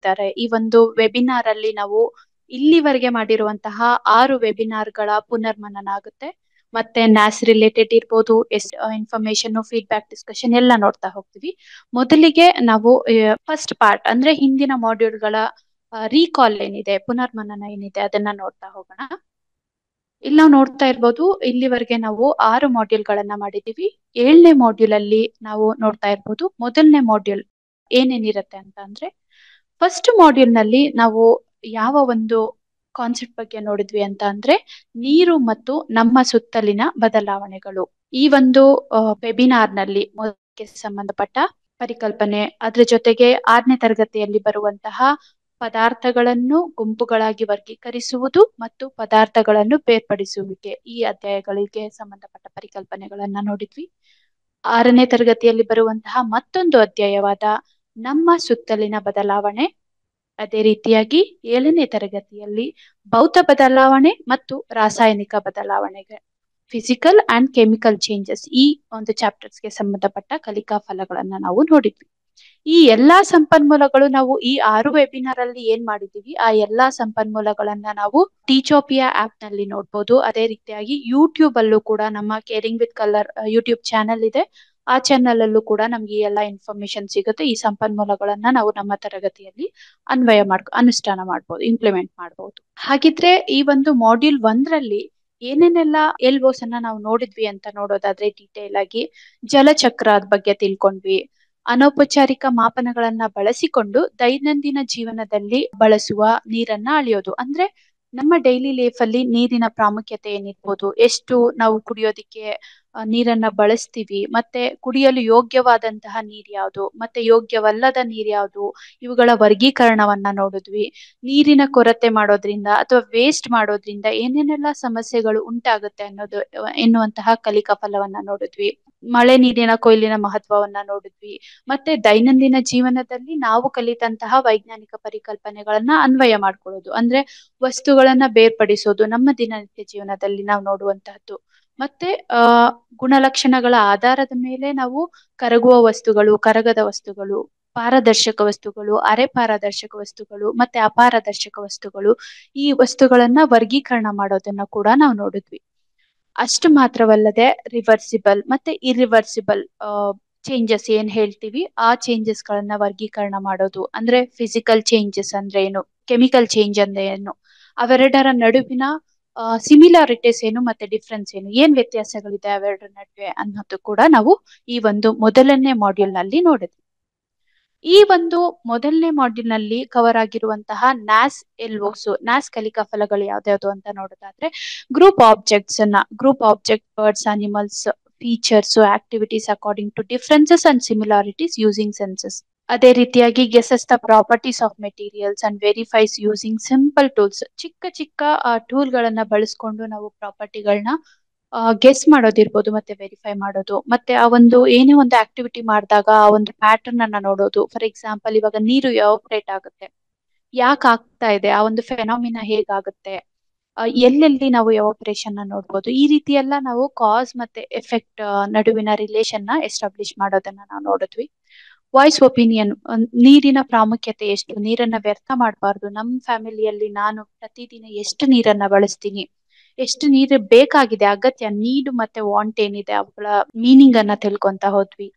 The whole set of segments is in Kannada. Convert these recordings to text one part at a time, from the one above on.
ಮಾಡಿದ್ದಾರೆ. ಈ ಒಂದು ವೆಬಿನಾರ್ ಅಲ್ಲಿ ನಾವು ಇಲ್ಲಿವರೆಗೆ ಮಾಡಿರುವಂತಹ 6 ವೆಬಿನಾರ್ಗಳ ಪುನರ್ಮನನ ಆಗುತ್ತೆ. ಮತ್ತೆ ನ್ಯಾಸ್ ರಿಲೇಟೆಡ್ ಇರ್ಬೋದು, ಇನ್ಫಾರ್ಮೇಶನ್, ಫೀಡ್ಬ್ಯಾಕ್, ಡಿಸ್ಕಷನ್ ಎಲ್ಲ ನೋಡ್ತಾ ಹೋಗ್ತೀವಿ. ಮೊದಲಿಗೆ ನಾವು ಫಸ್ಟ್ ಪಾರ್ಟ್ ಅಂದ್ರೆ ಹಿಂದಿನ ಮಾಡ್ಯೂಲ್ಗಳ ರೀಕಾಲ್ ಏನಿದೆ, ಪುನರ್ಮನನ ಏನಿದೆ ಅದನ್ನ ನೋಡ್ತಾ ಹೋಗೋಣ. ಇಲ್ಲಿ ನಾವು ನೋಡ್ತಾ ಇರ್ಬೋದು, ಇಲ್ಲಿವರೆಗೆ ನಾವು 6 ಮಾಡ್ಯೂಲ್ಗಳನ್ನ ಮಾಡಿದೀವಿ. 7ನೇ ಮಾಡ್ಯೂಲ್ ಅಲ್ಲಿ ನಾವು ನೋಡ್ತಾ ಇರ್ಬೋದು, ಮೊದಲನೇ ಮಾಡ್ಯೂಲ್ ಏನೇನಿರತ್ತೆ ಅಂತ ಅಂದ್ರೆ, ಫಸ್ಟ್ ಮಾಡ್ಯೂಲ್ ನಲ್ಲಿ ನಾವು ಯಾವ ಒಂದು ಕಾನ್ಸೆಪ್ಟ್ ಬಗ್ಗೆ ನೋಡಿದ್ವಿ ಅಂತ ಅಂದ್ರೆ, ನೀರು ಮತ್ತು ನಮ್ಮ ಸುತ್ತಲಿನ ಬದಲಾವಣೆಗಳು. ಈ ಒಂದು ವೆಬಿನಾರ್ ನಲ್ಲಿ ಮೊದಲಿಗೆ ಸಂಬಂಧಪಟ್ಟ ಪರಿಕಲ್ಪನೆ, ಅದ್ರ ಜೊತೆಗೆ 6ನೇ ತರಗತಿಯಲ್ಲಿ ಬರುವಂತಹ ಪದಾರ್ಥಗಳನ್ನು ಗುಂಪುಗಳಾಗಿ ವರ್ಗೀಕರಿಸುವುದು ಮತ್ತು ಪದಾರ್ಥಗಳನ್ನು ಬೇರ್ಪಡಿಸುವಿಕೆ, ಈ ಅಧ್ಯಾಯಗಳಿಗೆ ಸಂಬಂಧಪಟ್ಟ ಪರಿಕಲ್ಪನೆಗಳನ್ನ ನೋಡಿದ್ವಿ. 6ನೇ ತರಗತಿಯಲ್ಲಿ ಬರುವಂತಹ ಮತ್ತೊಂದು ಅಧ್ಯಾಯವಾದ ನಮ್ಮ ಸುತ್ತಲಿನ ಬದಲಾವಣೆ, ಅದೇ ರೀತಿಯಾಗಿ 7ನೇ ತರಗತಿಯಲ್ಲಿ ಭೌತ ಬದಲಾವಣೆ ಮತ್ತು ರಾಸಾಯನಿಕ ಬದಲಾವಣೆಗೆ, ಫಿಸಿಕಲ್ ಅಂಡ್ ಕೆಮಿಕಲ್ ಚೇಂಜಸ್, ಈ ಒಂದು ಚಾಪ್ಟರ್ಸ್ಗೆ ಸಂಬಂಧಪಟ್ಟ ಕಲಿಕಾ ಫಲಗಳನ್ನ ನಾವು ನೋಡಿದ್ವಿ. ಈ ಎಲ್ಲಾ ಸಂಪನ್ಮೂಲಗಳು ನಾವು ಈ 6 ವೆಬಿನಾರ್ ಅಲ್ಲಿ ಏನ್ ಮಾಡಿದೀವಿ, ಆ ಎಲ್ಲಾ ಸಂಪನ್ಮೂಲಗಳನ್ನ ನಾವು ಟೀಚೋಪಿಯಾ ಆಪ್ ನಲ್ಲಿ ನೋಡ್ಬೋದು. ಅದೇ ರೀತಿಯಾಗಿ ಯೂಟ್ಯೂಬ್ ಅಲ್ಲೂ ಕೂಡ ನಮ್ಮ caring with colour YouTube channel ಇದೆ. ಆ ಚಾನೆಲ್ ಅಲ್ಲೂ ಕೂಡ ನಮ್ಗೆ ಈ ಎಲ್ಲಾ ಇನ್ಫಾರ್ಮೇಶನ್ ಸಿಗುತ್ತೆ. ಈ ಸಂಪನ್ಮೂಲಗಳನ್ನ ನಾವು ನಮ್ಮ ತರಗತಿಯಲ್ಲಿ ಅನುಷ್ಠಾನ ಮಾಡ್ಬೋದು, ಇಂಪ್ಲಿಮೆಂಟ್ ಮಾಡ್ಬೋದು. ಹಾಗಿದ್ರೆ ಈ ಒಂದು ಮಾಡ್ಯೂಲ್ 1ರಲ್ಲಿ ಏನೇನೆಲ್ಲ ಎಲ್ಒಸ್ ಅನ್ನ ನಾವು ನೋಡಿದ್ವಿ ಅಂತ ನೋಡೋದಾದ್ರೆ, ಡೀಟೇಲ್ ಆಗಿ ಜಲಚಕ್ರದ ಬಗ್ಗೆ ತಿಳ್ಕೊಂಡ್ವಿ. ಅನೌಪಚಾರಿಕ ಮಾಪನಗಳನ್ನ ಬಳಸಿಕೊಂಡು ದೈನಂದಿನ ಜೀವನದಲ್ಲಿ ಬಳಸುವ ನೀರನ್ನ ಅಳೆಯೋದು. ಅಂದ್ರೆ ನಮ್ಮ ಡೈಲಿ ಲೈಫ್ ಅಲ್ಲಿ ನೀರಿನ ಪ್ರಾಮುಖ್ಯತೆ ಏನಿರ್ಬೋದು, ಎಷ್ಟು ನಾವು ಕುಡಿಯೋದಿಕ್ಕೆ ನೀರನ್ನ ಬಳಸ್ತೀವಿ, ಮತ್ತೆ ಕುಡಿಯಲು ಯೋಗ್ಯವಾದಂತಹ ನೀರ್ ಯಾವುದು, ಮತ್ತೆ ಯೋಗ್ಯವಲ್ಲದ ನೀರ್ ಯಾವುದು, ಇವುಗಳ ವರ್ಗೀಕರಣವನ್ನ ನೋಡಿದ್ವಿ. ನೀರಿನ ಕೊರತೆ ಮಾಡೋದ್ರಿಂದ ಅಥವಾ ವೇಸ್ಟ್ ಮಾಡೋದ್ರಿಂದ ಏನೇನೆಲ್ಲ ಸಮಸ್ಯೆಗಳು ಉಂಟಾಗುತ್ತೆ ಎನ್ನುವಂತಹ ಕಲಿಕಾ ಫಲವನ್ನ ನೋಡಿದ್ವಿ. ಮಳೆ ನೀರಿನ ಕೊಯ್ಲಿನ ಮಹತ್ವವನ್ನ ನೋಡಿದ್ವಿ. ಮತ್ತೆ ದೈನಂದಿನ ಜೀವನದಲ್ಲಿ ನಾವು ಕಲಿತಂತಹ ವೈಜ್ಞಾನಿಕ ಪರಿಕಲ್ಪನೆಗಳನ್ನ ಅನ್ವಯ ಮಾಡ್ಕೊಳ್ಳೋದು, ಅಂದ್ರೆ ವಸ್ತುಗಳನ್ನ ಬೇರ್ಪಡಿಸೋದು ನಮ್ಮ ದಿನನಿತ್ಯ ಜೀವನದಲ್ಲಿ ನಾವು ನೋಡುವಂತಹದ್ದು. ಮತ್ತೆ ಗುಣಲಕ್ಷಣಗಳ ಆಧಾರದ ಮೇಲೆ ನಾವು ಕರಗುವ ವಸ್ತುಗಳು, ಕರಗದ ವಸ್ತುಗಳು, ಪಾರದರ್ಶಕ ವಸ್ತುಗಳು, ಅರೆ ಪಾರದರ್ಶಕ ವಸ್ತುಗಳು, ಮತ್ತೆ ಅಪಾರದರ್ಶಕ ವಸ್ತುಗಳು, ಈ ವಸ್ತುಗಳನ್ನ ವರ್ಗೀಕರಣ ಮಾಡೋದನ್ನ ಕೂಡ ನಾವು ನೋಡಿದ್ವಿ. ಅಷ್ಟು ಮಾತ್ರವಲ್ಲದೆ ರಿವರ್ಸಿಬಲ್ ಮತ್ತೆ ಇರಿವರ್ಸಿಬಲ್ ಚೇಂಜಸ್ ಏನ್ ಹೇಳ್ತೀವಿ, ಆ ಚೇಂಜಸ್ ಗಳನ್ನ ವರ್ಗೀಕರಣ ಮಾಡೋದು. ಅಂದ್ರೆ ಫಿಸಿಕಲ್ ಚೇಂಜಸ್ ಅಂದ್ರೆ ಏನು, ಕೆಮಿಕಲ್ ಚೇಂಜ್ ಅಂದ್ರೆ ಏನು, ಅವೆರಡರ ನಡುವಿನ ಸಿಮಿಲಾರಿಟೀಸ್ ಏನು ಮತ್ತೆ ಡಿಫ್ರೆನ್ಸ್ ಏನು, ಏನ್ ವ್ಯತ್ಯಾಸಗಳಿದೆ ಅವೆರಡರ ನಡುವೆ ಅನ್ನೋದು ಕೂಡ ನಾವು ಈ ಒಂದು ಮೊದಲನೇ ಮಾಡ್ಯೂಲ್ ನಲ್ಲಿ ನೋಡಿದ್ವಿ. ಈ ಒಂದು ಮೊದಲನೇ ಮಾಡ್ಯೂಲ್ ನಲ್ಲಿ ಕವರ್ ಆಗಿರುವಂತಹ ನ್ಯಾಸ್ ಕಲಿಕಾ ಫಲಗಳು ಯಾವ್ದ್ಯಾವ್ದು ಅಂತ ನೋಡೋದಾದ್ರೆ, group object, birds, animals, features, activities according to differences and similarities using senses. ಅದೇ ರೀತಿಯಾಗಿ guesses the properties of materials and verifies using simple tools. ಚಿಕ್ಕ ಚಿಕ್ಕ ಟೂಲ್ ಗಳನ್ನ ಬಳಸ್ಕೊಂಡು ನಾವು ಪ್ರಾಪರ್ಟಿಗಳನ್ನ ಗೆಸ್ ಮಾಡೋದಿರ್ಬೋದು, ಮತ್ತೆ ವೆರಿಫೈ ಮಾಡೋದು. ಮತ್ತೆ ಆ ಒಂದು ಏನೇ ಒಂದು ಆಕ್ಟಿವಿಟಿ ಮಾಡಿದಾಗ ಆ ಒಂದು ಪ್ಯಾಟರ್ನ್ ಅನ್ನ ನೋಡೋದು. ಫಾರ್ ಎಕ್ಸಾಂಪಲ್, ಇವಾಗ ನೀರು ಎವಾಪರೇಟ್ ಆಗುತ್ತೆ, ಯಾಕೆ ಆಗ್ತಾ ಇದೆ, ಆ ಒಂದು ಫೆನಾಮಿನಾ ಹೇಗಾಗುತ್ತೆ, ಎಲ್ಲೆಲ್ಲಿ ನಾವು ಎವಾಪರೇಷನ್ ನ ನೋಡ್ಬೋದು. ಈ ರೀತಿ ಎಲ್ಲ ನಾವು ಕಾಸ್ ಮತ್ತೆ ಎಫೆಕ್ಟ್ ನಡುವಿನ ರಿಲೇಷನ್ ನ ಎಸ್ಟಾಬ್ಲಿಷ್ ಮಾಡೋದನ್ನ ನಾವು ನೋಡಿದ್ವಿ. ವಾಯ್ಸ್ ಒಪಿನಿಯನ್, ನೀರಿನ ಪ್ರಾಮುಖ್ಯತೆ ಎಷ್ಟು, ನೀರನ್ನ ವ್ಯರ್ಥ ಮಾಡಬಾರ್ದು, ನಮ್ಮ ಫ್ಯಾಮಿಲಿಯಲ್ಲಿ ನಾನು ಪ್ರತಿದಿನ ಎಷ್ಟು ನೀರನ್ನ ಬಳಸ್ತೀನಿ, ಎಷ್ಟು ನೀರು ಬೇಕಾಗಿದೆ, ಅಗತ್ಯ, ನೀಡ್ ಮತ್ತೆ ವಾಂಟ್ ಏನಿದೆ ಅವುಗಳ ಮೀನಿಂಗ್ ಅನ್ನ ತಿಳ್ಕೊಂತ ಹೋದ್ವಿ.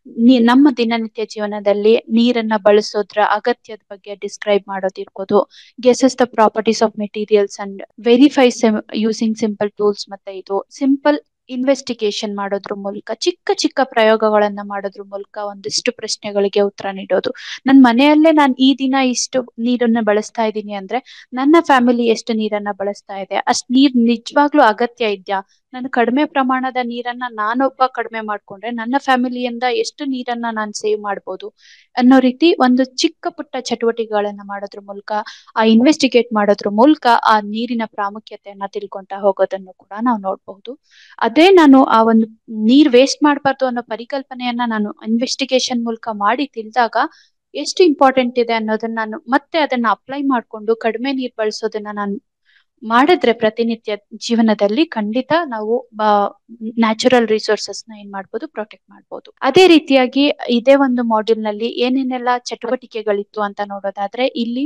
ನಮ್ಮ ದಿನನಿತ್ಯ ಜೀವನದಲ್ಲಿ ನೀರನ್ನ ಬಳಸೋದ್ರ ಅಗತ್ಯದ ಬಗ್ಗೆ ಡಿಸ್ಕ್ರೈಬ್ ಮಾಡೋದಿರ್ಬೋದು. Guesses the properties of materials and verifies using simple tools. ಮತ್ತೆ ಇದು ಸಿಂಪಲ್ ಇನ್ವೆಸ್ಟಿಗೇಷನ್ ಮಾಡೋದ್ರ ಮೂಲಕ, ಚಿಕ್ಕ ಚಿಕ್ಕ ಪ್ರಯೋಗಗಳನ್ನ ಮಾಡೋದ್ರ ಮೂಲಕ ಒಂದಿಷ್ಟು ಪ್ರಶ್ನೆಗಳಿಗೆ ಉತ್ತರ ನೀಡೋದು. ನನ್ನ ಮನೆಯಲ್ಲೇ ನಾನು ಈ ದಿನ ಇಷ್ಟು ನೀರನ್ನ ಬಳಸ್ತಾ ಇದ್ದೀನಿ ಅಂದ್ರೆ ನನ್ನ ಫ್ಯಾಮಿಲಿ ಎಷ್ಟು ನೀರನ್ನ ಬಳಸ್ತಾ ಇದೆ, ಅಷ್ಟ್ ನೀರ್ ನಿಜವಾಗ್ಲೂ ಅಗತ್ಯ ಇದ್ಯಾ, ನಾನು ಕಡಿಮೆ ಪ್ರಮಾಣದ ನೀರನ್ನ ನಾನೊಬ್ಬ ಕಡಿಮೆ ಮಾಡ್ಕೊಂಡ್ರೆ ನನ್ನ ಫ್ಯಾಮಿಲಿಯಿಂದ ಎಷ್ಟು ನೀರನ್ನ ನಾನು ಸೇವ್ ಮಾಡ್ಬೋದು ಅನ್ನೋ ರೀತಿ ಒಂದು ಚಿಕ್ಕ ಪುಟ್ಟ ಚಟುವಟಿಕೆಗಳನ್ನ ಮಾಡೋದ್ರ ಮೂಲಕ, ಆ ಇನ್ವೆಸ್ಟಿಗೇಟ್ ಮಾಡೋದ್ರ ಮೂಲಕ ಆ ನೀರಿನ ಪ್ರಾಮುಖ್ಯತೆಯನ್ನ ತಿಳ್ಕೊಂತ ಹೋಗೋದನ್ನು ಕೂಡ ನಾವು ನೋಡ್ಬಹುದು. ಅದೇ ನಾನು ಆ ಒಂದು ನೀರ್ ವೇಸ್ಟ್ ಮಾಡ್ಬಾರ್ದು ಅನ್ನೋ ಪರಿಕಲ್ಪನೆಯನ್ನ ನಾನು ಇನ್ವೆಸ್ಟಿಗೇಷನ್ ಮೂಲಕ ಮಾಡಿ ತಿಳಿದಾಗ ಎಷ್ಟು ಇಂಪಾರ್ಟೆಂಟ್ ಇದೆ ಅನ್ನೋದನ್ನ ನಾನು ಮತ್ತೆ ಅದನ್ನ ಅಪ್ಲೈ ಮಾಡ್ಕೊಂಡು ಕಡಿಮೆ ನೀರ್ ಬಳಸೋದನ್ನ ನಾನು ಮಾಡಿದ್ರೆ ಪ್ರತಿನಿತ್ಯ ಜೀವನದಲ್ಲಿ ಖಂಡಿತ ನಾವು ನ್ಯಾಚುರಲ್ ರಿಸೋರ್ಸಸ್ ನ ಏನ್ ಮಾಡ್ಬೋದು, ಪ್ರೊಟೆಕ್ಟ್ ಮಾಡ್ಬೋದು. ಅದೇ ರೀತಿಯಾಗಿ ಇದೇ ಒಂದು ಮಾಡ್ಯೂಲ್ ನಲ್ಲಿ ಏನೇನೆಲ್ಲ ಚಟುವಟಿಕೆಗಳಿತ್ತು ಅಂತ ನೋಡೋದಾದ್ರೆ, ಇಲ್ಲಿ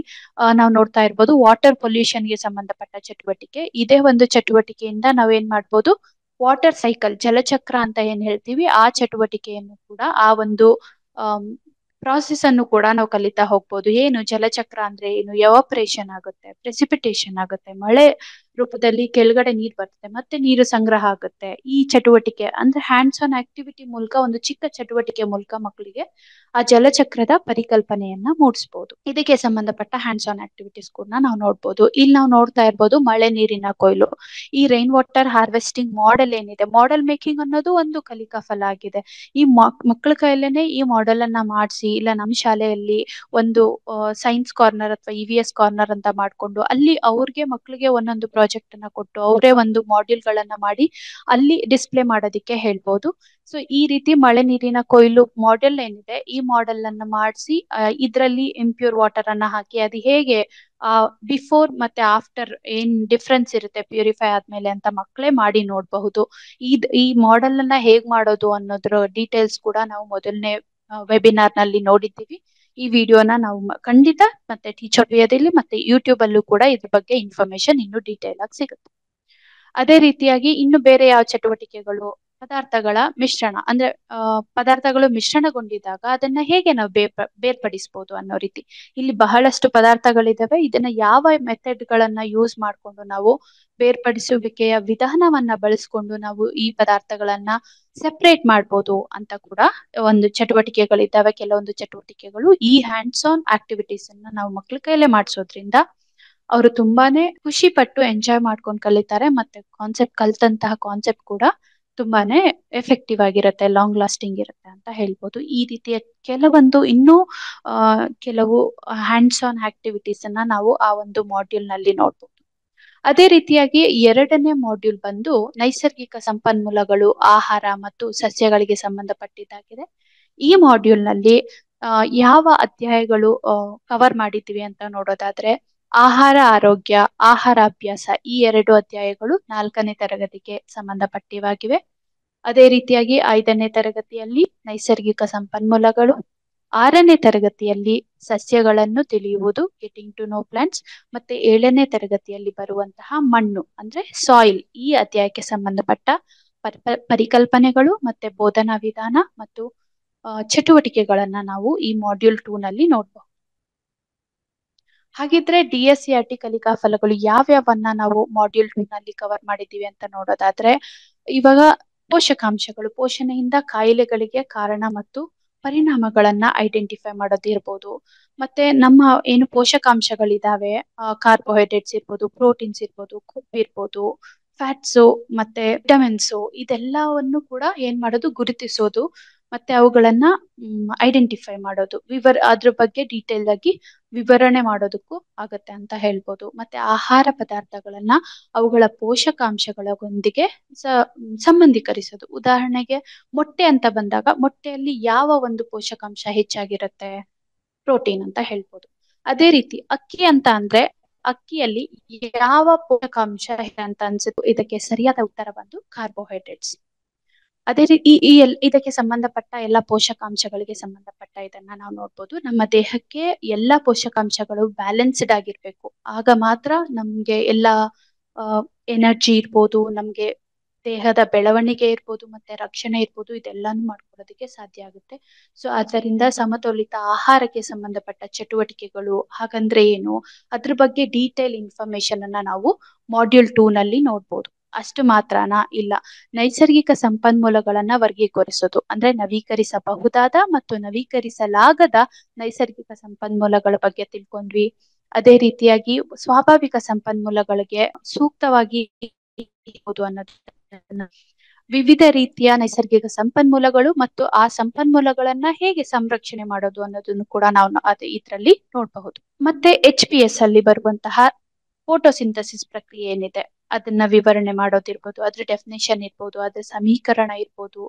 ನಾವು ನೋಡ್ತಾ ಇರ್ಬೋದು ವಾಟರ್ ಪೊಲ್ಯೂಷನ್ ಗೆ ಸಂಬಂಧಪಟ್ಟ ಚಟುವಟಿಕೆ. ಇದೇ ಒಂದು ಚಟುವಟಿಕೆಯಿಂದ ನಾವ್ ಏನ್ ಮಾಡ್ಬೋದು, ವಾಟರ್ ಸೈಕಲ್, ಜಲಚಕ್ರ ಅಂತ ಏನ್ ಹೇಳ್ತೀವಿ, ಆ ಚಟುವಟಿಕೆಯನ್ನು ಕೂಡ, ಆ ಒಂದು ಪ್ರಾಸೆಸ್ ಅನ್ನು ಕೂಡ ನಾವು ಕಲಿತಾ ಹೋಗ್ಬೋದು. ಏನು ಜಲಚಕ್ರ ಅಂದ್ರೆ ಏನು, ಎವಾಪರೇಷನ್ ಆಗುತ್ತೆ, ಪ್ರೆಸಿಪಿಟೇಷನ್ ಆಗುತ್ತೆ, ಮಳೆ ರೂಪದಲ್ಲಿ ಕೆಳಗಡೆ ನೀರ್ ಬರುತ್ತೆ, ಮತ್ತೆ ನೀರು ಸಂಗ್ರಹ ಆಗುತ್ತೆ. ಈ ಚಟುವಟಿಕೆ ಅಂದ್ರೆ ಹ್ಯಾಂಡ್ಸ್ ಆನ್ ಆಕ್ಟಿವಿಟಿ ಮೂಲಕ, ಒಂದು ಚಿಕ್ಕ ಚಟುವಟಿಕೆ ಮೂಲಕ ಮಕ್ಕಳಿಗೆ ಆ ಜಲಚಕ್ರದ ಪರಿಕಲ್ಪನೆಯನ್ನ ಮೂಡಿಸಬಹುದು. ಇದಕ್ಕೆ ಸಂಬಂಧಪಟ್ಟ ಹ್ಯಾಂಡ್ಸ್ ಆನ್ ಆಕ್ಟಿವಿಟೀಸ್ ಕೂಡ ನಾವು ನೋಡ್ಬೋದು. ಇಲ್ಲಿ ನಾವು ನೋಡ್ತಾ ಇರ್ಬೋದು ಮಳೆ ನೀರಿನ ಕೊಯ್ಲು. ಈ ರೈನ್ ವಾಟರ್ ಹಾರ್ವೆಸ್ಟಿಂಗ್ ಮಾಡೆಲ್ ಏನಿದೆ, ಮಾಡೆಲ್ ಮೇಕಿಂಗ್ ಅನ್ನೋದು ಒಂದು ಕಲಿಕಾ ಫಲ ಆಗಿದೆ. ಈ ಮಕ್ಕಳ ಕೈಯಲ್ಲೇನೆ ಈ ಮಾಡೆಲ್ ಅನ್ನ ಮಾಡಿಸಿ, ಇಲ್ಲ ನಮ್ಮ ಶಾಲೆಯಲ್ಲಿ ಒಂದು ಸೈನ್ಸ್ ಕಾರ್ನರ್ ಅಥವಾ EVS ಕಾರ್ನರ್ ಅಂತ ಮಾಡ್ಕೊಂಡು, ಅಲ್ಲಿ ಅವ್ರಿಗೆ ಮಕ್ಕಳಿಗೆ ಒಂದೊಂದು ಪ್ರಾಜೆಕ್ಟ್ ಅನ್ನ ಕೊಟ್ಟು ಅವರೇ ಒಂದು ಮಾಡ್ಯೂಲ್ ಗಳನ್ನ ಮಾಡಿ ಅಲ್ಲಿ ಡಿಸ್ಪ್ಲೇ ಮಾಡೋದಿಕ್ಕೆ ಹೇಳ್ಬೋದು. ಸೊ ಈ ರೀತಿ ಮಳೆ ನೀರಿನ ಕೊಯ್ಲು ಮಾಡೆಲ್ ಏನಿದೆ, ಈ ಮಾಡೆಲ್ ಅನ್ನ ಮಾಡಿಸಿ ಇದರಲ್ಲಿ ಇಂಪ್ಯೂರ್ ವಾಟರ್ ಅನ್ನ ಹಾಕಿ ಅದು ಹೇಗೆ ಬಿಫೋರ್ ಮತ್ತೆ ಆಫ್ಟರ್ ಏನ್ ಡಿಫ್ರೆನ್ಸ್ ಇರುತ್ತೆ ಪ್ಯೂರಿಫೈ ಆದ್ಮೇಲೆ ಅಂತ ಮಕ್ಕಳೇ ಮಾಡಿ ನೋಡಬಹುದು. ಈ ಮಾಡೆಲ್ ಅನ್ನ ಹೇಗ್ ಮಾಡೋದು ಅನ್ನೋದ್ರ ಡೀಟೇಲ್ಸ್ ಕೂಡ ನಾವು ಮೊದಲನೇ ವೆಬಿನಾರ್ ನಲ್ಲಿ ನೋಡಿದ್ದೀವಿ. ಈ ವಿಡಿಯೋನ ನಾವು ಖಂಡಿತ ಮತ್ತೆ ಟೀಚರ್ ವೇದಿಯಲ್ಲಿ ಮತ್ತೆ ಯೂಟ್ಯೂಬ್ ಅಲ್ಲೂ ಕೂಡ ಇದ್ರ ಬಗ್ಗೆ ಇನ್ಫಾರ್ಮೇಶನ್ ಇನ್ನು ಡೀಟೇಲ್ ಆಗಿ ಸಿಗುತ್ತೆ. ಅದೇ ರೀತಿಯಾಗಿ ಇನ್ನು ಬೇರೆ ಯಾವ ಚಟುವಟಿಕೆಗಳು, ಪದಾರ್ಥಗಳ ಮಿಶ್ರಣ ಅಂದ್ರೆ ಪದಾರ್ಥಗಳು ಮಿಶ್ರಣಗೊಂಡಿದ್ದಾಗ ಅದನ್ನ ಹೇಗೆ ನಾವು ಬೇರ್ಪಡಿಸಬಹುದು ಅನ್ನೋ ರೀತಿ. ಇಲ್ಲಿ ಬಹಳಷ್ಟು ಪದಾರ್ಥಗಳಿದಾವೆ, ಇದನ್ನ ಯಾವ ಮೆಥಡ್ ಗಳನ್ನ ಯೂಸ್ ಮಾಡ್ಕೊಂಡು ನಾವು ಬೇರ್ಪಡಿಸುವಿಕೆಯ ವಿಧಾನವನ್ನ ಬಳಸ್ಕೊಂಡು ನಾವು ಈ ಪದಾರ್ಥಗಳನ್ನ ಸೆಪರೇಟ್ ಮಾಡ್ಬೋದು ಅಂತ ಕೂಡ ಒಂದು ಚಟುವಟಿಕೆಗಳಿದ್ದಾವೆ. ಕೆಲವೊಂದು ಚಟುವಟಿಕೆಗಳು ಈ ಹ್ಯಾಂಡ್ಸ್ ಆನ್ ಆಕ್ಟಿವಿಟೀಸ್ ಅನ್ನ ನಾವು ಮಕ್ಳ ಕೈಲೇ ಮಾಡಿಸೋದ್ರಿಂದ ಅವರು ತುಂಬಾನೇ ಖುಷಿ ಪಟ್ಟು ಎಂಜಾಯ್ ಮಾಡ್ಕೊಂಡು ಕಲಿತಾರೆ. ಮತ್ತೆ ಕಲ್ತಂತಹ ಕಾನ್ಸೆಪ್ಟ್ ಕೂಡ ತುಂಬಾನೇ ಎಫೆಕ್ಟಿವ್ ಆಗಿರುತ್ತೆ, ಲಾಂಗ್ ಲಾಸ್ಟಿಂಗ್ ಇರುತ್ತೆ ಅಂತ ಹೇಳ್ಬೋದು. ಈ ರೀತಿಯ ಕೆಲವೊಂದು ಇನ್ನೂ ಕೆಲವು ಹ್ಯಾಂಡ್ಸ್ ಆನ್ ಆಕ್ಟಿವಿಟೀಸ್ ಅನ್ನ ನಾವು ಆ ಒಂದು ಮಾಡ್ಯೂಲ್ ನಲ್ಲಿ ನೋಡ್ಬೋದು. ಅದೇ ರೀತಿಯಾಗಿ ಎರಡನೇ ಮಾಡ್ಯೂಲ್ ಬಂದು ನೈಸರ್ಗಿಕ ಸಂಪನ್ಮೂಲಗಳು, ಆಹಾರ ಮತ್ತು ಸಸ್ಯಗಳಿಗೆ ಸಂಬಂಧಪಟ್ಟಿದ್ದಾಗಿದೆ. ಈ ಮಾಡ್ಯೂಲ್ ನಲ್ಲಿ ಯಾವ ಅಧ್ಯಾಯಗಳು ಕವರ್ ಮಾಡಿದ್ದೀವಿ ಅಂತ ನೋಡೋದಾದ್ರೆ, ಆಹಾರ ಆರೋಗ್ಯ, ಆಹಾರ ಅಭ್ಯಾಸ, ಈ 2 ಅಧ್ಯಾಯಗಳು 4ನೇ ತರಗತಿಗೆ ಸಂಬಂಧಪಟ್ಟಿವಾಗಿವೆ. ಅದೇ ರೀತಿಯಾಗಿ 5ನೇ ತರಗತಿಯಲ್ಲಿ ನೈಸರ್ಗಿಕ ಸಂಪನ್ಮೂಲಗಳು, 6ನೇ ತರಗತಿಯಲ್ಲಿ ಸಸ್ಯಗಳನ್ನು ತಿಳಿಯುವುದು, ಗೆಟಿಂಗ್ ಟು ನೋ ಪ್ಲಾಂಟ್ಸ್, ಮತ್ತೆ 7ನೇ ತರಗತಿಯಲ್ಲಿ ಬರುವಂತಹ ಮಣ್ಣು ಅಂದ್ರೆ ಸಾಯಿಲ್, ಈ ಅಧ್ಯಾಯಕ್ಕೆ ಸಂಬಂಧಪಟ್ಟ ಪರಿಕಲ್ಪನೆಗಳು ಮತ್ತೆ ಬೋಧನಾ ವಿಧಾನ ಮತ್ತು ಚಟುವಟಿಕೆಗಳನ್ನ ನಾವು ಈ ಮಾಡ್ಯೂಲ್ 2 ನಲ್ಲಿ ನೋಡಬಹುದು. ಹಾಗಿದ್ರೆ DSCRT ಕಲಿಕಾ ಫಲಗಳು ಯಾವ್ಯಾವನ್ನ ನಾವು ಮಾಡ್ಯೂಲ್ 2 ನಲ್ಲಿ ಕವರ್ ಮಾಡಿದೀವಿ ಅಂತ ನೋಡೋದಾದ್ರೆ, ಇವಾಗ ಪೋಷಕಾಂಶಗಳು, ಪೋಷಣೆಯಿಂದ ಕಾಯಿಲೆಗಳಿಗೆ ಕಾರಣ ಮತ್ತು ಪರಿಣಾಮಗಳನ್ನ ಐಡೆಂಟಿಫೈ ಮಾಡೋದಿರ್ಬೋದು. ಮತ್ತೆ ನಮ್ಮ ಏನು ಪೋಷಕಾಂಶಗಳಿದಾವೆ, ಕಾರ್ಬೋಹೈಡ್ರೇಟ್ಸ್ ಇರ್ಬೋದು, ಪ್ರೋಟೀನ್ಸ್ ಇರ್ಬೋದು, ಕೊಬ್ಬು ಇರ್ಬೋದು, ಫ್ಯಾಟ್ಸು ಮತ್ತೆ ವಿಟಮಿನ್ಸು, ಇದೆಲ್ಲವನ್ನು ಕೂಡ ಏನ್ ಮಾಡೋದು, ಗುರುತಿಸೋದು ಮತ್ತೆ ಅವುಗಳನ್ನ ಐಡೆಂಟಿಫೈ ಮಾಡೋದು, ಅದ್ರ ಬಗ್ಗೆ ಡೀಟೇಲ್ ಆಗಿ ವಿವರಣೆ ಮಾಡೋದಕ್ಕೂ ಆಗತ್ತೆ ಅಂತ ಹೇಳ್ಬೋದು. ಮತ್ತೆ ಆಹಾರ ಪದಾರ್ಥಗಳನ್ನ ಅವುಗಳ ಪೋಷಕಾಂಶಗಳೊಂದಿಗೆ ಸಂಬಂಧೀಕರಿಸೋದು. ಉದಾಹರಣೆಗೆ ಮೊಟ್ಟೆ ಅಂತ ಬಂದಾಗ ಮೊಟ್ಟೆಯಲ್ಲಿ ಯಾವ ಒಂದು ಪೋಷಕಾಂಶ ಹೆಚ್ಚಾಗಿರುತ್ತೆ, ಪ್ರೋಟೀನ್ ಅಂತ ಹೇಳ್ಬೋದು. ಅದೇ ರೀತಿ ಅಕ್ಕಿ ಅಂತ ಅಂದ್ರೆ ಅಕ್ಕಿಯಲ್ಲಿ ಯಾವ ಪೋಷಕಾಂಶ ಅಂತ ಅನ್ಸುತ್ತೆ, ಇದಕ್ಕೆ ಸರಿಯಾದ ಉತ್ತರ ಬಂದು ಕಾರ್ಬೋಹೈಡ್ರೇಟ್ಸ್. ಅದೇ ರೀತಿ ಇದಕ್ಕೆ ಸಂಬಂಧಪಟ್ಟ ಎಲ್ಲ ಪೋಷಕಾಂಶಗಳಿಗೆ ಸಂಬಂಧಪಟ್ಟ ಇದನ್ನ ನಾವು ನೋಡ್ಬೋದು. ನಮ್ಮ ದೇಹಕ್ಕೆ ಎಲ್ಲಾ ಪೋಷಕಾಂಶಗಳು ಬ್ಯಾಲೆನ್ಸ್ಡ್ ಆಗಿರ್ಬೇಕು, ಆಗ ಮಾತ್ರ ನಮ್ಗೆ ಎಲ್ಲ ಎನರ್ಜಿ ಇರ್ಬೋದು, ನಮ್ಗೆ ದೇಹದ ಬೆಳವಣಿಗೆ ಇರ್ಬೋದು, ಮತ್ತೆ ರಕ್ಷಣೆ ಇರ್ಬೋದು, ಇದೆಲ್ಲಾನು ಮಾಡ್ಕೊಳ್ಳೋದಕ್ಕೆ ಸಾಧ್ಯ ಆಗುತ್ತೆ. ಸೊ ಆದ್ದರಿಂದ ಸಮತೋಲಿತ ಆಹಾರಕ್ಕೆ ಸಂಬಂಧಪಟ್ಟ ಚಟುವಟಿಕೆಗಳು ಹಾಗಂದ್ರೆ ಏನು, ಅದ್ರ ಬಗ್ಗೆ ಡೀಟೇಲ್ ಇನ್ಫಾರ್ಮೇಶನ್ ಅನ್ನ ನಾವು ಮಾಡ್ಯೂಲ್ 2 ನಲ್ಲಿ ನೋಡ್ಬೋದು. ಅಷ್ಟು ಮಾತ್ರನಾ, ಇಲ್ಲ, ನೈಸರ್ಗಿಕ ಸಂಪನ್ಮೂಲಗಳನ್ನ ವರ್ಗೀಕರಿಸೋದು ಅಂದ್ರೆ ನವೀಕರಿಸಬಹುದಾದ ಮತ್ತು ನವೀಕರಿಸಲಾಗದ ನೈಸರ್ಗಿಕ ಸಂಪನ್ಮೂಲಗಳ ಬಗ್ಗೆ ತಿಳ್ಕೊಂಡ್ವಿ. ಅದೇ ರೀತಿಯಾಗಿ ಸ್ವಾಭಾವಿಕ ಸಂಪನ್ಮೂಲಗಳಿಗೆ ಸೂಕ್ತವಾಗಿ ಅನ್ನೋದನ್ನ, ವಿವಿಧ ರೀತಿಯ ನೈಸರ್ಗಿಕ ಸಂಪನ್ಮೂಲಗಳು ಮತ್ತು ಆ ಸಂಪನ್ಮೂಲಗಳನ್ನ ಹೇಗೆ ಸಂರಕ್ಷಣೆ ಮಾಡೋದು ಅನ್ನೋದನ್ನು ಕೂಡ ನಾವು ಇದರಲ್ಲಿ ನೋಡಬಹುದು. ಮತ್ತೆ HPS ಅಲ್ಲಿ ಬರುವಂತಹ ಫೋಟೋಸಿಂಥಸಿಸ್ ಪ್ರಕ್ರಿಯೆ ಏನಿದೆ ಅದನ್ನ ವಿವರಣೆ ಮಾಡೋದಿರ್ಬೋದು, ಅದ್ರ ಡೆಫಿನೇಷನ್ ಇರ್ಬೋದು, ಅದ್ರ ಸಮೀಕರಣ ಇರ್ಬೋದು,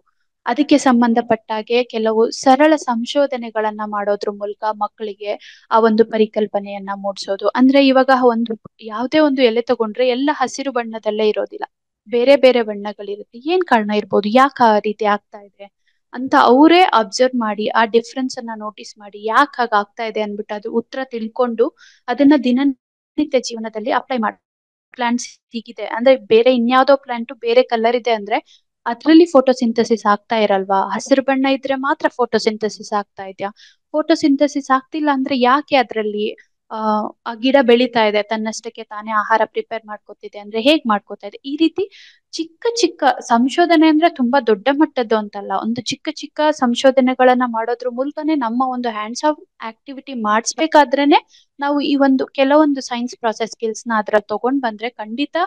ಅದಕ್ಕೆ ಸಂಬಂಧಪಟ್ಟಾಗೆ ಕೆಲವು ಸರಳ ಸಂಶೋಧನೆಗಳನ್ನ ಮಾಡೋದ್ರ ಮೂಲಕ ಮಕ್ಕಳಿಗೆ ಆ ಒಂದು ಪರಿಕಲ್ಪನೆಯನ್ನ ಮೂಡಿಸೋದು. ಅಂದ್ರೆ ಇವಾಗ ಒಂದು ಯಾವುದೇ ಒಂದು ಎಲೆ ತಗೊಂಡ್ರೆ ಎಲ್ಲ ಹಸಿರು ಬಣ್ಣದಲ್ಲೇ ಇರೋದಿಲ್ಲ, ಬೇರೆ ಬೇರೆ ಬಣ್ಣಗಳಿರುತ್ತೆ. ಏನ್ ಕಾರಣ ಇರ್ಬೋದು, ಯಾಕೆ ಆ ರೀತಿ ಆಗ್ತಾ ಇದೆ ಅಂತ ಅವರೇ ಅಬ್ಸರ್ವ್ ಮಾಡಿ ಆ ಡಿಫ್ರೆನ್ಸ್ ಅನ್ನ ನೋಟಿಸ್ ಮಾಡಿ ಯಾಕೆ ಹಾಗೆ ಆಗ್ತಾ ಇದೆ ಅನ್ಬಿಟ್ಟು ಅದು ಉತ್ತರ ತಿಳ್ಕೊಂಡು ಅದನ್ನ ದಿನನಿತ್ಯ ಜೀವನದಲ್ಲಿ ಅಪ್ಲೈ ಮಾಡಿ. ಪ್ಲಾಂಟ್ಸ್ ಹೀಗಿದೆ ಅಂದ್ರೆ ಬೇರೆ ಇನ್ಯಾವುದೋ ಪ್ಲಾಂಟ್ ಬೇರೆ ಕಲರ್ ಇದೆ ಅಂದ್ರೆ ಅದ್ರಲ್ಲಿ ಫೋಟೋಸಿಂಥಸಿಸ್ ಆಗ್ತಾ ಇರಲ್ವಾ? ಹಸಿರು ಬಣ್ಣ ಇದ್ರೆ ಮಾತ್ರ ಫೋಟೋಸಿಂಥಸಿಸ್ ಆಗ್ತಾ ಇದೆಯಾ? ಫೋಟೋಸಿಂಥಸಿಸ್ ಆಗ್ತಿಲ್ಲ ಅಂದ್ರೆ ಯಾಕೆ ಅದ್ರಲ್ಲಿ ಆ ಗಿಡ ಬೆಳೀತಾ ಇದೆ, ತನ್ನಷ್ಟಕ್ಕೆ ತಾನೇ ಆಹಾರ ಪ್ರಿಪೇರ್ ಮಾಡ್ಕೊತಿದೆ ಅಂದ್ರೆ ಹೇಗ್ ಮಾಡ್ಕೊತಾ ಇದೆ? ಈ ರೀತಿ ಚಿಕ್ಕ ಚಿಕ್ಕ ಸಂಶೋಧನೆ ಅಂದ್ರೆ ತುಂಬಾ ದೊಡ್ಡ ಮಟ್ಟದ್ದು ಅಂತಲ್ಲ, ಒಂದು ಚಿಕ್ಕ ಚಿಕ್ಕ ಸಂಶೋಧನೆಗಳನ್ನ ಮಾಡೋದ್ರ ಮೂಲಕನೇ ನಮ್ಮ ಒಂದು ಹ್ಯಾಂಡ್ಸ್ ಆಫ್ ಆಕ್ಟಿವಿಟಿ ಮಾಡಿಸ್ಬೇಕಾದ್ರೇನೆ ನಾವು ಈ ಒಂದು ಕೆಲವೊಂದು ಸೈನ್ಸ್ ಪ್ರಾಸೆಸ್ ಸ್ಕಿಲ್ಸ್ ನ ಅದ್ರಲ್ಲಿ ತಗೊಂಡ್ ಬಂದ್ರೆ ಖಂಡಿತ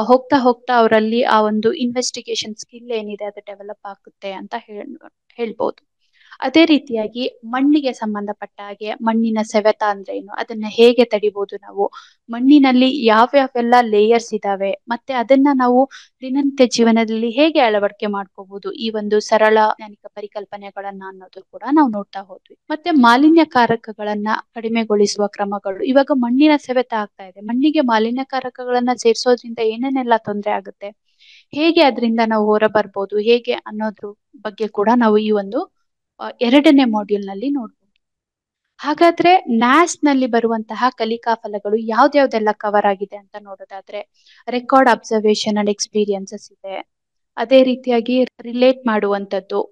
ಹೋಗ್ತಾ ಹೋಗ್ತಾ ಅವರಲ್ಲಿ ಆ ಒಂದು ಇನ್ವೆಸ್ಟಿಗೇಷನ್ ಸ್ಕಿಲ್ ಏನಿದೆ ಅದು ಡೆವಲಪ್ ಆಗುತ್ತೆ ಅಂತ ಹೇಳ್ಬೋದು. ಅದೇ ರೀತಿಯಾಗಿ ಮಣ್ಣಿಗೆ ಸಂಬಂಧಪಟ್ಟ ಹಾಗೆ ಮಣ್ಣಿನ ಸವೆತ ಅಂದ್ರೆ ಏನು, ಅದನ್ನ ಹೇಗೆ ತಡಿಬಹುದು ನಾವು, ಮಣ್ಣಿನಲ್ಲಿ ಯಾವ್ಯಾವೆಲ್ಲ ಲೇಯರ್ಸ್ ಇದಾವೆ, ಮತ್ತೆ ಅದನ್ನ ನಾವು ದಿನನಿತ್ಯ ಜೀವನದಲ್ಲಿ ಹೇಗೆ ಅಳವಡಿಕೆ ಮಾಡ್ಕೋಬಹುದು, ಈ ಒಂದು ಸರಳ ವೈಜ್ಞಾನಿಕ ಪರಿಕಲ್ಪನೆಗಳನ್ನ ಅನ್ನೋದು ಕೂಡ ನಾವು ನೋಡ್ತಾ ಹೋದ್ವಿ. ಮತ್ತೆ ಮಾಲಿನ್ಯಕಾರಕಗಳನ್ನ ಕಡಿಮೆಗೊಳಿಸುವ ಕ್ರಮಗಳು. ಇವಾಗ ಮಣ್ಣಿನ ಸವೆತ ಆಗ್ತಾ ಇದೆ, ಮಣ್ಣಿಗೆ ಮಾಲಿನ್ಯಕಾರಕಗಳನ್ನ ಸೇರಿಸೋದ್ರಿಂದ ಏನೇನೆಲ್ಲ ತೊಂದರೆ ಆಗುತ್ತೆ, ಹೇಗೆ ಅದರಿಂದ ನಾವು ಹೊರ ಬರ್ಬೋದು, ಹೇಗೆ ಅನ್ನೋದ್ರ ಬಗ್ಗೆ ಕೂಡ ನಾವು ಈ ಒಂದು 2ನೇ ಮಾಡ್ಯೂಲ್ ನಲ್ಲಿ ನೋಡ್ಬೋದು. ಹಾಗಾದ್ರೆ ನ್ಯಾಸ್ ನಲ್ಲಿ ಬರುವಂತಹ ಕಲಿಕಾ ಫಲಗಳು ಯಾವ್ದ್ಯಾವ್ದೆಲ್ಲ ಕವರ್ ಆಗಿದೆ ಅಂತ ನೋಡೋದಾದ್ರೆ ರೆಕಾರ್ಡ್, ಅಬ್ಸರ್ವೇಷನ್ ಅಂಡ್ ಎಕ್ಸ್ಪೀರಿಯನ್ಸಸ್ ಇದೆ. ಅದೇ ರೀತಿಯಾಗಿ ರಿಲೇಟ್ ಮಾಡುವಂತದ್ದು,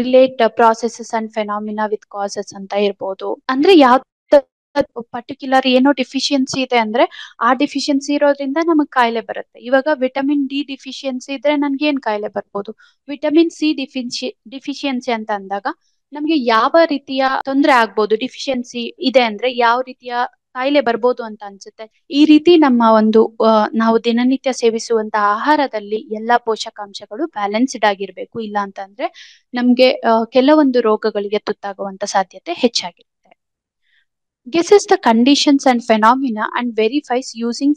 relate processes and phenomena with causes ಅಂತ ಇರ್ಬೋದು. ಅಂದ್ರೆ ಯಾವ ಪರ್ಟಿಕ್ಯುಲರ್ ಏನೋ ಡಿಫಿಷಿಯನ್ಸಿ ಇದೆ ಅಂದ್ರೆ ಆ ಡಿಫಿಷಿಯನ್ಸಿ ಇರೋದ್ರಿಂದ ನಮಗ್ ಕಾಯಿಲೆ ಬರುತ್ತೆ. ಇವಾಗ ವಿಟಮಿನ್ ಡಿ ಡಿಫಿಷಿಯನ್ಸಿ ಇದ್ರೆ ನನ್ಗೆ ಏನ್ ಕಾಯಿಲೆ ಬರ್ಬೋದು, ವಿಟಮಿನ್ ಸಿ ಡಿಫಿಷಿಯನ್ಸಿ ಅಂತ ಅಂದಾಗ ನಮ್ಗೆ ಯಾವ ರೀತಿಯ ತೊಂದರೆ ಆಗ್ಬೋದು, ಡಿಫಿಷಿಯನ್ಸಿ ಇದೆ ಅಂದ್ರೆ ಯಾವ ರೀತಿಯ ಕಾಯಿಲೆ ಬರ್ಬೋದು ಅಂತ ಅನ್ಸುತ್ತೆ. ಈ ರೀತಿ ನಮ್ಮ ಒಂದು ನಾವು ದಿನನಿತ್ಯ ಸೇವಿಸುವಂತಹ ಆಹಾರದಲ್ಲಿ ಎಲ್ಲಾ ಪೋಷಕಾಂಶಗಳು ಬ್ಯಾಲೆನ್ಸ್ಡ್ ಆಗಿರ್ಬೇಕು, ಇಲ್ಲ ಅಂತಂದ್ರೆ ನಮ್ಗೆ ಕೆಲವೊಂದು ರೋಗಗಳಿಗೆ ತುತ್ತಾಗುವಂತ ಸಾಧ್ಯತೆ ಹೆಚ್ಚಾಗಿರುತ್ತೆ. Guesses the conditions and phenomena and verifies using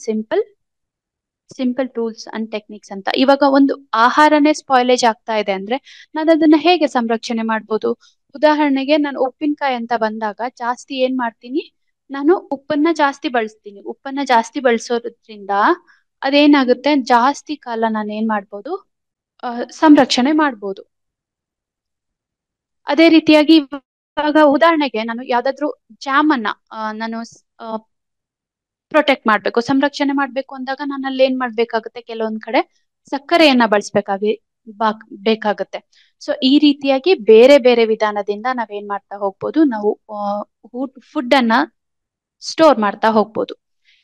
simple tools and techniques ಅಂತ. ಇವಾಗ ಒಂದು ಆಹಾರನೇ ಸ್ಪಾಯ್ಲೇಜ್ ಆಗ್ತಾ ಇದೆ ಅಂದ್ರೆ ನಾನು ಅದನ್ನ ಹೇಗೆ ಸಂರಕ್ಷಣೆ ಮಾಡ್ಬೋದು? ಉದಾಹರಣೆಗೆ ನಾನು ಉಪ್ಪಿನಕಾಯಿ ಅಂತ ಬಂದಾಗ ಜಾಸ್ತಿ ಏನ್ ಮಾಡ್ತೀನಿ, ನಾನು ಉಪ್ಪನ್ನ ಜಾಸ್ತಿ ಬಳಸ್ತೀನಿ. ಉಪ್ಪನ್ನ ಜಾಸ್ತಿ ಬಳಸೋದ್ರಿಂದ ಅದೇನಾಗುತ್ತೆ, ಜಾಸ್ತಿ ಕಾಲ ನಾನು ಏನ್ ಮಾಡ್ಬೋದು, ಸಂರಕ್ಷಣೆ ಮಾಡ್ಬೋದು. ಅದೇ ರೀತಿಯಾಗಿ ಇವಾಗ ಉದಾಹರಣೆಗೆ ನಾನು ಯಾವ್ದಾದ್ರು ಜಾಮ್ ಅನ್ನ ನಾನು ಪ್ರೊಟೆಕ್ಟ್ ಮಾಡ್ಬೇಕು, ಸಂರಕ್ಷಣೆ ಮಾಡ್ಬೇಕು ಅಂದಾಗ ನಾನು ಅಲ್ಲಿ ಏನ್ ಮಾಡ್ಬೇಕಾಗುತ್ತೆ, ಕೆಲವೊಂದ್ ಕಡೆ ಸಕ್ಕರೆಯನ್ನ ಬೇಕಾಗುತ್ತೆ. ಸೊ ಈ ರೀತಿಯಾಗಿ ಬೇರೆ ಬೇರೆ ವಿಧಾನದಿಂದ ನಾವೇನ್ ಮಾಡ್ತಾ ಹೋಗ್ಬೋದು, ನಾವು ಫುಡ್ ಅನ್ನ ಸ್ಟೋರ್ ಮಾಡ್ತಾ ಹೋಗ್ಬೋದು.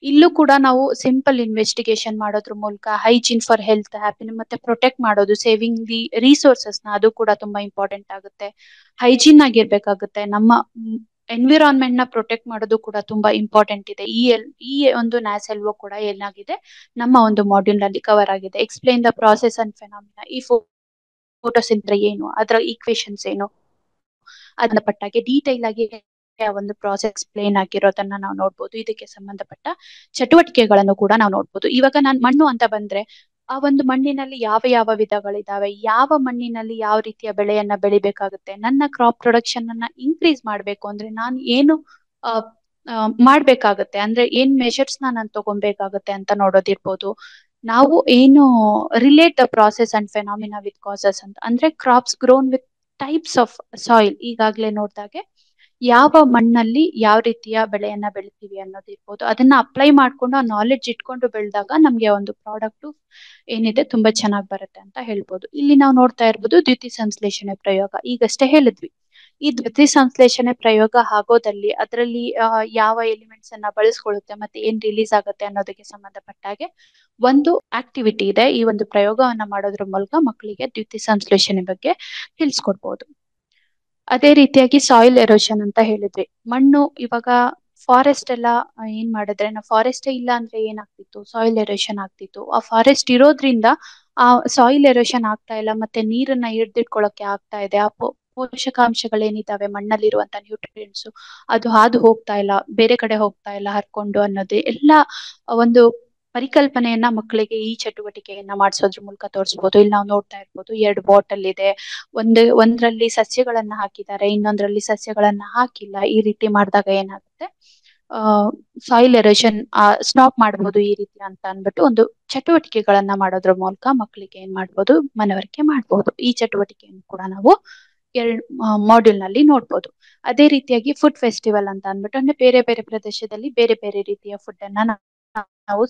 ಇಲ್ಲೂ ಕೂಡ ನಾವು ಸಿಂಪಲ್ ಇನ್ವೆಸ್ಟಿಗೇಷನ್ ಮಾಡೋದ್ರ ಮೂಲಕ ಹೈಜೀನ್ ಫಾರ್ ಹೆಲ್ತ್, ಹ್ಯಾಪಿನೆಸ್ ಮತ್ತೆ ಪ್ರೊಟೆಕ್ಟ್ ಮಾಡೋದು, ಸೇವಿಂಗ್ ದಿ ರಿಸೋರ್ಸಸ್ ನ, ಅದು ಕೂಡ ತುಂಬಾ ಇಂಪಾರ್ಟೆಂಟ್ ಆಗುತ್ತೆ. ಹೈಜೀನ್ ಆಗಿರ್ಬೇಕಾಗುತ್ತೆ, ನಮ್ಮ ಎನ್ವಿರಾನ್ಮೆಂಟ್ ನ ಪ್ರೊಟೆಕ್ಟ್ ಮಾಡೋದು ಕೂಡ ತುಂಬಾ ಇಂಪಾರ್ಟೆಂಟ್ ಇದೆ. ಈ ಒಂದು ನ್ಯಾಸೆಲ್ವೋ ಕೂಡ ಏನಾಗಿದೆ, ನಮ್ಮ ಒಂದು ಮಾಡ್ಯೂಲ್ ನಲ್ಲಿ ಕವರ್ ಆಗಿದೆ. Explain the process and phenomena, ಈ ಫೋಟೋಸಿಂಥಸಿಸ್ ಏನು, ಅದರ ಈಕ್ವೇಶನ್ಸ್ ಏನು, ಅದನ್ನ ಪಟ್ಟಾಗೆ ಡೀಟೈಲ್ ಆಗಿ ಒಂದು ಪ್ರಾಸೆಸ್ ಎಕ್ಸ್ಪ್ಲೇನ್ ಆಗಿರೋದನ್ನ ನಾವು ನೋಡ್ಬೋದು. ಇದಕ್ಕೆ ಸಂಬಂಧಪಟ್ಟ ಚಟುವಟಿಕೆಗಳನ್ನು ಕೂಡ ನಾವು ನೋಡ್ಬೋದು. ಇವಾಗ ನಾನು ಮಣ್ಣು ಅಂತ ಬಂದ್ರೆ ಆ ಒಂದು ಮಣ್ಣಿನಲ್ಲಿ ಯಾವ ಯಾವ ವಿಧಗಳಿದಾವೆ, ಯಾವ ಮಣ್ಣಿನಲ್ಲಿ ಯಾವ ರೀತಿಯ ಬೆಳೆಯನ್ನ ಬೆಳಿಬೇಕಾಗುತ್ತೆ, ನನ್ನ ಕ್ರಾಪ್ ಪ್ರೊಡಕ್ಷನ್ ಅನ್ನ ಇನ್ಕ್ರೀಸ್ ಮಾಡ್ಬೇಕು ಅಂದ್ರೆ ನಾನು ಏನು ಮಾಡ್ಬೇಕಾಗತ್ತೆ, ಅಂದ್ರೆ ಏನ್ ಮೆಷರ್ಸ್ ನಾನು ತಗೊಬೇಕಾಗತ್ತೆ ಅಂತ ನೋಡೋದಿರ್ಬೋದು. ನಾವು ಏನು relate the process and phenomena with causes ಅಂತ ಅಂದ್ರೆ crops grown with types of soil, ಈಗಾಗ್ಲೇ ನೋಡ್ದಾಗೆ ಯಾವ ಮಣ್ಣಲ್ಲಿ ಯಾವ ರೀತಿಯ ಬೆಳೆಯನ್ನ ಬೆಳಿತೀವಿ ಅನ್ನೋದಿರ್ಬೋದು. ಅದನ್ನ ಅಪ್ಲೈ ಮಾಡ್ಕೊಂಡು ಆ ನಾಲೆಡ್ಜ್ ಇಟ್ಕೊಂಡು ಬೆಳೆದಾಗ ನಮ್ಗೆ ಒಂದು ಪ್ರಾಡಕ್ಟ್ ಏನಿದೆ ತುಂಬಾ ಚೆನ್ನಾಗಿ ಬರುತ್ತೆ ಅಂತ ಹೇಳ್ಬೋದು. ಇಲ್ಲಿ ನಾವು ನೋಡ್ತಾ ಇರ್ಬೋದು ದ್ಯುತಿ ಸಂಶ್ಲೇಷಣೆ ಪ್ರಯೋಗ, ಈಗಷ್ಟೇ ಹೇಳಿದ್ವಿ. ಈ ದ್ಯುತಿ ಸಂಶ್ಲೇಷಣೆ ಪ್ರಯೋಗ ಆಗೋದಲ್ಲಿ ಅದರಲ್ಲಿ ಯಾವ ಎಲಿಮೆಂಟ್ಸ್ ಅನ್ನ ಬಳಸ್ಕೊಳ್ಳುತ್ತೆ ಮತ್ತೆ ಏನ್ ರಿಲೀಸ್ ಆಗುತ್ತೆ ಅನ್ನೋದಕ್ಕೆ ಸಂಬಂಧಪಟ್ಟ ಹಾಗೆ ಒಂದು ಆಕ್ಟಿವಿಟಿ ಇದೆ. ಈ ಒಂದು ಪ್ರಯೋಗವನ್ನ ಮಾಡೋದ್ರ ಮೂಲಕ ಮಕ್ಕಳಿಗೆ ದ್ಯುತಿ ಸಂಶ್ಲೇಷಣೆ ಬಗ್ಗೆ ತಿಳಿಸ್ಕೊಡ್ಬೋದು. ಅದೇ ರೀತಿಯಾಗಿ ಸಾಯಿಲ್ ಎರೋಷನ್ ಅಂತ ಹೇಳಿದ್ವಿ. ಮಣ್ಣು ಇವಾಗ ಫಾರೆಸ್ಟ್ ಎಲ್ಲ ಏನ್ ಮಾಡಿದ್ರೆ, ನಾವು ಫಾರೆಸ್ಟೇ ಇಲ್ಲ ಅಂದ್ರೆ ಏನಾಗ್ತಿತ್ತು, ಸಾಯಿಲ್ ಎರೋಷನ್ ಆಗ್ತಿತ್ತು. ಆ ಫಾರೆಸ್ಟ್ ಇರೋದ್ರಿಂದ ಆ ಸಾಯಿಲ್ ಎರೋಷನ್ ಆಗ್ತಾ ಇಲ್ಲ, ಮತ್ತೆ ನೀರನ್ನ ಹಿಡ್ದಿಟ್ಕೊಳಕ್ಕೆ ಆಗ್ತಾ ಇದೆ. ಆ ಪೋಷಕಾಂಶಗಳೇನಿದಾವೆ ಮಣ್ಣಲ್ಲಿರುವಂತ ನ್ಯೂಟ್ರಿಯೆಂಟ್ಸ್ ಅದು ಹಾದು ಹೋಗ್ತಾ ಇಲ್ಲ, ಬೇರೆ ಕಡೆ ಹೋಗ್ತಾ ಇಲ್ಲ ಹರ್ಕೊಂಡು ಅನ್ನೋದು ಎಲ್ಲ ಒಂದು ಪರಿಕಲ್ಪನೆಯನ್ನ ಮಕ್ಕಳಿಗೆ ಈ ಚಟುವಟಿಕೆಯನ್ನ ಮಾಡಿಸೋದ್ರ ಮೂಲಕ ತೋರಿಸ್ಬೋದು. ಇಲ್ಲಿ ನಾವು ನೋಡ್ತಾ ಇರ್ಬೋದು 2 ಬಾಟಲ್ ಇದೆ. ಒಂದ್ರಲ್ಲಿ ಸಸ್ಯಗಳನ್ನ ಹಾಕಿದ್ದಾರೆ, ಇನ್ನೊಂದ್ರಲ್ಲಿ ಸಸ್ಯಗಳನ್ನ ಹಾಕಿಲ್ಲ. ಈ ರೀತಿ ಮಾಡಿದಾಗ ಏನಾಗುತ್ತೆ, ಆ ಸಾಯಿಲ್ ಎರೋಷನ್ ಸ್ಟಾಪ್ ಮಾಡ್ಬೋದು ಈ ರೀತಿ ಅಂತ ಅಂದ್ಬಿಟ್ಟು ಒಂದು ಚಟುವಟಿಕೆಗಳನ್ನ ಮಾಡೋದ್ರ ಮೂಲಕ ಮಕ್ಕಳಿಗೆ ಏನ್ ಮಾಡ್ಬೋದು, ಮನವರಿಕೆ ಮಾಡ್ಬೋದು. ಈ ಚಟುವಟಿಕೆಯನ್ನು ಕೂಡ ನಾವು ಮಾಡ್ಯೂಲ್ ನಲ್ಲಿ ನೋಡ್ಬೋದು. ಅದೇ ರೀತಿಯಾಗಿ ಫುಡ್ ಫೆಸ್ಟಿವಲ್ ಅಂತ ಅಂದ್ಬಿಟ್ಟು, ಅಂದ್ರೆ ಬೇರೆ ಬೇರೆ ಪ್ರದೇಶದಲ್ಲಿ ಬೇರೆ ಬೇರೆ ರೀತಿಯ ಫುಡ್ ಅನ್ನ ನಾವು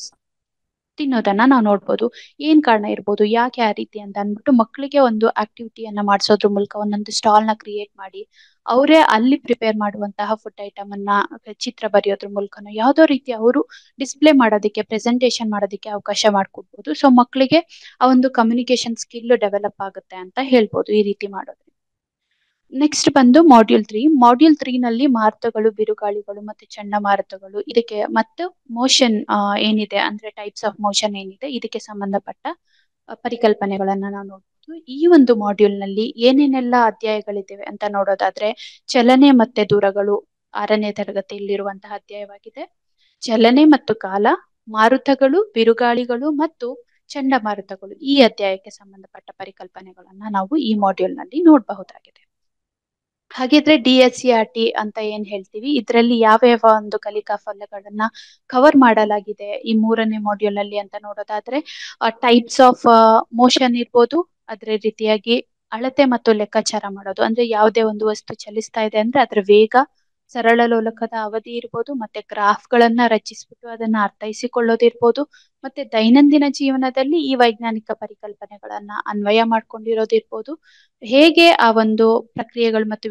ತಿನ್ನೋದನ್ನ ನಾವು ನೋಡ್ಬೋದು. ಏನ್ ಕಾರಣ ಇರ್ಬೋದು, ಯಾಕೆ ಆ ರೀತಿ ಅಂತ ಅಂದ್ಬಿಟ್ಟು ಮಕ್ಕಳಿಗೆ ಒಂದು ಆಕ್ಟಿವಿಟಿಯನ್ನ ಮಾಡಿಸೋದ್ರ ಮೂಲಕ ಒಂದೊಂದು ಸ್ಟಾಲ್ ನ ಕ್ರಿಯೇಟ್ ಮಾಡಿ ಅವರೇ ಅಲ್ಲಿ ಪ್ರಿಪೇರ್ ಮಾಡುವಂತಹ ಫುಡ್ ಐಟಮ್ ಅನ್ನ ಚಿತ್ರ ಬರೆಯೋದ್ರ ಮೂಲಕನೋ ಯಾವ್ದೋ ರೀತಿ ಅವರು ಡಿಸ್ಪ್ಲೇ ಮಾಡೋದಕ್ಕೆ, ಪ್ರೆಸೆಂಟೇಶನ್ ಮಾಡೋದಕ್ಕೆ ಅವಕಾಶ ಮಾಡ್ಕೊಡ್ಬೋದು. ಸೊ ಮಕ್ಕಳಿಗೆ ಆ ಒಂದು ಕಮ್ಯುನಿಕೇಶನ್ ಸ್ಕಿಲ್ ಡೆವಲಪ್ ಆಗುತ್ತೆ ಅಂತ ಹೇಳ್ಬೋದು ಈ ರೀತಿ ಮಾಡೋದ್ರಿಂದ. ನೆಕ್ಸ್ಟ್ ಬಂದು ಮಾಡ್ಯೂಲ್ 3 ನಲ್ಲಿ ಮಾರುತಗಳು, ಬಿರುಗಾಳಿಗಳು ಮತ್ತೆ ಚಂಡಮಾರುತಗಳು, ಇದಕ್ಕೆ ಮತ್ತು ಮೋಷನ್ ಏನಿದೆ ಅಂದ್ರೆ ಟೈಪ್ಸ್ ಆಫ್ ಮೋಷನ್ ಏನಿದೆ ಇದಕ್ಕೆ ಸಂಬಂಧಪಟ್ಟ ಪರಿಕಲ್ಪನೆಗಳನ್ನ ನಾವು ನೋಡ್ಬೋದು. ಈ ಒಂದು ಮಾಡ್ಯೂಲ್ ನಲ್ಲಿ ಏನೇನೆಲ್ಲ ಅಧ್ಯಾಯಗಳಿವೆ ಅಂತ ನೋಡೋದಾದ್ರೆ, ಚಲನೆ ಮತ್ತೆ ದೂರಗಳು 6ನೇ ತರಗತಿಯಲ್ಲಿರುವಂತಹ ಅಧ್ಯಾಯವಾಗಿದೆ. ಚಲನೆ ಮತ್ತು ಕಾಲ, ಮಾರುತಗಳು, ಬಿರುಗಾಳಿಗಳು ಮತ್ತು ಚಂಡಮಾರುತಗಳು, ಈ ಅಧ್ಯಾಯಕ್ಕೆ ಸಂಬಂಧಪಟ್ಟ ಪರಿಕಲ್ಪನೆಗಳನ್ನ ನಾವು ಈ ಮಾಡ್ಯೂಲ್ ನಲ್ಲಿ ನೋಡಬಹುದಾಗಿದೆ. ಹಾಗಿದ್ರೆ DSCRT ಅಂತ ಏನ್ ಹೇಳ್ತೀವಿ, ಇದರಲ್ಲಿ ಯಾವ ಯಾವ ಒಂದು ಕಲಿಕಾ ಫಲಗಳನ್ನ ಕವರ್ ಮಾಡಲಾಗಿದೆ ಈ 3ನೇ ಮಾಡ್ಯೂಲ್ ಅಲ್ಲಿ ಅಂತ ನೋಡೋದಾದ್ರೆ, ಟೈಪ್ಸ್ ಆಫ್ ಮೋಷನ್ ಇರ್ಬೋದು, ಅದೇ ರೀತಿಯಾಗಿ ಅಳತೆ ಮತ್ತು ಲೆಕ್ಕಾಚಾರ ಮಾಡೋದು. ಅಂದ್ರೆ ಯಾವುದೇ ಒಂದು ವಸ್ತು ಚಲಿಸ್ತಾ ಇದೆ ಅಂದ್ರೆ ಅದರ ವೇಗ, ಸರಳ ಲೋಲಕದ ಅವಧಿ ಇರ್ಬೋದು, ಮತ್ತೆ ಗ್ರಾಫ್ ಗಳನ್ನ ರಚಿಸ್ಬಿಟ್ಟು ಅದನ್ನ ಅರ್ಥೈಸಿಕೊಳ್ಳೋದಿರ್ಬೋದು, ಮತ್ತೆ ದೈನಂದಿನ ಜೀವನದಲ್ಲಿ ಈ ವೈಜ್ಞಾನಿಕ ಪರಿಕಲ್ಪನೆಗಳನ್ನ ಅನ್ವಯ ಮಾಡ್ಕೊಂಡಿರೋದಿರ್ಬೋದು, ಹೇಗೆ ಆ ಒಂದು ಪ್ರಕ್ರಿಯೆಗಳು ಮತ್ತು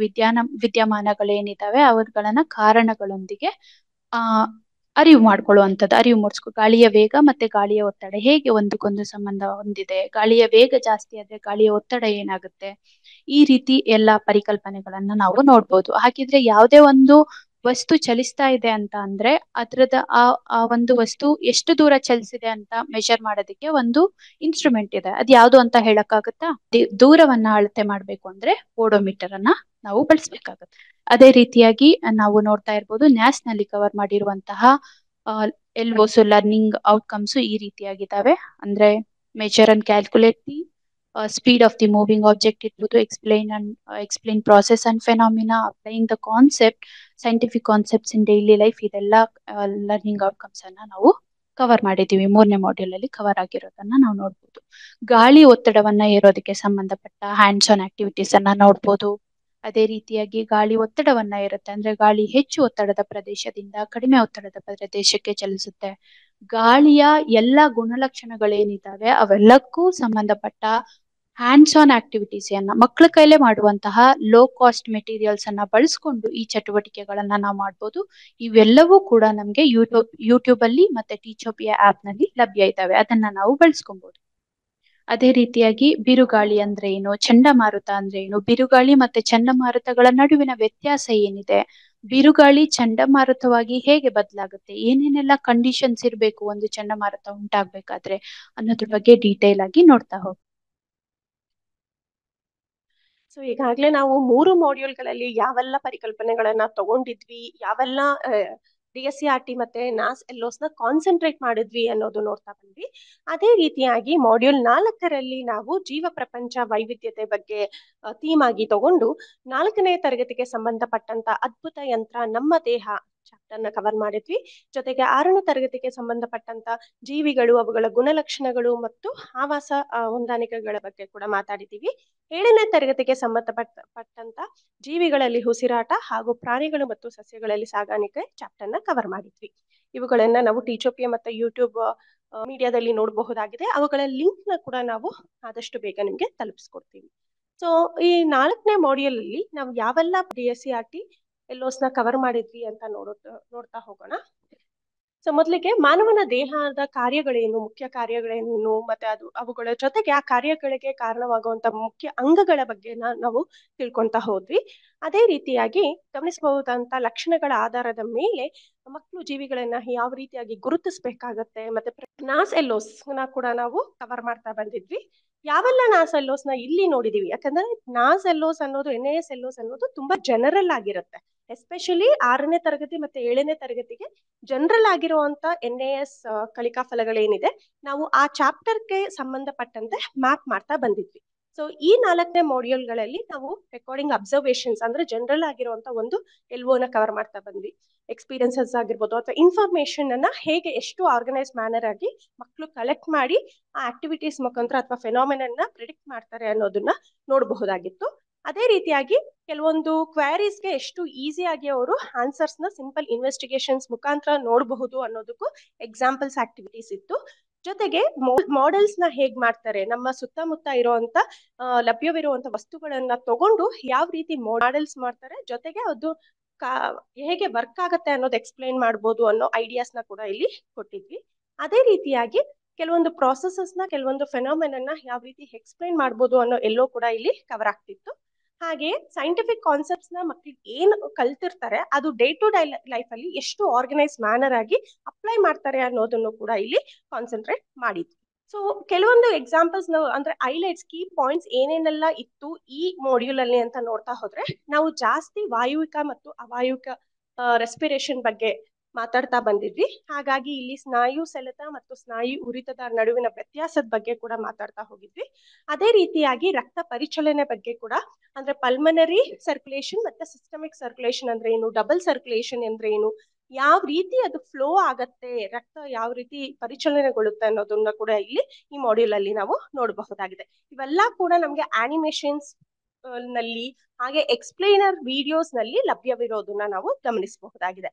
ವಿದ್ಯಮಾನಗಳೇನಿದಾವೆ ಅವುಗಳನ್ನ ಕಾರಣಗಳೊಂದಿಗೆ ಆ ಅರಿವು ಮಾಡ್ಕೊಳ್ಳುವಂಥದ್ದು, ಅರಿವು ಮೂಡಿಸ್ಕೊ ಗಾಳಿಯ ವೇಗ ಮತ್ತೆ ಗಾಳಿಯ ಒತ್ತಡ ಹೇಗೆ ಒಂದಕ್ಕೊಂದು ಸಂಬಂಧ ಹೊಂದಿದೆ, ಗಾಳಿಯ ವೇಗ ಜಾಸ್ತಿ ಆದ್ರೆ ಗಾಳಿಯ ಒತ್ತಡ ಏನಾಗುತ್ತೆ, ಈ ರೀತಿ ಎಲ್ಲಾ ಪರಿಕಲ್ಪನೆಗಳನ್ನ ನಾವು ನೋಡ್ಬೋದು. ಹಾಗಿದ್ರೆ ಯಾವುದೇ ಒಂದು ವಸ್ತು ಚಲಿಸ್ತಾ ಇದೆ ಅಂತ ಅಂದ್ರೆ ಅದ್ರದ ಆ ಒಂದು ವಸ್ತು ಎಷ್ಟು ದೂರ ಚಲಿಸಿದೆ ಅಂತ ಮೆಷರ್ ಮಾಡೋದಕ್ಕೆ ಒಂದು ಇನ್ಸ್ಟ್ರೂಮೆಂಟ್ ಇದೆ. ಅದ್ ಯಾವ್ದು ಅಂತ ಹೇಳಕ್ಕಾಗತ್ತಾ? ದೂರವನ್ನ ಅಳತೆ ಮಾಡ್ಬೇಕು ಅಂದ್ರೆ ಓಡೋಮೀಟರ್ ಅನ್ನ ನಾವು ಬಳಸ್ಬೇಕಾಗತ್ತೆ. ಅದೇ ರೀತಿಯಾಗಿ ನಾವು ನೋಡ್ತಾ ಇರ್ಬೋದು, ನ್ಯಾಸ್ ನಲ್ಲಿ ಕವರ್ ಮಾಡಿರುವಂತಹ LOS ಲರ್ನಿಂಗ್ ಔಟ್ಕಮ್ಸ್ ಈ ರೀತಿಯಾಗಿದ್ದಾವೆ. ಅಂದ್ರೆ measure and calculate the speed of the moving object ಇರ್ಬೋದು, explain process and phenomena, applying the concept, scientific concepts in daily life, ಇದೆಲ್ಲ ಲರ್ನಿಂಗ್ ಔಟ್ಕಮ್ಸ್ ಅನ್ನ ನಾವು ಕವರ್ ಮಾಡಿದೀವಿ. 3ನೇ ಮಾಡ್ಯೂಲ್ ಅಲ್ಲಿ ಕವರ್ ಆಗಿರೋದನ್ನ ನಾವು ನೋಡ್ಬೋದು. ಗಾಳಿ ಒತ್ತಡವನ್ನ ಏರೋದಕ್ಕೆ ಸಂಬಂಧಪಟ್ಟ ಹ್ಯಾಂಡ್ಸ್ ಆನ್ ಆಕ್ಟಿವಿಟೀಸ್ ಅನ್ನ ನೋಡ್ಬೋದು. ಅದೇ ರೀತಿಯಾಗಿ ಗಾಳಿ ಒತ್ತಡವನ್ನ ಇರುತ್ತೆ ಅಂದ್ರೆ ಗಾಳಿ ಹೆಚ್ಚು ಒತ್ತಡದ ಪ್ರದೇಶದಿಂದ ಕಡಿಮೆ ಒತ್ತಡದ ಪ್ರದೇಶಕ್ಕೆ ಚಲಿಸುತ್ತೆ. ಗಾಳಿಯ ಎಲ್ಲಾ ಗುಣಲಕ್ಷಣಗಳೇನಿದ್ದಾವೆ ಅವೆಲ್ಲಕ್ಕೂ ಸಂಬಂಧಪಟ್ಟ ಹ್ಯಾಂಡ್ಸ್ ಆನ್ ಆಕ್ಟಿವಿಟೀಸ್ ಅನ್ನ ಮಕ್ಕಳ ಕೈಲೇ ಮಾಡುವಂತಹ ಲೋ ಕಾಸ್ಟ್ ಮೆಟೀರಿಯಲ್ಸ್ ಅನ್ನ ಬಳಸ್ಕೊಂಡು ಈ ಚಟುವಟಿಕೆಗಳನ್ನ ನಾವು ಮಾಡ್ಬೋದು. ಇವೆಲ್ಲವೂ ಕೂಡ ನಮ್ಗೆ ಯೂಟ್ಯೂಬ್ ಅಲ್ಲಿ ಮತ್ತೆ ಟೀಚೋಪಿಯಾ ಆಪ್ ನಲ್ಲಿ ಲಭ್ಯ ಇದ್ದಾವೆ, ಅದನ್ನ ನಾವು ಬಳಸ್ಕೊಬಹುದು. ಅದೇ ರೀತಿಯಾಗಿ ಬಿರುಗಾಳಿ ಅಂದ್ರೆ ಏನು, ಚಂಡಮಾರುತ ಅಂದ್ರೆ ಏನು, ಬಿರುಗಾಳಿ ಮತ್ತೆ ಚಂಡಮಾರುತಗಳ ನಡುವಿನ ವ್ಯತ್ಯಾಸ ಏನಿದೆ, ಬಿರುಗಾಳಿ ಚಂಡಮಾರುತವಾಗಿ ಹೇಗೆ ಬದಲಾಗುತ್ತೆ, ಏನೇನೆಲ್ಲ ಕಂಡೀಷನ್ಸ್ ಇರಬೇಕು ಒಂದು ಚಂಡಮಾರುತ ಉಂಟಾಗ್ಬೇಕಾದ್ರೆ ಅನ್ನೋದ್ರ ಬಗ್ಗೆ ಡೀಟೇಲ್ ಆಗಿ ನೋಡ್ತಾ ಹೋಗಿ. ಸೊ ಈಗಾಗಲೇ ನಾವು 3 ಮಾಡ್ಯೂಲ್ಗಳಲ್ಲಿ ಯಾವೆಲ್ಲ ಪರಿಕಲ್ಪನೆಗಳನ್ನ ತಗೊಂಡಿದ್ವಿ, ಯಾವೆಲ್ಲ DSCRT ಮತ್ತೆ NAS LOS ನ ಕಾನ್ಸಂಟ್ರೇಟ್ ಮಾಡಿದ್ವಿ ಅನ್ನೋದು ನೋಡ್ತಾ ಬಂದ್ವಿ. ಅದೇ ರೀತಿಯಾಗಿ ಮಾಡ್ಯೂಲ್ 4ರಲ್ಲಿ ನಾವು ಜೀವ ಪ್ರಪಂಚ ವೈವಿಧ್ಯತೆ ಬಗ್ಗೆ ಥೀಮ್ ಆಗಿ ತಗೊಂಡು 4ನೇ ತರಗತಿಗೆ ಸಂಬಂಧಪಟ್ಟಂತ ಅದ್ಭುತ ಯಂತ್ರ ನಮ್ಮ ದೇಹ ಚಾಪ್ಟರ್ನ ಕವರ್ ಮಾಡಿದ್ವಿ. ಜೊತೆಗೆ 6ನೇ ತರಗತಿಗೆ ಸಂಬಂಧಪಟ್ಟಂತ ಜೀವಿಗಳು, ಅವುಗಳ ಗುಣಲಕ್ಷಣಗಳು ಮತ್ತು ಆವಾಸ ಹೊಂದಾಣಿಕೆಗಳ ಬಗ್ಗೆ ಕೂಡ ಮಾತಾಡಿದ್ದೀವಿ. 7ನೇ ತರಗತಿಗೆ ಸಂಬಂಧಪಟ್ಟಂತ ಜೀವಿಗಳಲ್ಲಿ ಉಸಿರಾಟ ಹಾಗೂ ಪ್ರಾಣಿಗಳು ಮತ್ತು ಸಸ್ಯಗಳಲ್ಲಿ ಸಾಗಾಣಿಕೆ ಚಾಪ್ಟರ್ನ ಕವರ್ ಮಾಡಿದ್ವಿ. ಇವುಗಳನ್ನ ನಾವು ಟೀಚೋಪಿಯಾ ಮತ್ತು ಯೂಟ್ಯೂಬ್ ಮೀಡಿಯಾದಲ್ಲಿ ನೋಡಬಹುದಾಗಿದೆ. ಅವುಗಳ ಲಿಂಕ್ ನ ಕೂಡ ನಾವು ಆದಷ್ಟು ಬೇಗ ನಿಮ್ಗೆ ತಲುಪಿಸ್ಕೊಡ್ತೀವಿ. ಸೊ ಈ 4ನೇ ಮಾಡ್ಯೂಲ್ ಅಲ್ಲಿ ನಾವು ಯಾವೆಲ್ಲ DSCRT LOS ನ ಕವರ್ ಮಾಡಿದ್ವಿ ಅಂತ ನೋಡ್ತಾ ಹೋಗೋಣ. ಸೊ ಮೊದಲಿಗೆ ಮಾನವನ ದೇಹದ ಕಾರ್ಯಗಳೇನು, ಮುಖ್ಯ ಕಾರ್ಯಗಳೇನು, ಮತ್ತೆ ಅವುಗಳ ಜೊತೆಗೆ ಆ ಕಾರ್ಯಗಳಿಗೆ ಕಾರಣವಾಗುವಂತ ಮುಖ್ಯ ಅಂಗಗಳ ಬಗ್ಗೆ ನಾವು ತಿಳ್ಕೊಂತಾ ಹೋದ್ವಿ. ಅದೇ ರೀತಿಯಾಗಿ ಗಮನಿಸಬಹುದಂತ ಲಕ್ಷಣಗಳ ಆಧಾರದ ಮೇಲೆ ಮಕ್ಕಳು ಜೀವಿಗಳನ್ನ ಯಾವ ರೀತಿಯಾಗಿ ಗುರುತಿಸ್ಬೇಕಾಗತ್ತೆ, ಮತ್ತೆ ನಾಸ್ ಎಲ್ಲೋಸ್ ನ ಕೂಡ ನಾವು ಕವರ್ ಮಾಡ್ತಾ ಬಂದಿದ್ವಿ. ಯಾವೆಲ್ಲ ನಾಸ್ ಎಲ್ಲೋಸ್ ನ ಇಲ್ಲಿ ನೋಡಿದೀವಿ, ಯಾಕಂದ್ರೆ ನಾಸ್ ಎಲ್ಲೋಸ್ ಅನ್ನೋದು NIS ಎಲ್ಲೋಸ್ ಅನ್ನೋದು ತುಂಬಾ ಜನರಲ್ ಆಗಿರುತ್ತೆ. ಎಸ್ಪೆಷಲಿ 6ನೇ ತರಗತಿ ಮತ್ತೆ 7ನೇ ತರಗತಿಗೆ ಜನರಲ್ ಆಗಿರುವಂತ NIS ಕಲಿಕಾ ಫಲಗಳೇನಿದೆ, ನಾವು ಆ ಚಾಪ್ಟರ್ಗೆ ಸಂಬಂಧಪಟ್ಟಂತೆ ಮ್ಯಾಪ್ ಮಾಡ್ತಾ ಬಂದಿದ್ವಿ. ಸೊ ಈ 4ನೇ ಮಾಡ್ಯೂಲ್ಗಳಲ್ಲಿ ನಾವು ರೆಕಾರ್ಡಿಂಗ್ ಅಬ್ಸರ್ವೇಷನ್ಸ್ ಅಂದ್ರೆ ಜನರಲ್ ಆಗಿರುವಂತ ಒಂದು LO ಕವರ್ ಮಾಡ್ತಾ ಬಂದ್ವಿ. ಎಕ್ಸ್ಪೀರಿಯನ್ಸಸ್ ಆಗಿರ್ಬೋದು ಅಥವಾ ಇನ್ಫಾರ್ಮೇಶನ್ ಅನ್ನ ಹೇಗೆ ಎಷ್ಟು ಆರ್ಗನೈಸ್ ಮ್ಯಾನರ್ ಆಗಿ ಮಕ್ಕಳು ಕಲೆಕ್ಟ್ ಮಾಡಿ ಆ ಆಕ್ಟಿವಿಟೀಸ್ ಮುಖಾಂತರ ಅಥವಾ ಫೆನಾಮಿನನ್ನ ಪ್ರಿಡಿಕ್ಟ್ ಮಾಡ್ತಾರೆ ಅನ್ನೋದನ್ನ ನೋಡಬಹುದಾಗಿತ್ತು. ಅದೇ ರೀತಿಯಾಗಿ ಕೆಲವೊಂದು ಕ್ವೈರೀಸ್ಗೆ ಎಷ್ಟು ಈಸಿಯಾಗಿ ಅವರು ಆನ್ಸರ್ಸ್ ನ ಸಿಂಪಲ್ ಇನ್ವೆಸ್ಟಿಗೇಷನ್ಸ್ ಮುಖಾಂತರ ನೋಡಬಹುದು ಅನ್ನೋದಕ್ಕೂ ಎಕ್ಸಾಂಪಲ್ಸ್ ಆಕ್ಟಿವಿಟೀಸ್ ಇತ್ತು. ಜೊತೆಗೆ ಮಾಡೆಲ್ಸ್ ನ ಹೇಗ್ ಮಾಡ್ತಾರೆ, ನಮ್ಮ ಸುತ್ತಮುತ್ತ ಇರುವಂತ ಲಭ್ಯವಿರುವಂತ ವಸ್ತುಗಳನ್ನ ತಗೊಂಡು ಯಾವ ರೀತಿ ಮಾಡೆಲ್ಸ್ ಮಾಡ್ತಾರೆ, ಜೊತೆಗೆ ಅದು ಹೇಗೆ ವರ್ಕ್ ಆಗತ್ತೆ ಅನ್ನೋದು ಎಕ್ಸ್ಪ್ಲೈನ್ ಮಾಡ್ಬೋದು ಅನ್ನೋ ಐಡಿಯಾಸ್ ನ ಕೂಡ ಇಲ್ಲಿ ಕೊಟ್ಟಿದ್ವಿ. ಅದೇ ರೀತಿಯಾಗಿ ಕೆಲವೊಂದು ಪ್ರಾಸೆಸಸ್ ನ ಕೆಲವೊಂದು ಫೆನಾಮಿನನ್ನ ಯಾವ ರೀತಿ ಎಕ್ಸ್ಪ್ಲೈನ್ ಮಾಡ್ಬೋದು ಅನ್ನೋ ಎಲ್ಲೋ ಕೂಡ ಇಲ್ಲಿ ಕವರ್ ಆಗ್ತಿತ್ತು. ಹಾಗೆ ಸೈಂಟಿಫಿಕ್ ಕಾನ್ಸೆಪ್ಟ್ಸ್ ನ ಮಕ್ಳಿಗೆ ಏನ್ ಕಲ್ತಿರ್ತಾರೆ ಅದು ಡೇ ಟು ಡೇ ಲೈಫ್ ಅಲ್ಲಿ ಎಷ್ಟು ಆರ್ಗನೈಸ್ ಮ್ಯಾನರ್ ಆಗಿ ಅಪ್ಲೈ ಮಾಡ್ತಾರೆ ಅನ್ನೋದನ್ನು ಕೂಡ ಇಲ್ಲಿ ಕಾನ್ಸಂಟ್ರೇಟ್ ಮಾಡಿದ್ವಿ. ಸೊ ಕೆಲವೊಂದು ಎಕ್ಸಾಂಪಲ್ಸ್ ನಾವು ಅಂದ್ರೆ ಹೈಲೈಟ್ಸ್ ಕೀ ಪಾಯಿಂಟ್ಸ್ ಏನೇನೆಲ್ಲ ಇತ್ತು ಈ ಮಾಡ್ಯೂಲ್ ಅಲ್ಲಿ ಅಂತ ನೋಡ್ತಾ ಹೋದ್ರೆ, ನಾವು ಜಾಸ್ತಿ ವಾಯುವಿಕ ಮತ್ತು ಅವಾಯುವಿಕ ರೆಸ್ಪಿರೇಷನ್ ಬಗ್ಗೆ ಮಾತಾಡ್ತಾ ಬಂದಿದ್ವಿ. ಹಾಗಾಗಿ ಇಲ್ಲಿ ಸ್ನಾಯು ಸೆಳೆತ ಮತ್ತು ಸ್ನಾಯು ಉರಿತದ ನಡುವಿನ ವ್ಯತ್ಯಾಸದ ಬಗ್ಗೆ ಕೂಡ ಮಾತಾಡ್ತಾ ಹೋಗಿದ್ವಿ. ಅದೇ ರೀತಿಯಾಗಿ ರಕ್ತ ಪರಿಚಲನೆ ಬಗ್ಗೆ ಕೂಡ, ಅಂದ್ರೆ ಪಲ್ಮನರಿ ಸರ್ಕ್ಯುಲೇಷನ್ ಮತ್ತೆ ಸಿಸ್ಟಮಿಕ್ ಸರ್ಕ್ಯುಲೇಷನ್ ಅಂದ್ರೆ ಏನು, ಡಬಲ್ ಸರ್ಕ್ಯುಲೇಷನ್ ಅಂದ್ರೆ ಏನು, ಯಾವ ರೀತಿ ಅದು ಫ್ಲೋ ಆಗತ್ತೆ, ರಕ್ತ ಯಾವ ರೀತಿ ಪರಿಚಲನೆಗೊಳ್ಳುತ್ತೆ ಅನ್ನೋದನ್ನ ಕೂಡ ಇಲ್ಲಿ ಈ ಮಾಡ್ಯೂಲ್ ಅಲ್ಲಿ ನಾವು ನೋಡಬಹುದಾಗಿದೆ. ಇವೆಲ್ಲ ಕೂಡ ನಮ್ಗೆ ಆನಿಮೇಷನ್ಸ್ ನಲ್ಲಿ ಹಾಗೆ ಎಕ್ಸ್ಪ್ಲೈನರ್ ವಿಡಿಯೋಸ್ ನಲ್ಲಿ ಲಭ್ಯವಿರೋದನ್ನ ನಾವು ಗಮನಿಸಬಹುದಾಗಿದೆ.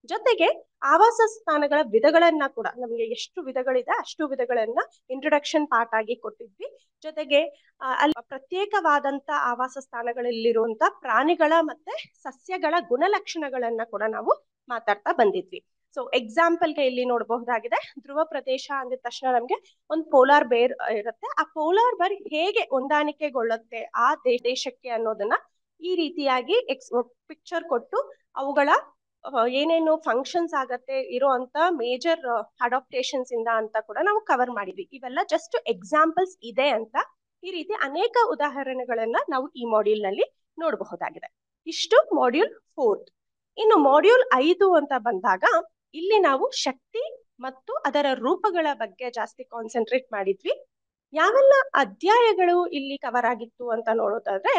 ಜೊತೆಗೆ ಆವಾಸ ಸ್ಥಾನಗಳ ವಿಧಗಳನ್ನ ಕೂಡ, ನಮಗೆ ಎಷ್ಟು ವಿಧಗಳಿದೆ ಅಷ್ಟು ವಿಧಗಳನ್ನ ಇಂಟ್ರೊಡಕ್ಷನ್ ಪಾರ್ಟ್ ಆಗಿ ಕೊಟ್ಟಿದ್ವಿ. ಜೊತೆಗೆ ಅಲ್ಲಿ ಪ್ರತ್ಯೇಕವಾದಂತ ಆವಾಸ ಸ್ಥಾನಗಳಲ್ಲಿರುವಂತ ಪ್ರಾಣಿಗಳ ಮತ್ತೆ ಸಸ್ಯಗಳ ಗುಣಲಕ್ಷಣಗಳನ್ನ ಕೂಡ ನಾವು ಮಾತಾಡ್ತಾ ಬಂದಿದ್ವಿ. ಸೊ ಎಕ್ಸಾಂಪಲ್ಗೆ ಇಲ್ಲಿ ನೋಡಬಹುದಾಗಿದೆ, ಧ್ರುವ ಪ್ರದೇಶ ಅಂದಿದ ತಕ್ಷಣ ನಮ್ಗೆ ಒಂದು ಪೋಲಾರ್ ಬೇರ್ ಇರುತ್ತೆ. ಆ ಪೋಲಾರ್ ಬೇರ್ ಹೇಗೆ ಹೊಂದಾಣಿಕೆಗೊಳ್ಳುತ್ತೆ ಆ ದೇಶಕ್ಕೆ ಅನ್ನೋದನ್ನ ಈ ರೀತಿಯಾಗಿ ಪಿಕ್ಚರ್ ಕೊಟ್ಟು ಅವುಗಳ ಏನೇನು ಫಂಕ್ಷನ್ಸ್ ಆಗತ್ತೆ ಇರುವಂತ ಮೇಜರ್ ಅಡಾಪ್ಟೇಷನ್ಸ್ ಇಂದ ಅಂತ ಕೂಡ ನಾವು ಕವರ್ ಮಾಡಿದ್ವಿ. ಇವೆಲ್ಲ ಜಸ್ಟ್ ಎಕ್ಸಾಂಪಲ್ಸ್ ಇದೆ ಅಂತ, ಈ ರೀತಿ ಅನೇಕ ಉದಾಹರಣೆಗಳನ್ನ ನಾವು ಈ ಮಾಡ್ಯೂಲ್ ನಲ್ಲಿ ನೋಡಬಹುದಾಗಿದೆ. ಇಷ್ಟು ಮಾಡ್ಯೂಲ್ 4. ಇನ್ನು ಮಾಡ್ಯೂಲ್ 5 ಅಂತ ಬಂದಾಗ ಇಲ್ಲಿ ನಾವು ಶಕ್ತಿ ಮತ್ತು ಅದರ ರೂಪಗಳ ಬಗ್ಗೆ ಜಾಸ್ತಿ ಕಾನ್ಸಂಟ್ರೇಟ್ ಮಾಡಿದ್ವಿ. ಯಾವೆಲ್ಲ ಅಧ್ಯಾಯಗಳು ಇಲ್ಲಿ ಕವರ್ ಆಗಿತ್ತು ಅಂತ ನೋಡೋದಾದ್ರೆ,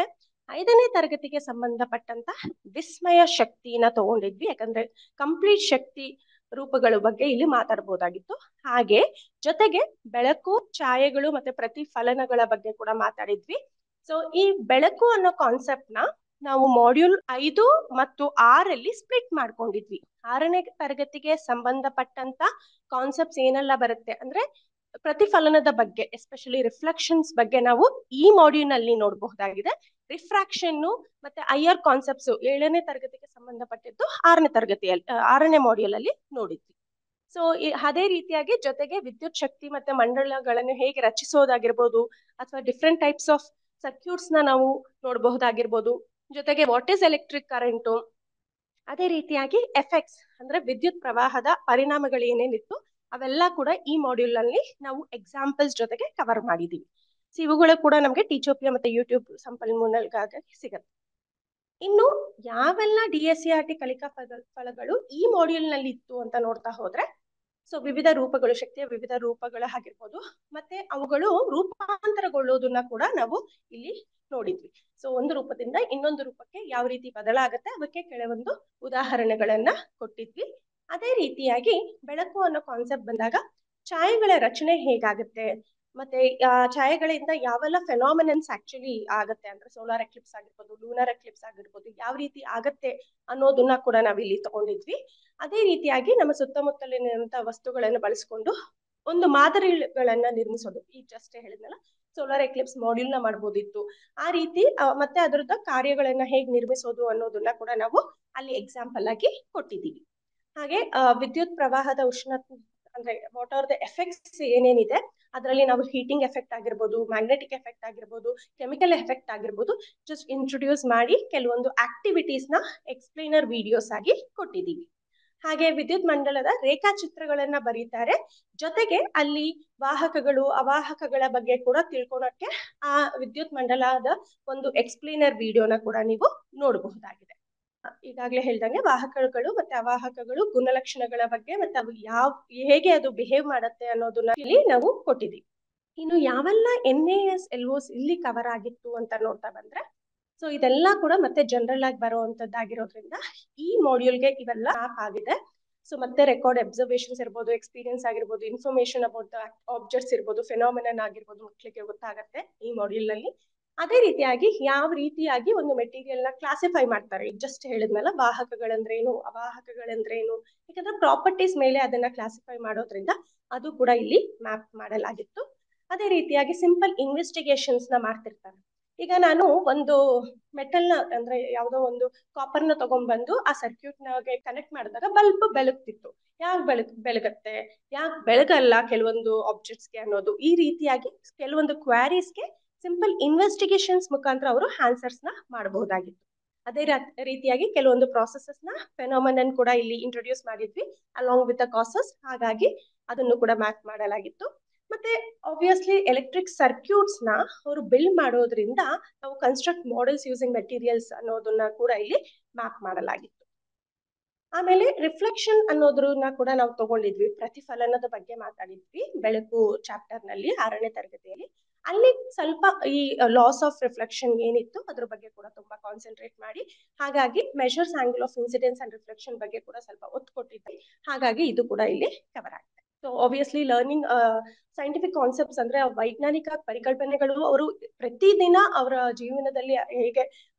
5ನೇ ತರಗತಿಗೆ ಸಂಬಂಧಪಟ್ಟಂತ ವಿಸ್ಮಯ ಶಕ್ತಿನ ತಗೊಂಡಿದ್ವಿ, ಯಾಕಂದ್ರೆ ಕಂಪ್ಲೀಟ್ ಶಕ್ತಿ ರೂಪಗಳ ಬಗ್ಗೆ ಇಲ್ಲಿ ಮಾತಾಡಬಹುದಾಗಿತ್ತು. ಹಾಗೆ ಜೊತೆಗೆ ಬೆಳಕು, ಛಾಯೆಗಳು ಮತ್ತೆ ಪ್ರತಿಫಲನಗಳ ಬಗ್ಗೆ ಕೂಡ ಮಾತಾಡಿದ್ವಿ. ಸೊ ಈ ಬೆಳಕು ಅನ್ನೋ ಕಾನ್ಸೆಪ್ಟ್ ನ ನಾವು ಮಾಡ್ಯೂಲ್ 5 ಮತ್ತು 6 ಸ್ಪ್ಲಿಟ್ ಮಾಡ್ಕೊಂಡಿದ್ವಿ. 6ನೇ ತರಗತಿಗೆ ಸಂಬಂಧಪಟ್ಟಂತ ಕಾನ್ಸೆಪ್ಟ್ಸ್ ಏನೆಲ್ಲ ಬರುತ್ತೆ ಅಂದ್ರೆ ಪ್ರತಿಫಲನದ ಬಗ್ಗೆ, ಎಸ್ಪೆಷಲಿ ರಿಫ್ಲೆಕ್ಷನ್ಸ್ ಬಗ್ಗೆ ನಾವು ಈ ಮಾಡ್ಯೂಲ್ ನಲ್ಲಿ ನೋಡಬಹುದಾಗಿದೆ. ರಿಫ್ರಾಕ್ಷನ್ ಮತ್ತೆ ಐಆರ್ ಕಾನ್ಸೆಪ್ಟ್ಸ್ 7ನೇ ತರಗತಿಗೆ ಸಂಬಂಧಪಟ್ಟಿದ್ದು 6ನೇ ಮಾಡ್ಯೂಲ್ ಅಲ್ಲಿ ನೋಡಿದ್ವಿ. ಸೊ ಅದೇ ರೀತಿಯಾಗಿ ಜೊತೆಗೆ ವಿದ್ಯುತ್ ಶಕ್ತಿ ಮತ್ತೆ ಮಂಡಲಗಳನ್ನು ಹೇಗೆ ರಚಿಸೋದಾಗಿರ್ಬೋದು, ಅಥವಾ ಡಿಫ್ರೆಂಟ್ ಟೈಪ್ಸ್ ಆಫ್ ಸರ್ಕ್ಯೂಟ್ಸ್ ನ ನಾವು ನೋಡಬಹುದಾಗಿರ್ಬೋದು. ಜೊತೆಗೆ ವಾಟ್ ಈಸ್ ಎಲೆಕ್ಟ್ರಿಕ್ ಕರೆಂಟು, ಅದೇ ರೀತಿಯಾಗಿ ಎಫೆಕ್ಟ್ಸ್ ಅಂದ್ರೆ ವಿದ್ಯುತ್ ಪ್ರವಾಹದ ಪರಿಣಾಮಗಳು ಏನೇನಿತ್ತು ಅವೆಲ್ಲ ಕೂಡ ಈ ಮಾಡ್ಯೂಲ್ ನಲ್ಲಿ ನಾವು ಎಕ್ಸಾಂಪಲ್ಸ್ ಜೊತೆಗೆ ಕವರ್ ಮಾಡಿದೀವಿ. ಇವುಗಳು ಕೂಡ ನಮಗೆ ಟೀಚೋಪಿಯಾ ಮತ್ತೆ ಯೂಟ್ಯೂಬ್ ಸಂಪನ್ಮೂಲಗಳಿಗಾಗಿ ಸಿಗುತ್ತೆ. ಇನ್ನು ಯಾವೆಲ್ಲ DSCRT ಕಲಿಕಾ ಫಲಗಳು ಈ ಮಾಡ್ಯೂಲ್ ನಲ್ಲಿ ಇತ್ತು ಅಂತ ನೋಡ್ತಾ ಹೋದ್ರೆ, ಸೊ ವಿವಿಧ ರೂಪಗಳು, ಶಕ್ತಿಯ ವಿವಿಧ ರೂಪಗಳು ಆಗಿರ್ಬೋದು, ಮತ್ತೆ ಅವುಗಳು ರೂಪಾಂತರಗೊಳ್ಳೋದನ್ನ ಕೂಡ ನಾವು ಇಲ್ಲಿ ನೋಡಿದ್ವಿ. ಸೊ ಒಂದು ರೂಪದಿಂದ ಇನ್ನೊಂದು ರೂಪಕ್ಕೆ ಯಾವ ರೀತಿ ಬದಲಾಗತ್ತೆ ಅದಕ್ಕೆ ಕೆಲವೊಂದು ಉದಾಹರಣೆಗಳನ್ನ ಕೊಟ್ಟಿದ್ವಿ. ಅದೇ ರೀತಿಯಾಗಿ ಬೆಳಕು ಅನ್ನೋ ಕಾನ್ಸೆಪ್ಟ್ ಬಂದಾಗ ಛಾಯೆಗಳ ರಚನೆ ಹೇಗಾಗತ್ತೆ, ಮತ್ತೆ ಛಾಯೆಗಳಿಂದ ಯಾವೆಲ್ಲ ಫೆನಾಮಿನನ್ಸ್ ಆಕ್ಚುಲಿ ಆಗತ್ತೆ, ಅಂದ್ರೆ ಸೋಲಾರ್ ಎಕ್ಲಿಪ್ಸ್ ಆಗಿರ್ಬೋದು, ಲೂನರ್ ಎಕ್ಲಿಪ್ಸ್ ಆಗಿರ್ಬೋದು, ಯಾವ ರೀತಿ ಆಗತ್ತೆ ಅನ್ನೋದನ್ನ ಕೂಡ ನಾವಿಲ್ಲಿ ತಗೊಂಡಿದ್ವಿ. ಅದೇ ರೀತಿಯಾಗಿ ನಮ್ಮ ಸುತ್ತಮುತ್ತಲಿನ ವಸ್ತುಗಳನ್ನು ಬಳಸ್ಕೊಂಡು ಒಂದು ಮಾದರಿಗಳನ್ನ ನಿರ್ಮಿಸೋದು, ಈ ಜಸ್ಟ್ ಹೇಳಿದ್ನಲ್ಲ ಸೋಲಾರ್ ಎಕ್ಲಿಪ್ಸ್ ಮಾಡ್ಯೂಲ್ ನ ಮಾಡ್ಬೋದಿತ್ತು. ಆ ರೀತಿ ಮತ್ತೆ ಅದರದ ಕಾರ್ಯಗಳನ್ನ ಹೇಗೆ ನಿರ್ಮಿಸೋದು ಅನ್ನೋದನ್ನ ಕೂಡ ನಾವು ಅಲ್ಲಿ ಎಕ್ಸಾಂಪಲ್ ಆಗಿ ಕೊಟ್ಟಿದ್ದೀವಿ. ಹಾಗೆ ವಿದ್ಯುತ್ ಪ್ರವಾಹದ ಅಂದ್ರೆ ವಾಟ್ ಆರ್ ದ ಎಫೆಕ್ಟ್ಸ್ ಏನೇನಿದೆ ಅದರಲ್ಲಿ ನಾವು ಹೀಟಿಂಗ್ ಎಫೆಕ್ಟ್ ಆಗಿರ್ಬೋದು, ಮ್ಯಾಗ್ನೆಟಿಕ್ ಎಫೆಕ್ಟ್ ಆಗಿರ್ಬೋದು, ಕೆಮಿಕಲ್ ಎಫೆಕ್ಟ್ ಆಗಿರ್ಬೋದು ಜಸ್ಟ್ ಇಂಟ್ರೊಡ್ಯೂಸ್ ಮಾಡಿ ಕೆಲವೊಂದು ಆಕ್ಟಿವಿಟೀಸ್ ನ ಎಕ್ಸ್ಪ್ಲೈನರ್ ವಿಡಿಯೋಸ್ ಆಗಿ ಕೊಟ್ಟಿದ್ದೀವಿ. ಹಾಗೆ ವಿದ್ಯುತ್ ಮಂಡಲದ ರೇಖಾಚಿತ್ರಗಳನ್ನ ಬರೀತಾರೆ. ಜೊತೆಗೆ ಅಲ್ಲಿ ವಾಹಕಗಳು ಅವಾಹಕಗಳ ಬಗ್ಗೆ ಕೂಡ ತಿಳ್ಕೊಳಕ್ಕೆ ಆ ವಿದ್ಯುತ್ ಮಂಡಲದ ಒಂದು ಎಕ್ಸ್ಪ್ಲೇನರ್ ವಿಡಿಯೋನ ಕೂಡ ನೀವು ನೋಡಬಹುದಾಗಿದೆ. ಈಗಾಗಲೇ ಹೇಳ್ದಂಗೆ ವಾಹಕಗಳು ಮತ್ತೆ ಅವಾಹಕಗಳು ಗುಣಲಕ್ಷಣಗಳ ಬಗ್ಗೆ ಮತ್ತೆ ಅವು ಹೇಗೆ ಅದು ಬಿಹೇವ್ ಮಾಡುತ್ತೆ ಅನ್ನೋದನ್ನ ಇಲ್ಲಿ ನಾವು ಕೊಟ್ಟಿದ್ದೀವಿ. ಇನ್ನು ಯಾವೆಲ್ಲ NAS LOs ಇಲ್ಲಿ ಕವರ್ ಆಗಿತ್ತು ಅಂತ ನೋಡ್ತಾ ಬಂದ್ರೆ, ಸೊ ಇದೆಲ್ಲ ಕೂಡ ಮತ್ತೆ ಜನರಲ್ ಆಗಿ ಬರುವಂತದ್ದಾಗಿರೋದ್ರಿಂದ ಈ ಮಾಡ್ಯೂಲ್ಗೆ ಇವೆಲ್ಲ ಮ್ಯಾಪ್ ಆಗಿದೆ. ಸೊ ಮತ್ತೆ ರೆಕಾರ್ಡ್ ಅಬ್ಸರ್ವೇಷನ್ಸ್ ಇರ್ಬೋದು, ಎಕ್ಸ್ಪೀರಿಯನ್ಸ್ ಆಗಿರ್ಬೋದು, ಇನ್ಫಾರ್ಮೇಶನ್ ಅಬೌಟ್ ಆಬ್ಜೆಕ್ಟ್ಸ್ ಇರ್ಬೋದು, ಫೆನಾಮಿನನ್ ಆಗಿರ್ಬೋದು ಮಕ್ಕಳಿಗೆ ಗೊತ್ತಾಗತ್ತೆ ಈ ಮಾಡ್ಯೂಲ್ ನಲ್ಲಿ. ಅದೇ ರೀತಿಯಾಗಿ ಯಾವ ರೀತಿಯಾಗಿ ಒಂದು ಮೆಟೀರಿಯಲ್ ನ ಕ್ಲಾಸಿಫೈ ಮಾಡ್ತಾರೆ, ಈಗ ಜಸ್ಟ್ ಹೇಳಿದ್ಮೇಲೆ ವಾಹಕಗಳಂದ್ರೇನು ಅವಾಹಕಗಳಂದ್ರೇನು, ಯಾಕಂದ್ರೆ ಪ್ರಾಪರ್ಟೀಸ್ ಮೇಲೆ ಅದನ್ನ ಕ್ಲಾಸಿಫೈ ಮಾಡೋದ್ರಿಂದ ಅದು ಕೂಡ ಇಲ್ಲಿ ಮ್ಯಾಪ್ ಮಾಡಲಾಗಿತ್ತು. ಅದೇ ರೀತಿಯಾಗಿ ಸಿಂಪಲ್ ಇನ್ವೆಸ್ಟಿಗೇಷನ್ಸ್ ನ ಮಾಡ್ತಿರ್ತಾರೆ. ಈಗ ನಾನು ಒಂದು ಮೆಟಲ್ ನ ಅಂದ್ರೆ ಯಾವುದೋ ಒಂದು ಕಾಪರ್ ನ ತಗೊಂಡ್ಬಂದು ಆ ಸರ್ಕ್ಯೂಟ್ ನಾಗೆ ಕನೆಕ್ಟ್ ಮಾಡಿದಾಗ ಬಲ್ಬ್ ಬೆಳಗ್ತಿತ್ತು. ಯಾಕೆ ಬೆಳಗತ್ತೆ, ಯಾಕೆ ಬೆಳಗಲ್ಲ ಕೆಲವೊಂದು ಆಬ್ಜೆಕ್ಟ್ಸ್ಗೆ ಅನ್ನೋದು, ಈ ರೀತಿಯಾಗಿ ಕೆಲವೊಂದು ಕ್ವಾರೀಸ್ಗೆ ಸಿಂಪಲ್ ಇನ್ವೆಸ್ಟಿಗೇಷನ್ಸ್ ಮುಖಾಂತರ ಅವರು ಆನ್ಸರ್ಸ್ ನ ಮಾಡಬಹುದಾಗಿತ್ತು. ಅದೇ ರೀತಿಯಾಗಿ ಕೆಲವೊಂದು ಪ್ರಾಸೆಸಸ್ ನ ಫೆನಾಮಿನನ್ ಕೂಡ ಇಲ್ಲಿ ಇಂಟ್ರೊಡ್ಯೂಸ್ ಮಾಡಿದ್ವಿ ಅಲಾಂಗ್ ವಿತ್ ದ ಕಾಸಸ್. ಹಾಗಾಗಿ ಅದನ್ನು ಕೂಡ ಮ್ಯಾಪ್ ಮಾಡಲಾಗಿತ್ತು. ಮತ್ತೆ ಆಬ್ವಿಯಸ್ಲಿ ಎಲೆಕ್ಟ್ರಿಕ್ ಸರ್ಕ್ಯೂಟ್ಸ್ ನ ಅವರು ಬಿಲ್ಡ್ ಮಾಡೋದ್ರಿಂದ ನಾವು ಕನ್ಸ್ಟ್ರಕ್ಟ್ ಮಾಡೆಲ್ಸ್ ಯೂಸಿಂಗ್ ಮೆಟೀರಿಯಲ್ಸ್ ಅನ್ನೋದನ್ನ ಕೂಡ ಇಲ್ಲಿ ಮ್ಯಾಪ್ ಮಾಡಲಾಗಿತ್ತು. ಆಮೇಲೆ ರಿಫ್ಲೆಕ್ಷನ್ ಅನ್ನೋದ್ರನ್ನ ಕೂಡ ನಾವು ತಗೊಂಡಿದ್ವಿ, ಪ್ರತಿಫಲನದ ಬಗ್ಗೆ ಮಾತಾಡಿದ್ವಿ ಬೆಳಕು ಚಾಪ್ಟರ್ ನಲ್ಲಿ 6ನೇ ತರಗತಿಯಲ್ಲಿ. ಅಲ್ಲಿ ಸ್ವಲ್ಪ ಈ ಲಾಸ್ ಆಫ್ ರಿಫ್ಲೆಕ್ಷನ್ ಏನಿತ್ತು ಅದ್ರ ಬಗ್ಗೆ ಕೂಡ ತುಂಬಾ ಕಾನ್ಸಂಟ್ರೇಟ್ ಮಾಡಿ, ಹಾಗಾಗಿ measures angle of incidence and reflection ಬಗ್ಗೆ ಕೂಡ ಸ್ವಲ್ಪ ಒತ್ತು ಕೊಟ್ಟಿದ್ವಿ. ಹಾಗಾಗಿ ಇದು ಕೂಡ ಇಲ್ಲಿ ಕವರ್ ಆಗಿದೆ. So obviously learning scientific concepts ಅಂದ್ರೆ ವೈಜ್ಞಾನಿಕ ಪರಿಕಲ್ಪನೆಗಳು ಅವರು ಪ್ರತಿದಿನ ಅವರ ಜೀವನದಲ್ಲಿ ಹೇಗೆ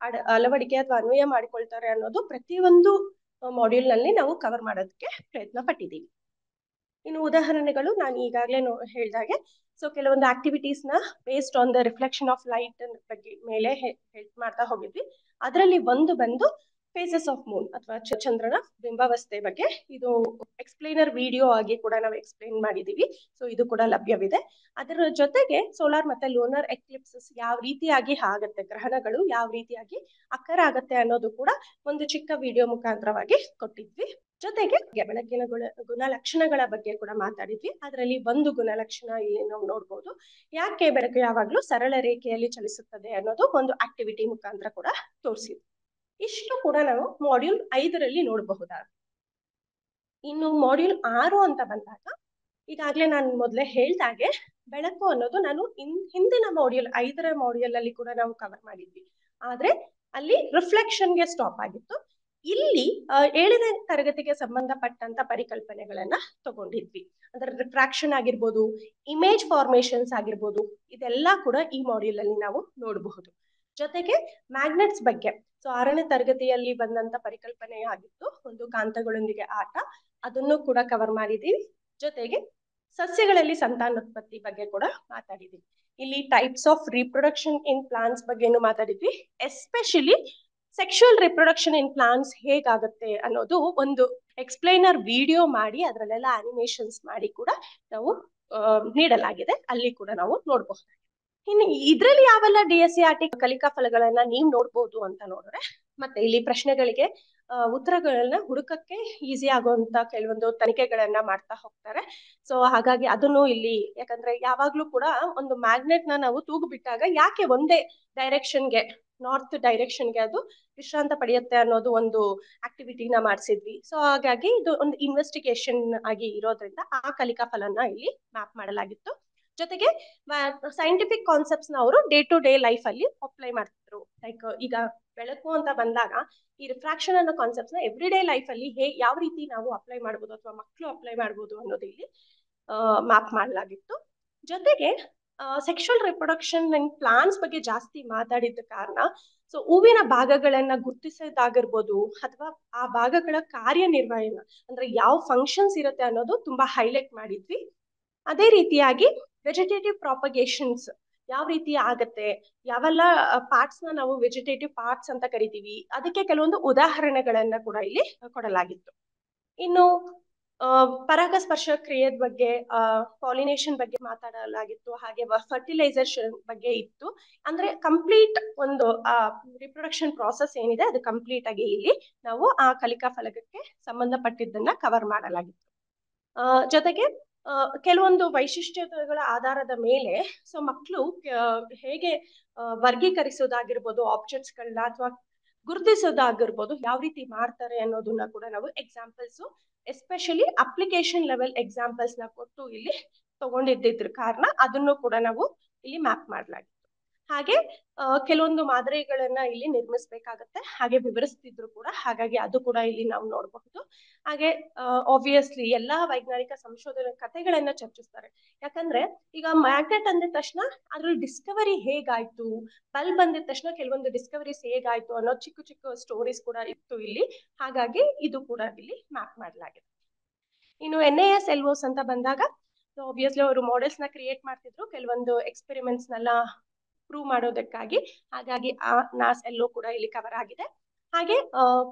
ಅಳವಡಿಕೆ ಅಥವಾ ಅನ್ವಯ ಮಾಡಿಕೊಳ್ತಾರೆ ಅನ್ನೋದು ಪ್ರತಿಯೊಂದು ಮಾಡ್ಯೂಲ್ ನಲ್ಲಿ ನಾವು ಕವರ್ ಮಾಡೋದಕ್ಕೆ ಪ್ರಯತ್ನ ಪಟ್ಟಿದ್ದೀವಿ. ಇನ್ನು ಉದಾಹರಣೆಗಳು ನಾನು ಈಗಾಗಲೇ ಹೇಳಿದಾಗೆ, ಸೊ ಕೆಲವೊಂದು ಆಕ್ಟಿವಿಟೀಸ್ ನ based on the reflection of light ಬಗ್ಗೆ ಮೇಲೆ ಹೆಲ್ಪ್ ಮಾಡ್ತಾ ಹೋಗಿದ್ವಿ. ಅದರಲ್ಲಿ ಒಂದು ಬಂದು ಫೇಸಸ್ ಆಫ್ ಮೂನ್ ಅಥವಾ ಚಂದ್ರನ ಬಿಂಬಾವಸ್ಥೆ ಬಗ್ಗೆ. ಇದು ಎಕ್ಸ್ಪ್ಲೇನರ್ ವಿಡಿಯೋ ಆಗಿ ಕೂಡ ನಾವು ಎಕ್ಸ್ಪ್ಲೇನ್ ಮಾಡಿದೀವಿ. ಸೊ ಇದು ಕೂಡ ಲಭ್ಯವಿದೆ. ಅದರ ಜೊತೆಗೆ ಸೋಲಾರ್ ಮತ್ತೆ ಲೂನರ್ ಎಕ್ಲಿಪ್ಸಸ್ ಯಾವ ರೀತಿಯಾಗಿ ಆಗುತ್ತೆ, ಗ್ರಹಣಗಳು ಯಾವ ರೀತಿಯಾಗಿ ಅಕ್ಕರ್ ಆಗತ್ತೆ ಅನ್ನೋದು ಕೂಡ ಒಂದು ಚಿಕ್ಕ ವಿಡಿಯೋ ಮುಖಾಂತರವಾಗಿ ಕೊಟ್ಟಿದ್ವಿ. ಜೊತೆಗೆ ಬೆಳಕಿನ ಗುಣಲಕ್ಷಣಗಳ ಬಗ್ಗೆ ಕೂಡ ಮಾತಾಡಿದ್ವಿ. ಅದರಲ್ಲಿ ಒಂದು ಗುಣಲಕ್ಷಣ ಇಲ್ಲಿ ನಾವು ನೋಡ್ಬೋದು, ಯಾಕೆ ಬೆಳಕು ಯಾವಾಗ್ಲೂ ಸರಳ ರೇಖೆಯಲ್ಲಿ ಚಲಿಸುತ್ತದೆ ಅನ್ನೋದು ಒಂದು ಆಕ್ಟಿವಿಟಿ ಮುಖಾಂತರ ಕೂಡ ತೋರಿಸಿದ್ವಿ. ಇಷ್ಟು ಕೂಡ ನಾವು ಮಾಡ್ಯೂಲ್ 5ರಲ್ಲಿ ನೋಡಬಹುದಾದ. ಇನ್ನು ಮಾಡ್ಯೂಲ್ 6 ಅಂತ ಬಂದಾಗ, ಈಗಾಗಲೇ ನಾನು ಮೊದಲೇ ಹೇಳ್ದಾಗೆ ಬೆಳಕು ಅನ್ನೋದು ನಾನು ಹಿಂದಿನ ಮಾಡ್ಯೂಲ್ 5ರ ಮಾಡ್ಯೂಲ್ ಅಲ್ಲಿ ಕೂಡ ನಾವು ಕವರ್ ಮಾಡಿದ್ವಿ. ಆದ್ರೆ ಅಲ್ಲಿ ರಿಫ್ಲೆಕ್ಷನ್ಗೆ ಸ್ಟಾಪ್ ಆಗಿತ್ತು. ಇಲ್ಲಿ 7ನೇ ತರಗತಿಗೆ ಸಂಬಂಧಪಟ್ಟಂತ ಪರಿಕಲ್ಪನೆಗಳನ್ನ ತಗೊಂಡಿದ್ವಿ. ಅಂದ್ರೆ ರಿಫ್ರಾಕ್ಷನ್ ಆಗಿರ್ಬೋದು, ಇಮೇಜ್ ಫಾರ್ಮೇಶನ್ಸ್ ಆಗಿರ್ಬೋದು, ಇದೆಲ್ಲ ಕೂಡ ಈ ಮಾಡ್ಯೂಲ್ ಅಲ್ಲಿ ನಾವು ನೋಡಬಹುದು. ಜೊತೆಗೆ ಮ್ಯಾಗ್ನೆಟ್ಸ್ ಬಗ್ಗೆ, ಸೊ 6ನೇ ತರಗತಿಯಲ್ಲಿ ಬಂದಂತ ಪರಿಕಲ್ಪನೆ ಆಗಿತ್ತು ಒಂದು ಕಾಂತಗಳೊಂದಿಗೆ ಆಟ, ಅದನ್ನು ಕೂಡ ಕವರ್ ಮಾಡಿದೀವಿ. ಜೊತೆಗೆ ಸಸ್ಯಗಳಲ್ಲಿ ಸಂತಾನೋತ್ಪತ್ತಿ ಬಗ್ಗೆ ಕೂಡ ಮಾತಾಡಿದೀವಿ. ಇಲ್ಲಿ types of reproduction in plants ಬಗ್ಗೆನೂ ಮಾತಾಡಿದ್ವಿ. Especially sexual reproduction in plants ಹೇಗಾಗುತ್ತೆ ಅನ್ನೋದು ಒಂದು ಎಕ್ಸ್ಪ್ಲೈನರ್ ವಿಡಿಯೋ ಮಾಡಿ ಅದರಲ್ಲೆಲ್ಲ ಅನಿಮೇಷನ್ಸ್ ಮಾಡಿ ಕೂಡ ನಾವು ನೀಡಲಾಗಿದೆ. ಅಲ್ಲಿ ಕೂಡ ನಾವು ನೋಡಬಹುದು. ಇನ್ನು ಇದ್ರಲ್ಲಿ ಯಾವೆಲ್ಲ DSCRT ಕಲಿಕಾ ಫಲಗಳನ್ನ ನೀವು ನೋಡ್ಬೋದು ಅಂತ ನೋಡಿದ್ರೆ, ಮತ್ತೆ ಇಲ್ಲಿ ಪ್ರಶ್ನೆಗಳಿಗೆ ಉತ್ತರಗಳನ್ನ ಹುಡುಕಕ್ಕೆ ಈಸಿ ಆಗುವಂತ ಕೆಲವೊಂದು ತನಿಖೆಗಳನ್ನ ಮಾಡ್ತಾ ಹೋಗ್ತಾರೆ. ಸೊ ಹಾಗಾಗಿ ಅದನ್ನು ಇಲ್ಲಿ, ಯಾಕಂದ್ರೆ ಯಾವಾಗ್ಲೂ ಕೂಡ ಒಂದು ಮ್ಯಾಗ್ನೆಟ್ ನ ನಾವು ತೂಗು ಬಿಟ್ಟಾಗ ಯಾಕೆ ಒಂದೇ ಡೈರೆಕ್ಷನ್ಗೆ, ನಾರ್ತ್ ಡೈರೆಕ್ಷನ್ಗೆ ಅದು ವಿಶ್ರಾಂತ ಪಡೆಯುತ್ತೆ ಅನ್ನೋದು ಒಂದು ಆಕ್ಟಿವಿಟಿನ ಮಾಡಿಸಿದ್ವಿ. ಸೊ ಹಾಗಾಗಿ ಇದು ಒಂದು ಇನ್ವೆಸ್ಟಿಗೇಷನ್ ಆಗಿ ಇರೋದ್ರಿಂದ ಆ ಕಲಿಕಾ ಫಲನ ಇಲ್ಲಿ ಮ್ಯಾಪ್ ಮಾಡಲಾಗಿತ್ತು. ಜೊತೆಗೆ ಸೈಂಟಿಫಿಕ್ ಕಾನ್ಸೆಪ್ಟ್ಸ್ ನ ಅವರು ಡೇ ಟು ಡೇ ಲೈಫ್ ಅಲ್ಲಿ ಅಪ್ಲೈ ಮಾಡ್ತಿದ್ರು. ಲೈಕ್ ಈಗ ಬೆಳಕು ಅಂತ ಬಂದಾಗ ಈ ರಿಫ್ರಾಕ್ಷನ್ ಅನ್ನೋ ಕಾನ್ಸೆಪ್ಟ್ಸ್ ನ ಎವ್ರಿ ಡೇ ಲೈಫ್ ಅಲ್ಲಿ ಯಾವ ರೀತಿ ನಾವು ಅಪ್ಲೈ ಮಾಡ್ಬೋದು ಅಥವಾ ಮಕ್ಕಳು ಅಪ್ಲೈ ಮಾಡ್ಬೋದು ಅನ್ನೋದು ಇಲ್ಲಿ ಮ್ಯಾಪ್ ಮಾಡಲಾಗಿತ್ತು. ಜೊತೆಗೆ ಸೆಕ್ಷುವಲ್ ರಿಪ್ರೊಡಕ್ಷನ್ ಅಂಡ್ ಪ್ಲಾಂಟ್ಸ್ ಬಗ್ಗೆ ಜಾಸ್ತಿ ಮಾತಾಡಿದ ಕಾರಣ, ಸೊ ಹೂವಿನ ಭಾಗಗಳನ್ನ ಗುರುತಿಸೋದಾಗಿರ್ಬೋದು ಅಥವಾ ಆ ಭಾಗಗಳ ಕಾರ್ಯನಿರ್ವಹಣೆ ಅಂದ್ರೆ ಯಾವ ಫಂಕ್ಷನ್ಸ್ ಇರುತ್ತೆ ಅನ್ನೋದು ತುಂಬಾ ಹೈಲೈಟ್ ಮಾಡಿದ್ವಿ. ಅದೇ ರೀತಿಯಾಗಿ ವೆಜಿಟೇಟಿವ್ ಪ್ರಾಪಗೇಷನ್ಸ್ ಯಾವ ರೀತಿ ಆಗತ್ತೆ, ಯಾವೆಲ್ಲ ಪಾರ್ಟ್ಸ್ ನ ನಾವು ವೆಜಿಟೇಟಿವ್ ಪಾರ್ಟ್ಸ್ ಅಂತ ಕರಿತೀವಿ, ಅದಕ್ಕೆ ಕೆಲವೊಂದು ಉದಾಹರಣೆಗಳನ್ನ ಕೂಡ ಇಲ್ಲಿ ಕೊಡಲಾಗಿತ್ತು. ಇನ್ನು ಪರಾಗಸ್ಪರ್ಶ ಕ್ರಿಯೆಯ ಬಗ್ಗೆ, ಪಾಲಿನೇಷನ್ ಬಗ್ಗೆ ಮಾತಾಡಲಾಗಿತ್ತು. ಹಾಗೆ ಫರ್ಟಿಲೈಸೇಷನ್ ಬಗ್ಗೆ ಇತ್ತು. ಅಂದ್ರೆ ಕಂಪ್ಲೀಟ್ ಒಂದು ರಿಪ್ರೊಡಕ್ಷನ್ ಪ್ರಾಸೆಸ್ ಏನಿದೆ ಅದು ಕಂಪ್ಲೀಟ್ ಆಗಿ ಇಲ್ಲಿ ನಾವು ಆ ಕಲಿಕಾ ಫಲಕಕ್ಕೆ ಸಂಬಂಧಪಟ್ಟಿದ್ದನ್ನ ಕವರ್ ಮಾಡಲಾಗಿತ್ತು. ಜೊತೆಗೆ ಕೆಲವೊಂದು ವೈಶಿಷ್ಟ್ಯತೆಗಳ ಆಧಾರದ ಮೇಲೆ ಸೊ ಮಕ್ಕಳು ಹೇಗೆ ವರ್ಗೀಕರಿಸೋದಾಗಿರ್ಬೋದು, ಆಬ್ಜೆಕ್ಟ್ಸ್ಗಳನ್ನ ಅಥವಾ ಗುರುತಿಸೋದಾಗಿರ್ಬೋದು, ಯಾವ ರೀತಿ ಮಾಡ್ತಾರೆ ಅನ್ನೋದನ್ನ ಕೂಡ ನಾವು examples, especially application level examples ನ ಕೊಟ್ಟು ಇಲ್ಲಿ ತಗೊಂಡಿದ್ದಿದ್ರ ಕಾರಣ ಅದನ್ನು ಕೂಡ ನಾವು ಇಲ್ಲಿ ಮ್ಯಾಪ್ ಮಾಡಲಾಗಿತ್ತು. ಹಾಗೆ ಕೆಲವೊಂದು ಮಾದರಿಗಳನ್ನ ಇಲ್ಲಿ ನಿರ್ಮಿಸಬೇಕಾಗತ್ತೆ, ಹಾಗೆ ವಿವರಿಸ್ತಿದ್ರು ಕೂಡ. ಹಾಗಾಗಿ ಅದು ಕೂಡ ಇಲ್ಲಿ ನಾವು ನೋಡಬಹುದು. ಹಾಗೆ ಆಬ್ವಿಯಸ್ಲಿ ಎಲ್ಲಾ ವೈಜ್ಞಾನಿಕ ಸಂಶೋಧನೆ ಕಥೆಗಳನ್ನ ಚರ್ಚಿಸ್ತಾರೆ. ಯಾಕಂದ್ರೆ ಈಗ ಮ್ಯಾಗ್ನೆಟ್ ಅಂದಿದ ತಕ್ಷಣ ಅದ್ರಲ್ಲಿ ಡಿಸ್ಕವರಿ ಹೇಗಾಯ್ತು, ಬಲ್ಬ್ ಬಂದಿದ ತಕ್ಷಣ ಕೆಲವೊಂದು ಡಿಸ್ಕವರೀಸ್ ಹೇಗಾಯ್ತು ಅನ್ನೋ ಚಿಕ್ಕ ಚಿಕ್ಕ ಸ್ಟೋರೀಸ್ ಕೂಡ ಇತ್ತು ಇಲ್ಲಿ. ಹಾಗಾಗಿ ಇದು ಕೂಡ ಇಲ್ಲಿ ಮ್ಯಾಪ್ ಮಾಡಲಾಗಿದೆ. ಇನ್ನು NASLOS ಅಂತ ಬಂದಾಗ ಆಬ್ವಿಯಸ್ಲಿ ಅವರು ಮಾಡೆಲ್ಸ್ ನ ಕ್ರಿಯೇಟ್ ಮಾಡ್ತಿದ್ರು, ಕೆಲವೊಂದು ಎಕ್ಸ್ಪೆರಿಮೆಂಟ್ಸ್ ನೆಲ್ಲ ಪ್ರೂವ್ ಮಾಡೋದಕ್ಕಾಗಿ. ಹಾಗಾಗಿ ಆ NASLO ಕೂಡ ಇಲ್ಲಿ ಕವರ್ ಆಗಿದೆ. ಹಾಗೆ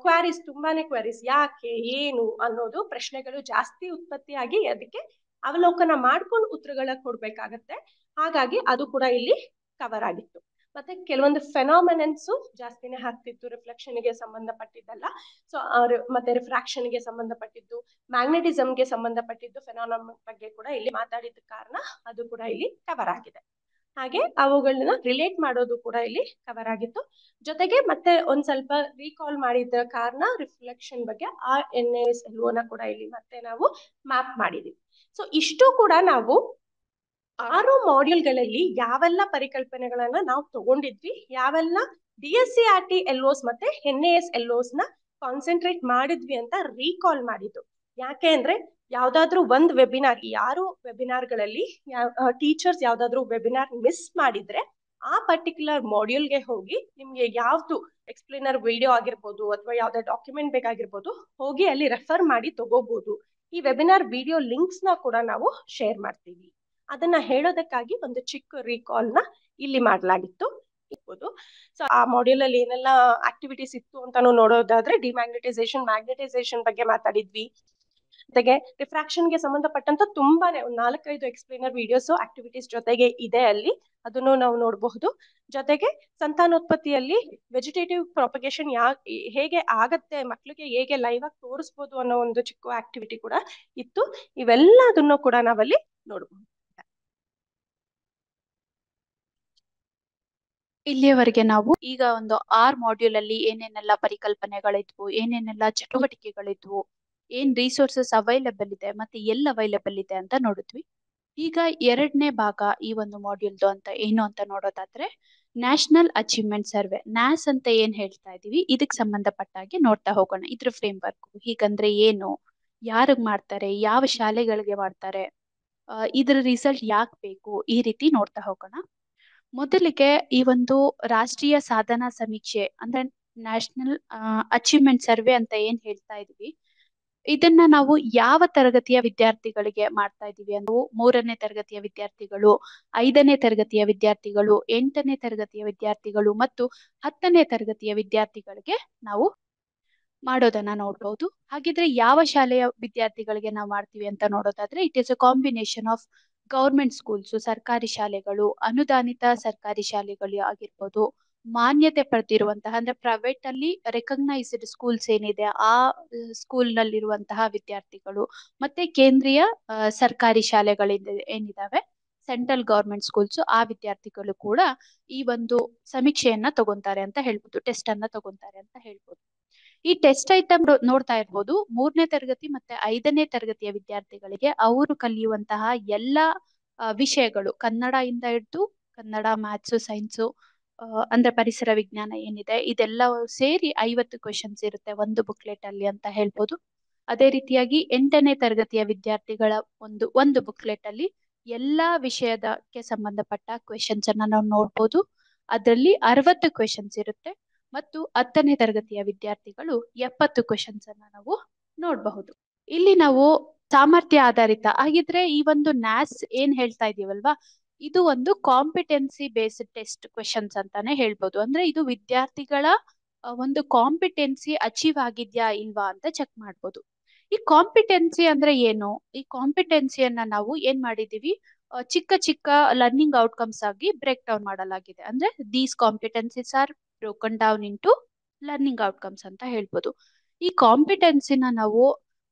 ಕ್ವಾರೀಸ್, ತುಂಬಾನೇ ಕ್ವಾರೀಸ್, ಯಾಕೆ, ಏನು ಅನ್ನೋದು ಪ್ರಶ್ನೆಗಳು ಜಾಸ್ತಿ ಉತ್ಪತ್ತಿಯಾಗಿ ಅದಕ್ಕೆ ಅವಲೋಕನ ಮಾಡ್ಕೊಂಡು ಉತ್ತರಗಳ ಕೊಡ್ಬೇಕಾಗತ್ತೆ. ಹಾಗಾಗಿ ಅದು ಕೂಡ ಇಲ್ಲಿ ಕವರ್ ಆಗಿತ್ತು. ಮತ್ತೆ ಕೆಲವೊಂದು ಫೆನಾಮಿನನ್ಸ್ ಜಾಸ್ತಿನೇ ಆಗ್ತಿತ್ತು, ರಿಫ್ಲೆಕ್ಷನ್ ಗೆ ಸಂಬಂಧಪಟ್ಟಿದ್ದಲ್ಲ. ಸೊ ಮತ್ತೆ ರಿಫ್ರಾಕ್ಷನ್ ಗೆ ಸಂಬಂಧಪಟ್ಟಿದ್ದು, ಮ್ಯಾಗ್ನೆಟಿಸಮ್ಗೆ ಸಂಬಂಧಪಟ್ಟಿದ್ದು ಫೆನಾಮಿನನ್ ಬಗ್ಗೆ ಕೂಡ ಇಲ್ಲಿ ಮಾತಾಡಿದ ಕಾರಣ ಅದು ಕೂಡ ಇಲ್ಲಿ ಕವರ್ ಆಗಿದೆ. ಹಾಗೆ ಅವುಗಳನ್ನ ರಿಲೇಟ್ ಮಾಡೋದು ಕೂಡ ಇಲ್ಲಿ ಕವರ್ ಆಗಿತ್ತು. ಜೊತೆಗೆ ಮತ್ತೆ ಒಂದ್ ಸ್ವಲ್ಪ ರೀಕಾಲ್ ಮಾಡಿದ ಕಾರಣ ರಿಫ್ಲೆಕ್ಷನ್ ಬಗ್ಗೆ ಆ NASLO ನ ಕೂಡ ಇಲ್ಲಿ ಮತ್ತೆ ನಾವು ಮ್ಯಾಪ್ ಮಾಡಿದೀವಿ. ಸೊ ಇಷ್ಟು ಕೂಡ ನಾವು 6 ಮಾಡ್ಯೂಲ್ಗಳಲ್ಲಿ ಯಾವೆಲ್ಲ ಪರಿಕಲ್ಪನೆಗಳನ್ನ ನಾವು ತಗೊಂಡಿದ್ವಿ, ಯಾವೆಲ್ಲ DSCRT LOS ಮತ್ತೆ NASLOS ನ ಕಾನ್ಸಂಟ್ರೇಟ್ ಮಾಡಿದ್ವಿ ಅಂತ ರೀಕಾಲ್ ಮಾಡಿದ್ದು. ಯಾಕೆ ಅಂದ್ರೆ ಯಾವ್ದಾದ್ರು ಒಂದ್ ವೆಬಿನಾರ್, 6 ವೆಬಿನಾರ್ಗಳಲ್ಲಿ ಟೀಚರ್ಸ್ ಯಾವ್ದಾದ್ರು ವೆಬಿನಾರ್ ಮಿಸ್ ಮಾಡಿದ್ರೆ ಆ ಪರ್ಟಿಕ್ಯುಲರ್ ಮಾಡ್ಯೂಲ್ಗೆ ಹೋಗಿ ನಿಮ್ಗೆ ಯಾವ್ದು ಎಕ್ಸ್ಪ್ಲೇನರ್ ವಿಡಿಯೋ ಆಗಿರ್ಬೋದು ಅಥವಾ ಯಾವ್ದೇ ಡಾಕ್ಯುಮೆಂಟ್ ಬೇಕಾಗಿರ್ಬೋದು ಹೋಗಿ ಅಲ್ಲಿ ರೆಫರ್ ಮಾಡಿ ತಗೋಬಹುದು. ಈ ವೆಬಿನಾರ್ ವಿಡಿಯೋ ಲಿಂಕ್ಸ್ ನ ಕೂಡ ನಾವು ಶೇರ್ ಮಾಡ್ತೀವಿ. ಅದನ್ನ ಹೇಳೋದಕ್ಕಾಗಿ ಒಂದು ಚಿಕ್ಕ ರೀಕಾಲ್ ನ ಇಲ್ಲಿ ಮಾಡಲಾಗಿತ್ತು. ಸೊ ಆ ಮಾಡ್ಯೂಲ್ ಅಲ್ಲಿ ಏನೆಲ್ಲ ಆಕ್ಟಿವಿಟೀಸ್ ಇತ್ತು ಅಂತಾನು ನೋಡೋದಾದ್ರೆ ಡಿಮ್ಯಾಗ್ನೆಟೈಸೇಷನ್, ಮ್ಯಾಗ್ನೆಟೈಸೇಷನ್ ಬಗ್ಗೆ ಮಾತಾಡಿದ್ವಿ. ಜೊತೆಗೆ ರಿಫ್ರಾಕ್ಷನ್ ಗೆ ಸಂಬಂಧಪಟ್ಟಂತ ತುಂಬಾನೇ 4-5 ಎಕ್ಸ್ಪ್ಲೇನರ್ ವಿಡಿಯೋಸ್ ಆಕ್ಟಿವಿಟೀಸ್ ಜೊತೆಗೆ ಇದೆ ಅಲ್ಲಿ, ಅದನ್ನು ನಾವು ನೋಡಬಹುದು. ಜೊತೆಗೆ ಸಂತಾನೋತ್ಪತ್ತಿಯಲ್ಲಿ ವೆಜಿಟೇಟಿವ್ ಪ್ರಾಪಗೇಷನ್ ಹೇಗೆ ಆಗತ್ತೆ, ಮಕ್ಳಿಗೆ ಹೇಗೆ ಲೈವ್ ಆಗಿ ತೋರಿಸ್ಬೋದು ಅನ್ನೋ ಒಂದು ಚಿಕ್ಕ ಆಕ್ಟಿವಿಟಿ ಕೂಡ ಇತ್ತು. ಇವೆಲ್ಲದನ್ನು ಕೂಡ ನಾವಲ್ಲಿ ನೋಡಬಹುದು. ಇಲ್ಲಿಯವರೆಗೆ ನಾವು ಈಗ ಒಂದು 6 ಮಾಡ್ಯೂಲ್ ಅಲ್ಲಿ ಏನೇನೆಲ್ಲ ಪರಿಕಲ್ಪನೆಗಳಿದ್ವು, ಏನೇನೆಲ್ಲ ಚಟುವಟಿಕೆಗಳಿದ್ವು, ಏನ್ ರಿಸೋರ್ಸಸ್ ಅವೈಲಬಲ್ ಇದೆ ಮತ್ತೆ ಎಲ್ಲಿ ಅವೈಲಬಲ್ ಇದೆ ಅಂತ ನೋಡಿದ್ವಿ. ಈಗ 2ನೇ ಭಾಗ ಈ ಒಂದು ಮಾಡ್ಯೂಲ್ದು ಅಂತ ಏನು ಅಂತ ನೋಡೋದಾದ್ರೆ ನ್ಯಾಷನಲ್ ಅಚೀವ್ಮೆಂಟ್ ಸರ್ವೆ, NAS ಅಂತ ಏನ್ ಹೇಳ್ತಾ ಇದೀವಿ, ಇದಕ್ಕೆ ಸಂಬಂಧಪಟ್ಟಾಗೆ ನೋಡ್ತಾ ಹೋಗೋಣ. ಇದ್ರ ಫ್ರೇಮ್ ವರ್ಕ್ ಹೀಗಂದ್ರೆ ಏನು, ಯಾರಿಗ್ ಮಾಡ್ತಾರೆ, ಯಾವ ಶಾಲೆಗಳಿಗೆ ಮಾಡ್ತಾರೆ, ಇದ್ರ ರಿಸಲ್ಟ್ ಯಾಕೆ ಬೇಕು, ಈ ರೀತಿ ನೋಡ್ತಾ ಹೋಗೋಣ. ಮೊದಲಿಗೆ ಈ ಒಂದು ರಾಷ್ಟ್ರೀಯ ಸಾಧನಾ ಸಮೀಕ್ಷೆ ಅಂದ್ರೆ ನ್ಯಾಷನಲ್ ಅಚೀವ್ಮೆಂಟ್ ಸರ್ವೆ ಅಂತ ಏನ್ ಹೇಳ್ತಾ ಇದೀವಿ, ಇದನ್ನ ನಾವು ಯಾವ ತರಗತಿಯ ವಿದ್ಯಾರ್ಥಿಗಳಿಗೆ ಮಾಡ್ತಾ ಇದೀವಿ ಅಂದ್ರೆ 3ನೇ ತರಗತಿಯ ವಿದ್ಯಾರ್ಥಿಗಳು, 5ನೇ ತರಗತಿಯ ವಿದ್ಯಾರ್ಥಿಗಳು, 8ನೇ ತರಗತಿಯ ವಿದ್ಯಾರ್ಥಿಗಳು ಮತ್ತು 10ನೇ ತರಗತಿಯ ವಿದ್ಯಾರ್ಥಿಗಳಿಗೆ ನಾವು ಮಾಡೋದನ್ನ ನೋಡ್ಬೋದು. ಹಾಗಿದ್ರೆ ಯಾವ ಶಾಲೆಯ ವಿದ್ಯಾರ್ಥಿಗಳಿಗೆ ನಾವು ಮಾಡ್ತೀವಿ ಅಂತ ನೋಡೋದಾದ್ರೆ it is a combination of government schools, ಸರ್ಕಾರಿ ಶಾಲೆಗಳು, ಅನುದಾನಿತ ಸರ್ಕಾರಿ ಶಾಲೆಗಳು ಆಗಿರ್ಬೋದು, ಮಾನ್ಯತೆ ಪಡೆದಿರುವಂತಹ ಅಂದ್ರೆ ಪ್ರೈವೇಟ್ ಅಲ್ಲಿ ರೆಕಗ್ನೈಸ್ಡ್ ಸ್ಕೂಲ್ಸ್ ಏನಿದೆ ಆ ಸ್ಕೂಲ್ ನಲ್ಲಿರುವಂತಹ ವಿದ್ಯಾರ್ಥಿಗಳು, ಮತ್ತೆ ಕೇಂದ್ರೀಯ ಸರ್ಕಾರಿ ಶಾಲೆಗಳಿಂದ ಏನಿದಾವೆ ಸೆಂಟ್ರಲ್ ಗವರ್ಮೆಂಟ್ ಸ್ಕೂಲ್ಸ್, ಆ ವಿದ್ಯಾರ್ಥಿಗಳು ಕೂಡ ಈ ಒಂದು ಸಮೀಕ್ಷೆಯನ್ನ ತಗೊಂತಾರೆ ಅಂತ ಹೇಳ್ಬೋದು, ಟೆಸ್ಟ್ ಅನ್ನ ತಗೊಂತಾರೆ ಅಂತ ಹೇಳ್ಬೋದು. ಈ ಟೆಸ್ಟ್ ಐಟಮ್ ನೋಡ್ತಾ ಇರ್ಬೋದು, 3ನೇ ತರಗತಿ ಮತ್ತೆ 5ನೇ ತರಗತಿಯ ವಿದ್ಯಾರ್ಥಿಗಳಿಗೆ ಅವರು ಕಲಿಯುವಂತಹ ಎಲ್ಲ ವಿಷಯಗಳು, ಕನ್ನಡ ಇಂದ ಹಿಡಿದು ಕನ್ನಡ, ಮ್ಯಾಥ್ಸ್, ಸೈನ್ಸ್ ಅಂದ್ರೆ ಪರಿಸರ ವಿಜ್ಞಾನ ಏನಿದೆ ಇದೆಲ್ಲ ಸೇರಿ 50 ಕ್ವೆಶನ್ಸ್ ಇರುತ್ತೆ ಒಂದು ಬುಕ್ಲೆಟ್ ಅಲ್ಲಿ ಅಂತ ಹೇಳ್ಬೋದು. ಅದೇ ರೀತಿಯಾಗಿ 8ನೇ ತರಗತಿಯ ವಿದ್ಯಾರ್ಥಿಗಳ ಒಂದು ಬುಕ್ಲೆಟ್ ಅಲ್ಲಿ ಎಲ್ಲಾ ವಿಷಯದಕ್ಕೆ ಸಂಬಂಧಪಟ್ಟ ಕ್ವೆಶನ್ಸ್ ಅನ್ನ ನಾವು ನೋಡ್ಬೋದು. ಅದರಲ್ಲಿ 60 ಕ್ವೆಶನ್ಸ್ ಇರುತ್ತೆ ಮತ್ತು 10ನೇ ತರಗತಿಯ ವಿದ್ಯಾರ್ಥಿಗಳು 70 ಕ್ವೆಶನ್ಸ್ ಅನ್ನ ನಾವು ನೋಡಬಹುದು. ಇಲ್ಲಿ ನಾವು ಸಾಮರ್ಥ್ಯ ಆಧಾರಿತ ಆಗಿದ್ರೆ ಈ ಒಂದು NAS ಏನ್ ಹೇಳ್ತಾ ಇದೀವಲ್ವಾ, ಇದು ಒಂದು ಕಾಂಪಿಟೆನ್ಸಿ ಬೇಸ್ಡ್ ಟೆಸ್ಟ್ ಕ್ವೆಶನ್ಸ್ ಅಂತಾನೆ ಹೇಳ್ಬೋದು. ಅಂದ್ರೆ ಇದು ವಿದ್ಯಾರ್ಥಿಗಳ ಒಂದು ಕಾಂಪಿಟೆನ್ಸಿ ಅಚೀವ್ ಆಗಿದ್ಯಾ ಇಲ್ವಾ ಅಂತ ಚೆಕ್ ಮಾಡ್ಬೋದು. ಈ ಕಾಂಪಿಟೆನ್ಸಿ ಅಂದ್ರೆ ಏನು? ಈ ಕಾಂಪಿಟೆನ್ಸಿಯನ್ನ ನಾವು ಏನ್ ಮಾಡಿದೀವಿ, ಚಿಕ್ಕ ಚಿಕ್ಕ ಲರ್ನಿಂಗ್ ಔಟ್ಕಮ್ಸ್ ಆಗಿ ಬ್ರೇಕ್ ಡೌನ್ ಮಾಡಲಾಗಿದೆ. ಅಂದ್ರೆ these competencies are broken down into learning outcomes ಅಂತ ಹೇಳ್ಬೋದು. ಈ ಕಾಂಪಿಟೆನ್ಸಿನ ನಾವು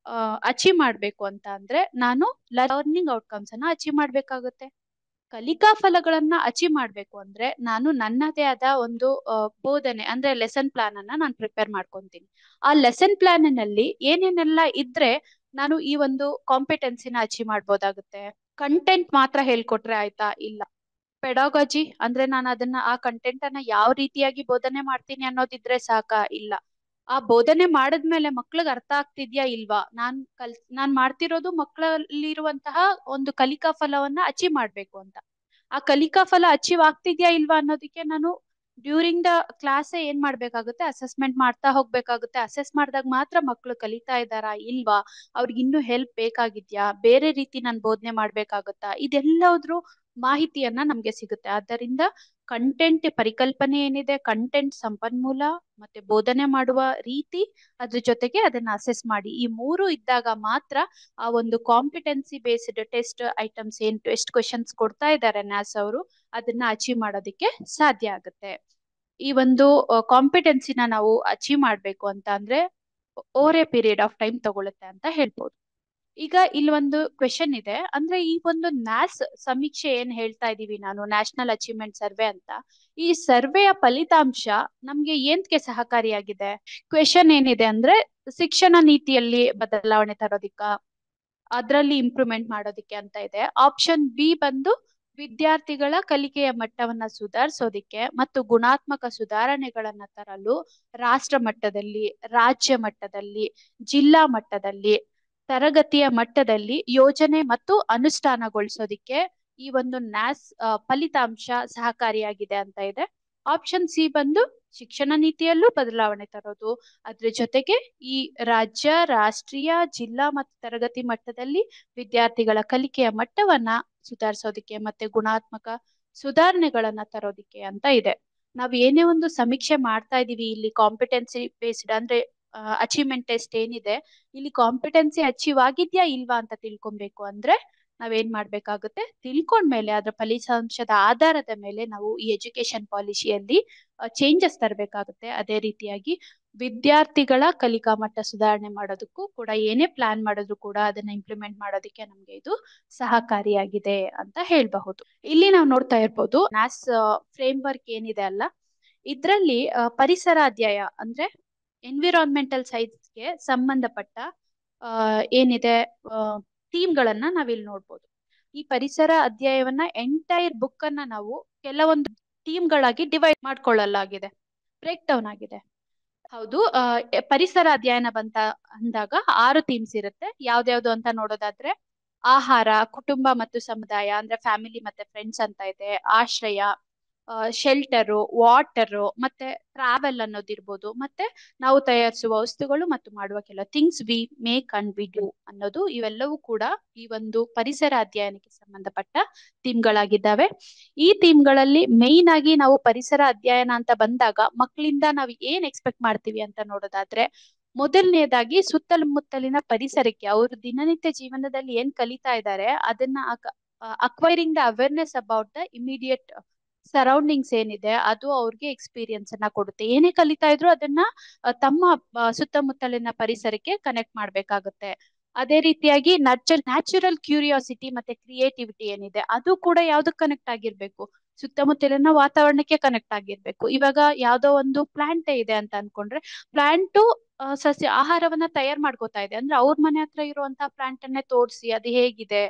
ಅಚೀವ್ ಮಾಡ್ಬೇಕು ಅಂತ ಅಂದ್ರೆ ನಾನು ಲರ್ನಿಂಗ್ ಔಟ್ಕಮ್ಸ್ ಅನ್ನ ಅಚೀವ್ ಮಾಡ್ಬೇಕಾಗುತ್ತೆ. ಕಲಿಕಾ ಫಲಗಳನ್ನ ಅಚೀವ್ ಮಾಡ್ಬೇಕು ಅಂದ್ರೆ ನಾನು ನನ್ನದೇ ಆದ ಒಂದು ಬೋಧನೆ ಅಂದ್ರೆ ಲೆಸನ್ ಪ್ಲಾನ್ ಅನ್ನ ನಾನು ಪ್ರಿಪೇರ್ ಮಾಡ್ಕೊಂತೀನಿ. ಆ ಲೆಸನ್ ಪ್ಲಾನ್ ನಲ್ಲಿ ಏನೇನೆಲ್ಲ ಇದ್ರೆ ನಾನು ಈ ಒಂದು ಕಾಂಪಿಟೆನ್ಸಿನ ಅಚೀವ್ ಮಾಡ್ಬೋದಾಗುತ್ತೆ. ಕಂಟೆಂಟ್ ಮಾತ್ರ ಹೇಳ್ಕೊಟ್ರೆ ಆಯ್ತಾ? ಇಲ್ಲ. ಪೆಡಾಗಜಿ ಅಂದ್ರೆ ನಾನು ಅದನ್ನ ಆ ಕಂಟೆಂಟ್ ಅನ್ನ ಯಾವ ರೀತಿಯಾಗಿ ಬೋಧನೆ ಮಾಡ್ತೀನಿ ಅನ್ನೋದಿದ್ರೆ ಸಾಕಾ? ಇಲ್ಲ. ಆ ಬೋಧನೆ ಮಾಡದ್ಮೇಲೆ ಮಕ್ಳಿಗೆ ಅರ್ಥ ಆಗ್ತಿದ್ಯಾ ಇಲ್ವಾ, ನಾನ್ ಮಾಡ್ತಿರೋದು ಮಕ್ಕಳಲ್ಲಿರುವಂತಹ ಒಂದು ಕಲಿಕಾ ಫಲವನ್ನ ಅಚೀವ್ ಮಾಡ್ಬೇಕು ಅಂತ. ಆ ಕಲಿಕಾ ಫಲ ಅಚೀವ್ ಆಗ್ತಿದ್ಯಾ ಇಲ್ವಾ ಅನ್ನೋದಕ್ಕೆ ನಾನು ಡ್ಯೂರಿಂಗ್ ದ ಕ್ಲಾಸ್ ಏನ್ ಮಾಡ್ಬೇಕಾಗುತ್ತೆ, ಅಸೆಸ್ಮೆಂಟ್ ಮಾಡ್ತಾ ಹೋಗ್ಬೇಕಾಗುತ್ತೆ. ಅಸೆಸ್ ಮಾಡಿದಾಗ ಮಾತ್ರ ಮಕ್ಕಳು ಕಲಿತಾ ಇದ್ದಾರಾ ಇಲ್ವಾ, ಅವ್ರಿಗೆ ಇನ್ನೂ ಹೆಲ್ಪ್ ಬೇಕಾಗಿದ್ಯಾ, ಬೇರೆ ರೀತಿ ನಾನು ಬೋಧನೆ ಮಾಡ್ಬೇಕಾಗುತ್ತಾ, ಇದೆಲ್ಲದ್ರ ಮಾಹಿತಿಯನ್ನ ನಮ್ಗೆ ಸಿಗುತ್ತೆ. ಆದ್ದರಿಂದ ಕಂಟೆಂಟ್ ಪರಿಕಲ್ಪನೆ ಏನಿದೆ, ಕಂಟೆಂಟ್ ಸಂಪನ್ಮೂಲ ಮತ್ತೆ ಬೋಧನೆ ಮಾಡುವ ರೀತಿ, ಅದ್ರ ಜೊತೆಗೆ ಅದನ್ನ ಅಸೆಸ್ ಮಾಡಿ, ಈ ಮೂರು ಇದ್ದಾಗ ಮಾತ್ರ ಆ ಒಂದು ಕಾಂಪಿಟೆನ್ಸಿ ಬೇಸ್ಡ್ ಟೆಸ್ಟ್ ಐಟಮ್ಸ್ ಏನ್ ಟೆಸ್ಟ್ ಕ್ವೆಶನ್ಸ್ ಕೊಡ್ತಾ ಇದ್ದಾರೆ ನ್ಯಾಸ್ ಅವರು, ಅದನ್ನ ಅಚೀವ್ ಮಾಡೋದಕ್ಕೆ ಸಾಧ್ಯ ಆಗುತ್ತೆ. ಈ ಒಂದು ಕಾಂಪಿಟೆನ್ಸಿನ ನಾವು ಅಚೀವ್ ಮಾಡ್ಬೇಕು ಅಂತ ಅಂದ್ರೆ over A period of time ತಗೊಳುತ್ತೆ ಅಂತ ಹೇಳ್ಬೋದು. ಈಗ ಇಲ್ಲಿ ಒಂದು ಕ್ವೆಶನ್ ಇದೆ, ಅಂದ್ರೆ ಈ ಒಂದು ನ್ಯಾಸ್ ಸಮೀಕ್ಷೆ ಏನ್ ಹೇಳ್ತಾ ಇದೀವಿ ನಾನು, ನ್ಯಾಷನಲ್ ಅಚೀವ್ಮೆಂಟ್ ಸರ್ವೆ ಅಂತ, ಈ ಸರ್ವೆಯ ಫಲಿತಾಂಶ ನಮ್ಗೆ ಏನ್ಗೆ ಸಹಕಾರಿಯಾಗಿದೆ? ಕ್ವೆಶನ್ ಏನಿದೆ ಅಂದ್ರೆ ಶಿಕ್ಷಣ ನೀತಿಯಲ್ಲಿ ಬದಲಾವಣೆ ತರೋದಿಕ್ಕ, ಅದರಲ್ಲಿ ಇಂಪ್ರೂವ್ಮೆಂಟ್ ಮಾಡೋದಿಕ್ಕೆ ಅಂತ ಇದೆ. ಆಪ್ಷನ್ ಬಿ ಬಂದು ವಿದ್ಯಾರ್ಥಿಗಳ ಕಲಿಕೆಯ ಮಟ್ಟವನ್ನ ಸುಧಾರಿಸೋದಿಕ್ಕೆ ಮತ್ತು ಗುಣಾತ್ಮಕ ಸುಧಾರಣೆಗಳನ್ನ ತರಲು ರಾಷ್ಟ್ರ ಮಟ್ಟದಲ್ಲಿ, ರಾಜ್ಯ ಮಟ್ಟದಲ್ಲಿ, ಜಿಲ್ಲಾ ಮಟ್ಟದಲ್ಲಿ, ತರಗತಿಯ ಮಟ್ಟದಲ್ಲಿ ಯೋಜನೆ ಮತ್ತು ಅನುಷ್ಠಾನಗೊಳಿಸೋದಿಕ್ಕೆ ಈ ಒಂದು ನ್ಯಾಸ್ ಫಲಿತಾಂಶ ಸಹಕಾರಿಯಾಗಿದೆ ಅಂತ ಇದೆ. ಆಪ್ಷನ್ ಸಿ ಬಂದು ಶಿಕ್ಷಣ ನೀತಿಯಲ್ಲೂ ಬದಲಾವಣೆ ತರೋದು, ಅದ್ರ ಜೊತೆಗೆ ಈ ರಾಜ್ಯ, ರಾಷ್ಟ್ರೀಯ, ಜಿಲ್ಲಾ ಮತ್ತು ತರಗತಿ ಮಟ್ಟದಲ್ಲಿ ವಿದ್ಯಾರ್ಥಿಗಳ ಕಲಿಕೆಯ ಮಟ್ಟವನ್ನ ಸುಧಾರಿಸೋದಿಕ್ಕೆ ಮತ್ತೆ ಗುಣಾತ್ಮಕ ಸುಧಾರಣೆಗಳನ್ನ ತರೋದಿಕ್ಕೆ ಅಂತ ಇದೆ. ನಾವ್ ಏನೇ ಒಂದು ಸಮೀಕ್ಷೆ ಮಾಡ್ತಾ ಇದೀವಿ ಇಲ್ಲಿ ಕಾಂಪಿಟೆನ್ಸಿ ಬೇಸ್ಡ್ ಅಂದ್ರೆ ಅಚೀವ್ಮೆಂಟ್ ಟೆಸ್ಟ್ ಏನಿದೆ, ಇಲ್ಲಿ ಕಾಂಪಿಟೆನ್ಸಿ ಅಚೀವ್ ಆಗಿದ್ಯಾ ಇಲ್ವಾ ಅಂತ ತಿಳ್ಕೊಬೇಕು ಅಂದ್ರೆ ನಾವೇನ್ ಮಾಡ್ಬೇಕಾಗುತ್ತೆ, ತಿಳ್ಕೊಂಡ್ಮೇಲೆ ಅದರ ಫಲಿತಾಂಶದ ಆಧಾರದ ಮೇಲೆ ನಾವು ಈ ಎಜುಕೇಶನ್ ಪಾಲಿಸಿಯಲ್ಲಿ ಚೇಂಜಸ್ ತರಬೇಕಾಗುತ್ತೆ. ಅದೇ ರೀತಿಯಾಗಿ ವಿದ್ಯಾರ್ಥಿಗಳ ಕಲಿಕಾ ಮಟ್ಟ ಸುಧಾರಣೆ ಮಾಡೋದಕ್ಕೂ ಕೂಡ ಏನೇ ಪ್ಲಾನ್ ಮಾಡಿದ್ರು ಕೂಡ ಅದನ್ನ ಇಂಪ್ಲಿಮೆಂಟ್ ಮಾಡೋದಕ್ಕೆ ನಮ್ಗೆ ಇದು ಸಹಕಾರಿಯಾಗಿದೆ ಅಂತ ಹೇಳ್ಬಹುದು. ಇಲ್ಲಿ ನಾವು ನೋಡ್ತಾ ಇರ್ಬೋದು ನ್ಯಾಸ್ ಫ್ರೇಮ್ ವರ್ಕ್ ಏನಿದೆ ಅಲ್ಲ, ಇದ್ರಲ್ಲಿ ಪರಿಸರ ಅಧ್ಯಾಯ ಅಂದ್ರೆ ಎನ್ವಿರಾನ್ಮೆಂಟಲ್ ಸೈನ್ಸ್ಗೆ ಸಂಬಂಧಪಟ್ಟ ಏನಿದೆ ಥೀಮ್ಗಳನ್ನ ನಾವಿಲ್ಲಿ ನೋಡ್ಬೋದು. ಈ ಪರಿಸರ ಅಧ್ಯಾಯವನ್ನ ಎಂಟೈರ್ ಬುಕ್ ಅನ್ನ ನಾವು ಕೆಲವೊಂದು ಥೀಮ್ಗಳಾಗಿ ಡಿವೈಡ್ ಮಾಡ್ಕೊಳ್ಳಲಾಗಿದೆ, ಬ್ರೇಕ್ ಡೌನ್ ಆಗಿದೆ. ಹೌದು, ಪರಿಸರ ಅಧ್ಯಯನ ಬಂತ ಅಂದಾಗ 6 ಥೀಮ್ಸ್ ಇರುತ್ತೆ. ಯಾವ್ದ್ಯಾವ್ದು ಅಂತ ನೋಡೋದಾದ್ರೆ ಆಹಾರ, ಕುಟುಂಬ ಮತ್ತು ಸಮುದಾಯ ಅಂದ್ರೆ ಫ್ಯಾಮಿಲಿ ಮತ್ತೆ ಫ್ರೆಂಡ್ಸ್ ಅಂತ ಇದೆ, ಆಶ್ರಯ, ಶೆಲ್ಟರು, ವಾಟರು, ಮತ್ತೆ ಟ್ರಾವೆಲ್ ಅನ್ನೋದಿರ್ಬೋದು, ಮತ್ತೆ ನಾವು ತಯಾರಿಸುವ ವಸ್ತುಗಳು ಮತ್ತು ಮಾಡುವ ಕೆಲವು things we make and we do ಅನ್ನೋದು, ಇವೆಲ್ಲವೂ ಕೂಡ ಈ ಒಂದು ಪರಿಸರ ಅಧ್ಯಯನಕ್ಕೆ ಸಂಬಂಧಪಟ್ಟ ಥೀಮ್ಗಳಾಗಿದ್ದಾವೆ. ಈ ಥೀಮ್ಗಳಲ್ಲಿ ಮೇಯ್ನ್ ಆಗಿ ನಾವು ಪರಿಸರ ಅಧ್ಯಯನ ಅಂತ ಬಂದಾಗ ಮಕ್ಕಳಿಂದ ನಾವು ಏನ್ ಎಕ್ಸ್ಪೆಕ್ಟ್ ಮಾಡ್ತೀವಿ ಅಂತ ನೋಡೋದಾದ್ರೆ, ಮೊದಲನೇದಾಗಿ ಸುತ್ತಮುತ್ತಲಿನ ಪರಿಸರಕ್ಕೆ ಅವರು ದಿನನಿತ್ಯ ಜೀವನದಲ್ಲಿ ಏನ್ ಕಲಿತಾ ಇದ್ದಾರೆ ಅದನ್ನ acquiring the awareness about the immediate surroundings ಏನಿದೆ ಅದು ಅವ್ರಿಗೆ ಎಕ್ಸ್ಪೀರಿಯನ್ಸ್ ಅನ್ನ ಕೊಡುತ್ತೆ. ಏನೇ ಕಲಿತಾ ಇದ್ರು ಅದನ್ನ ತಮ್ಮ ಸುತ್ತಮುತ್ತಲಿನ ಪರಿಸರಕ್ಕೆ ಕನೆಕ್ಟ್ ಮಾಡ್ಬೇಕಾಗುತ್ತೆ. ಅದೇ ರೀತಿಯಾಗಿ ನ್ಯಾಚುರಲ್ ಕ್ಯೂರಿಯಾಸಿಟಿ ಮತ್ತೆ ಕ್ರಿಯೇಟಿವಿಟಿ ಏನಿದೆ ಅದು ಕೂಡ ಯಾವ್ದಕ್ ಕನೆಕ್ಟ್ ಆಗಿರ್ಬೇಕು, ಸುತ್ತಮುತ್ತಲಿನ ವಾತಾವರಣಕ್ಕೆ ಕನೆಕ್ಟ್ ಆಗಿರ್ಬೇಕು. ಇವಾಗ ಯಾವ್ದೋ ಒಂದು ಪ್ಲಾಂಟ್ ಇದೆ ಅಂತ ಅನ್ಕೊಂಡ್ರೆ, ಪ್ಲಾಂಟು ಸಸ್ಯ ಆಹಾರವನ್ನ ತಯಾರು ಮಾಡ್ಕೋತಾ ಇದೆ ಅಂದ್ರೆ ಅವ್ರ ಮನೆ ಹತ್ರ ಇರುವಂತಹ ಪ್ಲಾಂಟ್ ಅನ್ನೇ ತೋರಿಸಿ ಅದು ಹೇಗಿದೆ,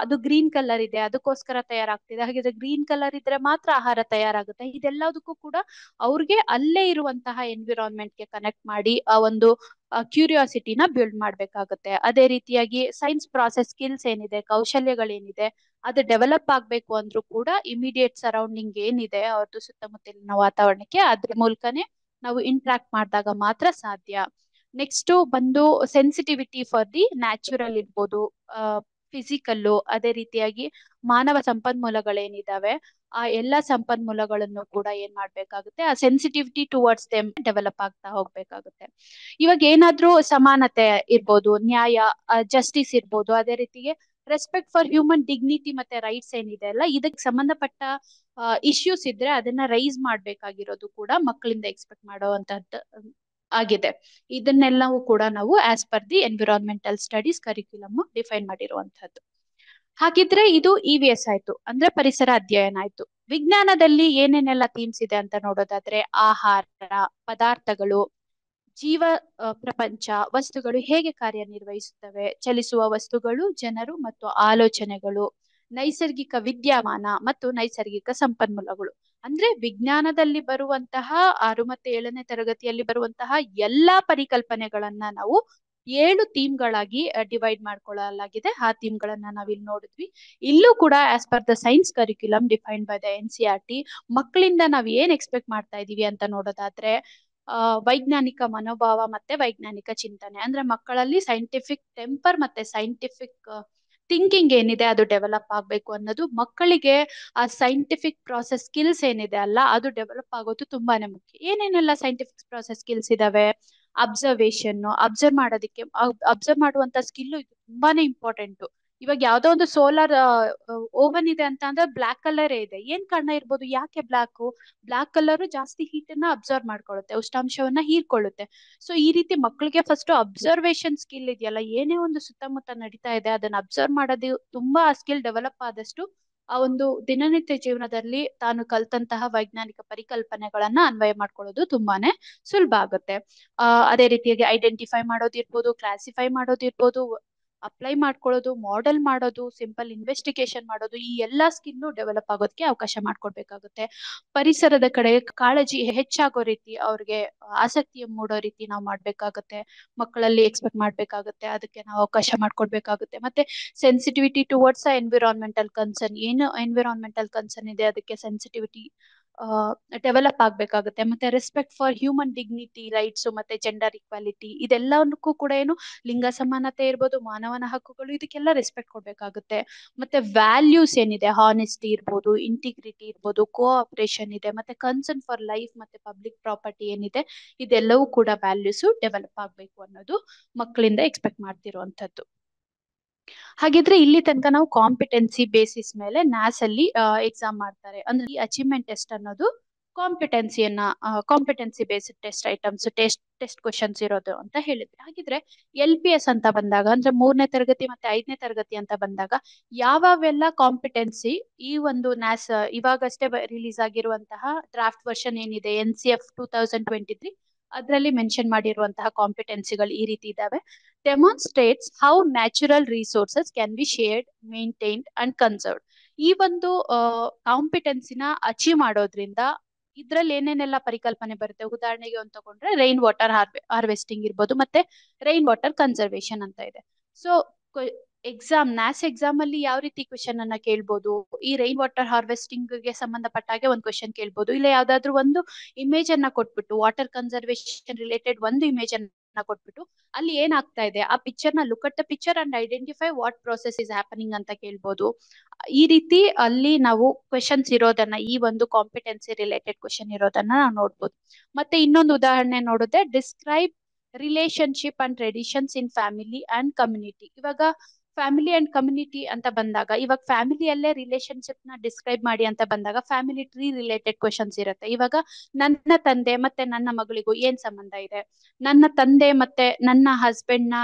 ಅದು ಗ್ರೀನ್ ಕಲರ್ ಇದೆ ಅದಕ್ಕೋಸ್ಕರ ತಯಾರಾಗ್ತಿದೆ, ಹಾಗಿದ್ರೆ ಗ್ರೀನ್ ಕಲರ್ ಇದ್ರೆ ಮಾತ್ರ ಆಹಾರ ತಯಾರಾಗುತ್ತೆ. ಇದೆಲ್ಲದಕ್ಕೂ ಕೂಡ ಅವ್ರಿಗೆ ಅಲ್ಲೇ ಇರುವಂತಹ ಎನ್ವಿರಾನ್ಮೆಂಟ್ ಗೆ ಕನೆಕ್ಟ್ ಮಾಡಿ ಆ ಒಂದು ಕ್ಯೂರಿಯಾಸಿಟಿನ ಬಿಲ್ಡ್ ಮಾಡ್ಬೇಕಾಗುತ್ತೆ. ಅದೇ ರೀತಿಯಾಗಿ ಸೈನ್ಸ್ ಪ್ರಾಸೆಸ್ ಸ್ಕಿಲ್ಸ್ ಏನಿದೆ, ಕೌಶಲ್ಯಗಳೇನಿದೆ ಅದು ಡೆವಲಪ್ ಆಗ್ಬೇಕು ಅಂದ್ರೂ ಕೂಡ ಇಮಿಡಿಯೇಟ್ ಸರೌಂಡಿಂಗ್ ಏನಿದೆ ಅವ್ರದ್ದು ಸುತ್ತಮುತ್ತಲಿನ ವಾತಾವರಣಕ್ಕೆ ಅದ್ರ ಮೂಲಕನೇ ನಾವು ಇಂಟ್ರಾಕ್ಟ್ ಮಾಡಿದಾಗ ಮಾತ್ರ ಸಾಧ್ಯ. ನೆಕ್ಸ್ಟ್ ಬಂದು ಸೆನ್ಸಿಟಿವಿಟಿ ಫಾರ್ ದಿ ನ್ಯಾಚುರಲ್ ಇರ್ಬೋದು, ಫಿಸಿಕಲ್ಲು, ಅದೇ ರೀತಿಯಾಗಿ ಮಾನವ ಸಂಪನ್ಮೂಲಗಳೇನಿದಾವೆ ಆ ಎಲ್ಲಾ ಸಂಪನ್ಮೂಲಗಳನ್ನು ಕೂಡ ಏನ್ ಮಾಡ್ಬೇಕಾಗುತ್ತೆ, ಆ ಸೆನ್ಸಿಟಿವಿಟಿ ಟುವರ್ಡ್ಸ್ ದೆಮ್ ಡೆವಲಪ್ ಆಗ್ತಾ ಹೋಗ್ಬೇಕಾಗುತ್ತೆ. ಇವಾಗ ಏನಾದ್ರೂ ಸಮಾನತೆ ಇರ್ಬೋದು, ನ್ಯಾಯ, ಜಸ್ಟಿಸ್ ಇರ್ಬೋದು, ಅದೇ ರೀತಿಗೆ ರೆಸ್ಪೆಕ್ಟ್ ಫಾರ್ ಹ್ಯೂಮನ್ ಡಿಗ್ನಿಟಿ ಮತ್ತೆ ರೈಟ್ಸ್ ಏನಿದೆ ಅಲ್ಲ, ಇದಕ್ಕೆ ಸಂಬಂಧಪಟ್ಟ ಇಶ್ಯೂಸ್ ಇದ್ರೆ ಅದನ್ನ ರೈಸ್ ಮಾಡ್ಬೇಕಾಗಿರೋದು ಕೂಡ ಮಕ್ಕಳಿಂದ ಎಕ್ಸ್ಪೆಕ್ಟ್ ಮಾಡುವಂತಹದ್ದು ಆಗಿದೆ. ಇದನ್ನೆಲ್ಲವೂ ಕೂಡ ನಾವು as per the environmental studies curriculum define ಮಾಡಿರುವಂತಹದ್ದು. ಹಾಗಿದ್ರೆ ಇದು EVS ಆಯ್ತು, ಅಂದ್ರೆ ಪರಿಸರ ಅಧ್ಯಯನ ಆಯ್ತು. ವಿಜ್ಞಾನದಲ್ಲಿ ಏನೇನೆಲ್ಲ ಥೀಮ್ಸ್ ಇದೆ ಅಂತ ನೋಡೋದಾದ್ರೆ, ಆಹಾರ ಪದಾರ್ಥಗಳು, ಜೀವ ಪ್ರಪಂಚ, ವಸ್ತುಗಳು ಹೇಗೆ ಕಾರ್ಯನಿರ್ವಹಿಸುತ್ತವೆ, ಚಲಿಸುವ ವಸ್ತುಗಳು, ಜನರು ಮತ್ತು ಆಲೋಚನೆಗಳು, ನೈಸರ್ಗಿಕ ವಿದ್ಯಮಾನ ಮತ್ತು ನೈಸರ್ಗಿಕ ಸಂಪನ್ಮೂಲಗಳು. ಅಂದ್ರೆ ವಿಜ್ಞಾನದಲ್ಲಿ ಬರುವಂತಹ 6 ಮತ್ತೆ 7ನೇ ತರಗತಿಯಲ್ಲಿ ಬರುವಂತಹ ಎಲ್ಲಾ ಪರಿಕಲ್ಪನೆಗಳನ್ನ ನಾವು 7 ಥೀಮ್ಗಳಾಗಿ ಡಿವೈಡ್ ಮಾಡ್ಕೊಳ್ಳಲಾಗಿದೆ. ಆ ಥೀಮ್ಗಳನ್ನ ನಾವಿಲ್ಲಿ ನೋಡಿದ್ವಿ. ಇಲ್ಲೂ ಕೂಡ as per the science curriculum defined by the NCERT ಮಕ್ಕಳಿಂದ ನಾವ್ ಏನ್ ಎಕ್ಸ್ಪೆಕ್ಟ್ ಮಾಡ್ತಾ ಇದೀವಿ ಅಂತ ನೋಡೋದಾದ್ರೆ, ವೈಜ್ಞಾನಿಕ ಮನೋಭಾವ ಮತ್ತೆ ವೈಜ್ಞಾನಿಕ ಚಿಂತನೆ, ಅಂದ್ರೆ ಮಕ್ಕಳಲ್ಲಿ ಸೈಂಟಿಫಿಕ್ ಟೆಂಪರ್ ಮತ್ತೆ ಸೈಂಟಿಫಿಕ್ ಥಿಂಕಿಂಗ್ ಏನಿದೆ ಅದು ಡೆವಲಪ್ ಆಗ್ಬೇಕು ಅನ್ನೋದು, ಮಕ್ಕಳಿಗೆ ಆ ಸೈಂಟಿಫಿಕ್ ಪ್ರಾಸೆಸ್ ಸ್ಕಿಲ್ಸ್ ಏನಿದೆ ಅಲ್ಲ ಅದು ಡೆವಲಪ್ ಆಗೋದು ತುಂಬಾನೇ ಮುಖ್ಯ. ಏನೇನೆಲ್ಲ ಸೈಂಟಿಫಿಕ್ ಪ್ರಾಸೆಸ್ ಸ್ಕಿಲ್ಸ್ ಇದಾವೆ, ಅಬ್ಸರ್ವೇಷನ್, ಅಬ್ಸರ್ವ್ ಮಾಡುವಂತ ಸ್ಕಿಲ್ ಇದು ತುಂಬಾನೇ ಇಂಪಾರ್ಟೆಂಟ್. ಇವಾಗ ಯಾವ್ದೋ ಒಂದು ಸೋಲಾರ್ ಓವನ್ ಇದೆ ಅಂತ ಅಂದ್ರೆ ಬ್ಲಾಕ್ ಕಲರ್ ಇದೆ, ಏನ್ ಕಾರಣ ಇರ್ಬೋದು, ಯಾಕೆ ಬ್ಲಾಕ್ ಕಲರ್ ಜಾಸ್ತಿ ಹೀಟ್ ಅನ್ನ ಅಬ್ಸರ್ವ್ ಮಾಡ್ಕೊಳ್ಳುತ್ತೆ, ಉಷ್ಣಾಂಶವನ್ನ ಹೀರ್ಕೊಳ್ಳುತ್ತೆ. ಸೊ ಈ ರೀತಿ ಮಕ್ಕಳಿಗೆ ಫಸ್ಟ್ ಅಬ್ಸರ್ವೇಷನ್ ಸ್ಕಿಲ್ ಇದೆಯಲ್ಲ, ಏನೇ ಒಂದು ಸುತ್ತಮುತ್ತ ನಡೀತಾ ಇದೆ ಅದನ್ನ ಅಬ್ಸರ್ವ್ ಮಾಡೋದು ತುಂಬಾ ಆ ಸ್ಕಿಲ್ ಡೆವಲಪ್ ಆದಷ್ಟು ಆ ಒಂದು ದಿನನಿತ್ಯ ಜೀವನದಲ್ಲಿ ತಾನು ಕಲ್ತಂತಹ ವೈಜ್ಞಾನಿಕ ಪರಿಕಲ್ಪನೆಗಳನ್ನ ಅನ್ವಯ ಮಾಡ್ಕೊಳ್ಳೋದು ತುಂಬಾನೇ ಸುಲಭ ಆಗುತ್ತೆ. ಅದೇ ರೀತಿಯಾಗಿ ಐಡೆಂಟಿಫೈ ಮಾಡೋದಿರ್ಬೋದು, ಕ್ಲಾಸಿಫೈ ಮಾಡೋದಿರ್ಬೋದು, ಅಪ್ಲೈ ಮಾಡ್ಕೊಳ್ಳೋದು, ಮಾಡೆಲ್ ಮಾಡೋದು, ಸಿಂಪಲ್ ಇನ್ವೆಸ್ಟಿಗೇಷನ್ ಮಾಡೋದು, ಈ ಎಲ್ಲಾ ಸ್ಕಿಲ್ಲು ಡೆವಲಪ್ ಆಗೋದಕ್ಕೆ ಅವಕಾಶ ಮಾಡ್ಕೊಡ್ಬೇಕಾಗುತ್ತೆ. ಪರಿಸರದ ಕಡೆ ಕಾಳಜಿ ಹೆಚ್ಚಾಗೋ ರೀತಿ, ಅವ್ರಿಗೆ ಆಸಕ್ತಿಯ ಮೂಡೋ ರೀತಿ ನಾವು ಮಾಡ್ಬೇಕಾಗತ್ತೆ, ಮಕ್ಕಳಲ್ಲಿ ಎಕ್ಸ್ಪೆಕ್ಟ್ ಮಾಡ್ಬೇಕಾಗತ್ತೆ, ಅದಕ್ಕೆ ನಾವು ಅವಕಾಶ ಮಾಡ್ಕೊಡ್ಬೇಕಾಗುತ್ತೆ. ಮತ್ತೆ ಸೆನ್ಸಿಟಿವಿಟಿ ಟುವರ್ಡ್ಸ್ ಎನ್ವಿರಾನ್ಮೆಂಟಲ್ ಕನ್ಸರ್ನ್, ಏನು ಎನ್ವಿರಾನ್ಮೆಂಟಲ್ ಕನ್ಸರ್ನ್ ಇದೆ ಅದಕ್ಕೆ ಸೆನ್ಸಿಟಿವಿಟಿ ಡೆವಲಪ್ ಆಗ್ಬೇಕಾಗುತ್ತೆ. ಮತ್ತೆ respect for human dignity, rights ಮತ್ತೆ ಜೆಂಡರ್ ಇಕ್ವಾಲಿಟಿ, ಇದೆಲ್ಲವನ್ನಕ್ಕೂ ಕೂಡ ಏನು ಲಿಂಗ ಸಮಾನತೆ ಇರ್ಬೋದು, ಮಾನವನ ಹಕ್ಕುಗಳು, ಇದಕ್ಕೆಲ್ಲ ರೆಸ್ಪೆಕ್ಟ್ ಕೊಡ್ಬೇಕಾಗುತ್ತೆ. ಮತ್ತೆ ವ್ಯಾಲ್ಯೂಸ್ ಏನಿದೆ, ಹಾನೆಸ್ಟಿ ಇರ್ಬೋದು, ಇಂಟಿಗ್ರಿಟಿ ಇರ್ಬೋದು, ಕೋಆಪರೇಷನ್ ಇದೆ, ಮತ್ತೆ ಕನ್ಸರ್ನ್ ಫಾರ್ ಲೈಫ್ ಮತ್ತೆ ಪಬ್ಲಿಕ್ ಪ್ರಾಪರ್ಟಿ ಏನಿದೆ, ಇದೆಲ್ಲವೂ ಕೂಡ ವ್ಯಾಲ್ಯೂಸ್ ಡೆವಲಪ್ ಆಗ್ಬೇಕು ಅನ್ನೋದು ಮಕ್ಕಳಿಂದ ಎಕ್ಸ್ಪೆಕ್ಟ್ ಮಾಡ್ತಿರುವಂತದ್ದು. ಹಾಗಿದ್ರೆ ಇಲ್ಲಿ ತನಕ ನಾವು ಕಾಂಪಿಟೆನ್ಸಿ ಬೇಸಿಸ್ ಮೇಲೆ NAS ಅಲ್ಲಿ ಎಕ್ಸಾಮ್ ಮಾಡ್ತಾರೆ. ಅಂದ್ರೆ ಈ ಅಚೀವ್ಮೆಂಟ್ ಟೆಸ್ಟ್ ಅನ್ನೋದು competency based test items, test questions ಇರೋದು ಅಂತ ಹೇಳಿದ್ವಿ. ಹಾಗಿದ್ರೆ LPS ಅಂತ ಬಂದಾಗ, ಅಂದ್ರೆ 3ನೇ ತರಗತಿ ಮತ್ತೆ 5ನೇ ತರಗತಿ ಅಂತ ಬಂದಾಗ ಯಾವೆಲ್ಲ ಕಾಂಪಿಟೆನ್ಸಿ ಈ ಒಂದು NAS ಇವಾಗಷ್ಟೇ ರಿಲೀಸ್ ಆಗಿರುವಂತಹ ಡ್ರಾಫ್ಟ್ ವರ್ಷನ್ ಏನಿದೆ NCF 2023 ಅದರಲ್ಲಿ ಮೆನ್ಷನ್ ಮಾಡಿರುವಂತಹ ಕಾಂಪಿಟೆನ್ಸಿಗಳು ಈ ರೀತಿ ಇದಾವೆ. Demonstrates how natural resources can be shared, maintained and conserved. ಈ ಒಂದು ಕಾಂಪಿಟೆನ್ಸಿನ ಅಚೀವ್ ಮಾಡೋದ್ರಿಂದ ಇದ್ರಲ್ಲಿ ಏನೇನೆಲ್ಲ ಪರಿಕಲ್ಪನೆ ಬರುತ್ತೆ, ಉದಾಹರಣೆಗೆ ಒಂದು ತಗೊಂಡ್ರೆ ರೈನ್ ವಾಟರ್ ಹಾರ್ವೆಸ್ಟಿಂಗ್ ಇರ್ಬೋದು, ಮತ್ತೆ ರೈನ್ ವಾಟರ್ ಕನ್ಸರ್ವೇಶನ್ ಅಂತ ಇದೆ. ಸೊ NAS ಎಕ್ಸಾಮ್ ಅಲ್ಲಿ ಯಾವ ರೀತಿ ಕ್ವೆಶನ್ ಅನ್ನ ಕೇಳ್ಬೋದು, ಈ ರೈನ್ ವಾಟರ್ ಹಾರ್ವೆಸ್ಟಿಂಗ್ ಗೆ ಸಂಬಂಧಪಟ್ಟ ಹಾಗೆ ಒಂದು ಕ್ವೆಶನ್ ಕೇಳ್ಬೋದು, ಇಲ್ಲ ಯಾವ್ದಾದ್ರು ಒಂದು ಇಮೇಜ್ ಅನ್ನ ಕೊಟ್ಬಿಟ್ಟು, ವಾಟರ್ ಕನ್ಸರ್ವೇಶನ್ ರಿಲೇಟೆಡ್ ಒಂದು ಇಮೇಜ್ ಅನ್ನ ಕೊಟ್ಬಿಟ್ಟು ಅಲ್ಲಿ ಏನಾಗ್ತಾ ಇದೆ ಆ ಪಿಕ್ಚರ್ ನ look at the picture and identify what process is happening ಅಂತ ಕೇಳ್ಬೋದು. ಈ ರೀತಿ ಅಲ್ಲಿ ನಾವು ಕ್ವೆಶನ್ಸ್ ಇರೋದನ್ನ, ಈ ಒಂದು ಕಾಂಪಿಟೆನ್ಸಿ ರಿಲೇಟೆಡ್ ಕ್ವೆಶನ್ ಇರೋದನ್ನ ನಾವು ನೋಡ್ಬೋದು. ಮತ್ತೆ ಇನ್ನೊಂದು ಉದಾಹರಣೆ ನೋಡಿದ್ರೆ, describe relationship and traditions in family and community. ಇವಾಗ ಫ್ಯಾಮಿಲಿ ಅಂಡ್ ಕಮ್ಯುನಿಟಿ ಅಂತ ಬಂದಾಗ, ಇವಾಗ ಫ್ಯಾಮಿಲಿಯಲ್ಲೇ ರಿಲೇಶನ್ಶಿಪ್ ನ ಡಿಸ್ಕ್ರೈಬ್ ಮಾಡಿ ಅಂತ ಬಂದಾಗ ಫ್ಯಾಮಿಲಿ ಟ್ರೀ ರಿಲೇಟೆಡ್ ಕ್ವೆಶನ್ಸ್ ಇರುತ್ತೆ. ಇವಾಗ ನನ್ನ ತಂದೆ ಮತ್ತೆ ನನ್ನ ಮಗಳಿಗೂ ಏನ್ ಸಂಬಂಧ ಇದೆ, ನನ್ನ ತಂದೆ ಮತ್ತೆ ನನ್ನ ಹಸ್ಬೆಂಡ್ ನ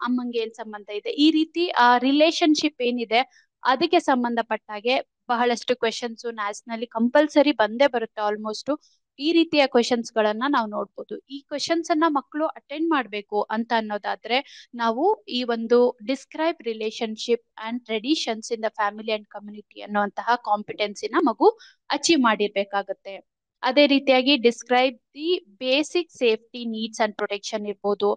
ಅಮ್ಮಂಗೆ ಏನ್ ಸಂಬಂಧ ಇದೆ, ಈ ರೀತಿ ಆ ರಿಲೇಶನ್ಶಿಪ್ ಏನಿದೆ ಅದಕ್ಕೆ ಸಂಬಂಧಪಟ್ಟಾಗೆ ಬಹಳಷ್ಟು ಕ್ವೆಶನ್ಸ್ NAS ನಲ್ಲಿ ಕಂಪಲ್ಸರಿ ಬಂದೇ ಬರುತ್ತೆ ಆಲ್ಮೋಸ್ಟ್. ಈ ರೀತಿಯ ಕ್ವೆಶನ್ಸ್ ಗಳನ್ನ ನಾವು ನೋಡ್ಬೋದು. ಈ ಕ್ವೆಶನ್ಸ್ ಅನ್ನ ಮಕ್ಕಳು ಅಟೆಂಡ್ ಮಾಡ್ಬೇಕು ಅಂತ ಅನ್ನೋದಾದ್ರೆ ನಾವು ಈ ಒಂದು describe relationship and traditions in the family and community ಅನ್ನುವಂತಹ ಕಾಂಪಿಟೆನ್ಸಿನ ಮಗು ಅಚೀವ್ ಮಾಡಿರ್ಬೇಕಾಗತ್ತೆ. ಅದೇ ರೀತಿಯಾಗಿ describe the basic safety needs and protection ಇರ್ಬೋದು.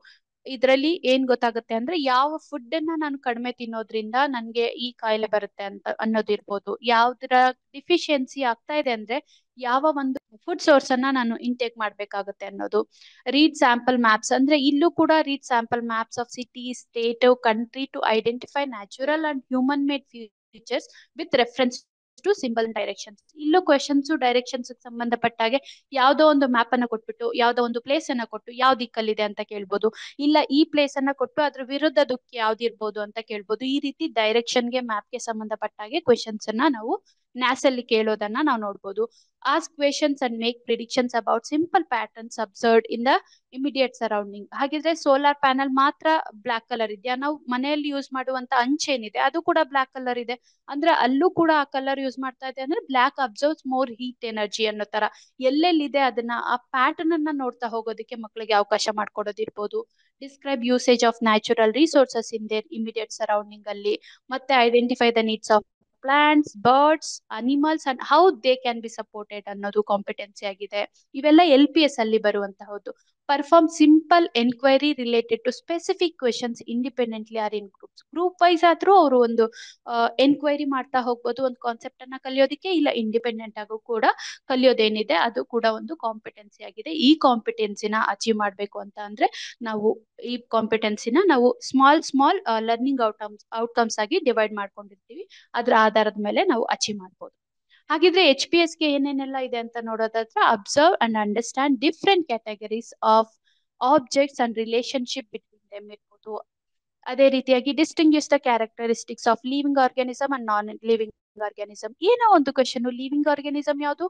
ಇದರಲ್ಲಿ ಏನ್ ಗೊತ್ತಾಗುತ್ತೆ ಅಂದ್ರೆ, ಯಾವ ಫುಡ್ ಅನ್ನ ನಾನು ಕಡಿಮೆ ತಿನ್ನೋದ್ರಿಂದ ನನ್ಗೆ ಈ ಕಾಯಿಲೆ ಬರುತ್ತೆ ಅಂತ ಅನ್ನೋದಿರ್ಬೋದು, ಯಾವ್ದ್ರ ಡಿಫಿಷಿಯನ್ಸಿ ಆಗ್ತಾ ಇದೆ ಅಂದ್ರೆ ಯಾವ ಒಂದು ಫುಡ್ ಸೋರ್ಸ್ ಅನ್ನ ನಾನು ಇಂಟೇಕ್ ಮಾಡ್ಬೇಕಾಗುತ್ತೆ ಅನ್ನೋದು. ರೀಡ್ ಸ್ಯಾಂಪಲ್ ಮ್ಯಾಪ್ಸ್ ಅಂದ್ರೆ ಇಲ್ಲೂ ಕೂಡ read sample maps of city state country to identify natural and human made features with reference to symbol directions. ಇಲ್ಲೂ ಕ್ವೆಶನ್ಸ್ ಡೈರೆಕ್ಷನ್ಸ್ ಸಂಬಂಧಪಟ್ಟ ಹಾಗೆ ಯಾವ್ದೋ ಒಂದು ಮ್ಯಾಪ್ ಅನ್ನ ಕೊಟ್ಬಿಟ್ಟು ಯಾವ್ದೋ ಒಂದು ಪ್ಲೇಸ್ ಅನ್ನ ಕೊಟ್ಟು ಯಾವ ದಿಕ್ಕಲ್ಲಿದೆ ಅಂತ ಕೇಳ್ಬೋದು, ಇಲ್ಲ ಈ ಪ್ಲೇಸ್ ಅನ್ನ ಕೊಟ್ಟು ಅದ್ರ ವಿರುದ್ಧ ದಿಕ್ಕು ಯಾವ್ದಿರ್ಬೋದು ಅಂತ ಕೇಳ್ಬೋದು. ಈ ರೀತಿ ಡೈರೆಕ್ಷನ್ಗೆ ಮ್ಯಾಪ್ಗೆ ಸಂಬಂಧಪಟ್ಟ ಹಾಗೆ ಕ್ವೆಶನ್ಸ್ ಅನ್ನ ನಾವು ನ್ಯಾಸ್ ಅಲ್ಲಿ ಕೇಳೋದನ್ನ ನಾವು ನೋಡ್ಬೋದು. Ask questions and make predictions about simple patterns observed in the immediate surrounding. ಹಾಗಿದ್ರೆ ಸೋಲಾರ್ ಪ್ಯಾನಲ್ ಮಾತ್ರ ಬ್ಲಾಕ್ ಕಲರ್ ಇದೆಯಾ, ನಾವು ಮನೆಯಲ್ಲಿ ಯೂಸ್ ಮಾಡುವಂತ ಅಂಚೇನಿದೆ ಅದು ಕೂಡ ಬ್ಲಾಕ್ ಕಲರ್ ಇದೆ ಅಂದ್ರೆ ಅಲ್ಲೂ ಕೂಡ ಆ ಕಲರ್ ಯೂಸ್ ಮಾಡ್ತಾ ಇದೆ ಅಂದ್ರೆ black absorbs more heat energy ಅನ್ನೋ ತರ ಎಲ್ಲೆಲ್ಲಿದೆ ಅದನ್ನ ಆ ಪ್ಯಾಟರ್ನ್ ಅನ್ನ ನೋಡ್ತಾ ಹೋಗೋದಕ್ಕೆ ಮಕ್ಕಳಿಗೆ ಅವಕಾಶ ಮಾಡ್ಕೊಡೋದಿರ್ಬೋದು. Describe usage of natural resources in their immediate surrounding ಅಲ್ಲಿ, ಮತ್ತೆ identify the needs of plants birds animals and how they can be supported ಅನ್ನೋದು ಕಾಂಪಿಟೆನ್ಸಿ ಆಗಿದೆ. ಇವೆಲ್ಲ LPS ಅಲ್ಲಿ ಬರುವಂತಹದ್ದು. Perform simple enquiry related to specific questions independently or in groups. Group wise ಆದ್ರೂ ಅವರು ಒಂದು ಎನ್ಕ್ವೈರಿ ಮಾಡ್ತಾ ಹೋಗ್ಬೋದು ಒಂದು ಕಾನ್ಸೆಪ್ಟ್ ಅನ್ನ ಕಲಿಯೋದಕ್ಕೆ, ಇಲ್ಲ ಇಂಡಿಪೆಂಡೆಂಟ್ ಆಗು ಕೂಡ ಕಲಿಯೋದೇನಿದೆ ಅದು ಕೂಡ ಒಂದು ಕಾಂಪಿಟೆನ್ಸಿ ಆಗಿದೆ. ಈ ಕಾಂಪಿಟೆನ್ಸಿನ ಅಚೀವ್ ಮಾಡ್ಬೇಕು ಅಂತ ಅಂದ್ರೆ ನಾವು ಈ ಕಾಂಪಿಟೆನ್ಸಿನ ನಾವು ಸ್ಮಾಲ್ ಲರ್ನಿಂಗ್ ಔಟ್ಕಮ್ಸ್ ಆಗಿ ಡಿವೈಡ್ ಮಾಡ್ಕೊಂಡಿರ್ತೀವಿ. ಅದ್ರ ಆಧಾರದ ಮೇಲೆ ನಾವು ಅಚೀವ್ ಮಾಡ್ಬೋದು. ಹಾಗಿದ್ರೆ HPS ಗೆ ಏನೇನೆಲ್ಲ ಇದೆ ಅಂತ ನೋಡೋದಾದ್ರೆ, observe and understand different categories of objects and relationship between them ಇರ್ಬೋದು. ಅದೇ ರೀತಿಯಾಗಿ distinguish the characteristics of living organism and non living organism. ಏನೋ ಒಂದು ಕ್ವಶನ್ ಲಿವಿಂಗ್ ಆರ್ಗ್ಯಾನಿಸಮ್ ಯಾವ್ದು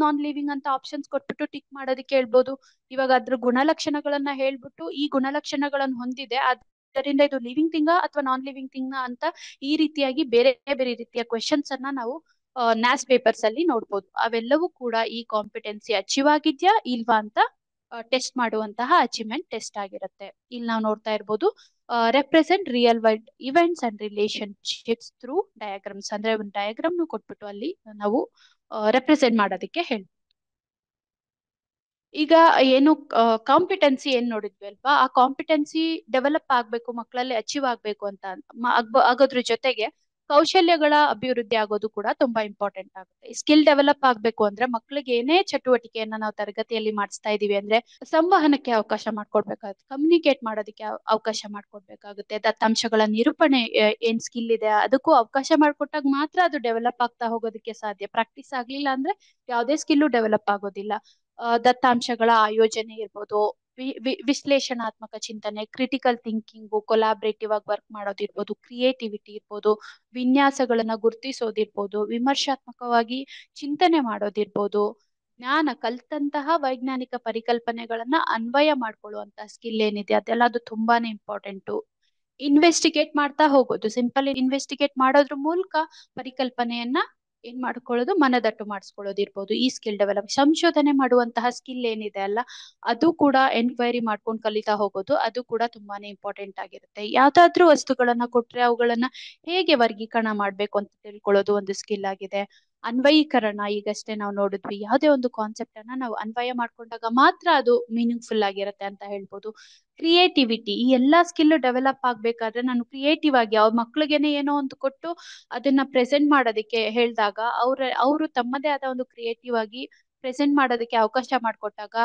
ನಾನ್ ಲಿವಿಂಗ್ ಅಂತ ಆಪ್ಷನ್ಸ್ ಕೊಟ್ಬಿಟ್ಟು ಟಿಕ್ ಮಾಡೋದಕ್ಕೆ ಹೇಳ್ಬೋದು. ಇವಾಗ ಅದ್ರ ಗುಣಲಕ್ಷಣಗಳನ್ನ ಹೇಳ್ಬಿಟ್ಟು ಈ ಗುಣಲಕ್ಷಣಗಳನ್ನು ಹೊಂದಿದೆ ಅದರಿಂದ ಇದು ಲಿವಿಂಗ್ ಥಿಂಗ ಅಥವಾ ನಾನ್ ಲಿವಿಂಗ್ ಥಿಂಗ ಅಂತ ಈ ರೀತಿಯಾಗಿ ಬೇರೆ ಬೇರೆ ರೀತಿಯ ಕ್ವೆಶನ್ಸ್ ಅನ್ನ ನಾವು ನ್ಯಾಸ್ ಪೇಪರ್ಸ್ ಅಲ್ಲಿ ನೋಡ್ಬೋದು. ಅವೆಲ್ಲವೂ ಕೂಡ ಈ ಕಾಂಪಿಟೆನ್ಸಿ ಅಚೀವ್ ಆಗಿದ್ಯಾ ಇಲ್ವಾ ಅಂತ ಟೆಸ್ಟ್ ಮಾಡುವಂತಹ ಅಚೀವ್ಮೆಂಟ್ ಟೆಸ್ಟ್ ಆಗಿರುತ್ತೆ. ಇಲ್ಲಿ ನಾವು ನೋಡ್ತಾ ಇರ್ಬೋದು represent real world events and relationships through diagrams ಅಂದ್ರೆ ಒಂದು ಡಯಾಗ್ರಾಮ್ ಕೊಟ್ಬಿಟ್ಟು ಅಲ್ಲಿ ನಾವು ರೆಪ್ರೆಸೆಂಟ್ ಮಾಡೋದಕ್ಕೆ ಹೇಳಿ. ಈಗ ಏನು ಕಾಂಪಿಟೆನ್ಸಿ ಏನ್ ನೋಡಿದ್ವಿ ಅಲ್ವಾ, ಆ ಕಾಂಪಿಟೆನ್ಸಿ ಡೆವಲಪ್ ಆಗ್ಬೇಕು ಮಕ್ಕಳಲ್ಲಿ ಅಚೀವ್ ಆಗ್ಬೇಕು ಅಂತ ಆಗೋದ್ರ ಜೊತೆಗೆ ಕೌಶಲ್ಯಗಳ ಅಭಿವೃದ್ಧಿ ಆಗೋದು ಕೂಡ ತುಂಬಾ ಇಂಪಾರ್ಟೆಂಟ್ ಆಗುತ್ತೆ. ಸ್ಕಿಲ್ ಡೆವಲಪ್ ಆಗ್ಬೇಕು ಅಂದ್ರೆ ಮಕ್ಕಳಿಗೆ ಏನೇ ಚಟುವಟಿಕೆಯನ್ನ ನಾವು ತರಗತಿಯಲ್ಲಿ ಮಾಡಿಸ್ತಾ ಇದೀವಿ ಅಂದ್ರೆ ಸಂವಹನಕ್ಕೆ ಅವಕಾಶ ಮಾಡ್ಕೊಡ್ಬೇಕಾಗುತ್ತೆ, ಕಮ್ಯುನಿಕೇಟ್ ಮಾಡೋದಕ್ಕೆ ಅವಕಾಶ ಮಾಡ್ಕೊಡ್ಬೇಕಾಗುತ್ತೆ. ದತ್ತಾಂಶಗಳ ನಿರೂಪಣೆ ಏನ್ ಸ್ಕಿಲ್ ಇದೆ ಅದಕ್ಕೂ ಅವಕಾಶ ಮಾಡ್ಕೊಟ್ಟಾಗ ಮಾತ್ರ ಅದು ಡೆವಲಪ್ ಆಗ್ತಾ ಹೋಗೋದಕ್ಕೆ ಸಾಧ್ಯ. ಪ್ರಾಕ್ಟೀಸ್ ಆಗ್ಲಿಲ್ಲ ಅಂದ್ರೆ ಯಾವುದೇ ಸ್ಕಿಲ್ಲು ಡೆವಲಪ್ ಆಗೋದಿಲ್ಲ. ದತ್ತಾಂಶಗಳ ಆಯೋಜನೆ ಇರ್ಬೋದು, ವಿಶ್ಲೇಷಣಾತ್ಮಕ ಚಿಂತನೆ, ಕ್ರಿಟಿಕಲ್ ಥಿಂಕಿಂಗು, ಕೊಲಾಬ್ರೇಟಿವ್ ಆಗಿ ವರ್ಕ್ ಮಾಡೋದಿರ್ಬೋದು, ಕ್ರಿಯೇಟಿವಿಟಿ ಇರ್ಬೋದು, ವಿನ್ಯಾಸಗಳನ್ನ ಗುರುತಿಸೋದಿರ್ಬೋದು, ವಿಮರ್ಶಾತ್ಮಕವಾಗಿ ಚಿಂತನೆ ಮಾಡೋದಿರ್ಬೋದು, ಜ್ಞಾನ ಕಲ್ತಂತಹ ವೈಜ್ಞಾನಿಕ ಪರಿಕಲ್ಪನೆಗಳನ್ನ ಅನ್ವಯ ಮಾಡ್ಕೊಳ್ಳುವಂತಹ ಸ್ಕಿಲ್ ಏನಿದೆ ಅದೆಲ್ಲ ಅದು ತುಂಬಾನೇ ಇಂಪಾರ್ಟೆಂಟು. ಇನ್ವೆಸ್ಟಿಗೇಟ್ ಮಾಡ್ತಾ ಹೋಗೋದು, ಸಿಂಪಲ್ ಇನ್ವೆಸ್ಟಿಗೇಟ್ ಮಾಡೋದ್ರ ಮೂಲಕ ಪರಿಕಲ್ಪನೆಯನ್ನ ಏನ್ ಮಾಡ್ಕೊಳ್ಳೋದು ಮನದಟ್ಟು ಮಾಡಿಸ್ಕೊಳ್ಳೋದಿರ್ಬೋದು. ಈ ಸ್ಕಿಲ್ ಡೆವಲಪ್ ಸಂಶೋಧನೆ ಮಾಡುವಂತಹ ಸ್ಕಿಲ್ ಏನಿದೆ ಅಲ್ಲ ಅದು ಕೂಡ ಎನ್ಕ್ವೈರಿ ಮಾಡ್ಕೊಂಡು ಕಲಿತಾ ಹೋಗೋದು ಅದು ಕೂಡ ತುಂಬಾನೇ ಇಂಪಾರ್ಟೆಂಟ್ ಆಗಿರುತ್ತೆ. ಯಾವ್ದಾದ್ರೂ ವಸ್ತುಗಳನ್ನ ಕೊಟ್ರೆ ಅವುಗಳನ್ನ ಹೇಗೆ ವರ್ಗೀಕರಣ ಮಾಡ್ಬೇಕು ಅಂತ ತಿಳ್ಕೊಳ್ಳೋದು ಒಂದು ಸ್ಕಿಲ್ ಆಗಿದೆ. ಅನ್ವಯೀಕರಣ ಈಗಷ್ಟೇ ನಾವು ನೋಡಿದ್ವಿ, ಯಾವುದೇ ಒಂದು ಕಾನ್ಸೆಪ್ಟ್ ಅನ್ನ ನಾವು ಅನ್ವಯ ಮಾಡ್ಕೊಂಡಾಗ ಮಾತ್ರ ಅದು ಮೀನಿಂಗ್ಫುಲ್ ಆಗಿರುತ್ತೆ ಅಂತ ಹೇಳ್ಬೋದು. ಕ್ರಿಯೇಟಿವಿಟಿ, ಈ ಎಲ್ಲಾ ಸ್ಕಿಲ್ ಡೆವಲಪ್ ಆಗ್ಬೇಕಾದ್ರೆ ನಾನು ಕ್ರಿಯೇಟಿವ್ ಆಗಿ ಅವ್ರ ಮಕ್ಳಿಗೆನೆ ಏನೋ ಒಂದು ಕೊಟ್ಟು ಅದನ್ನ ಪ್ರೆಸೆಂಟ್ ಮಾಡೋದಕ್ಕೆ ಹೇಳಿದಾಗ ಅವರು ತಮ್ಮದೇ ಆದ ಒಂದು ಕ್ರಿಯೇಟಿವ್ ಆಗಿ ಪ್ರೆಸೆಂಟ್ ಮಾಡೋದಕ್ಕೆ ಅವಕಾಶ ಮಾಡಿಕೊಟ್ಟಾಗ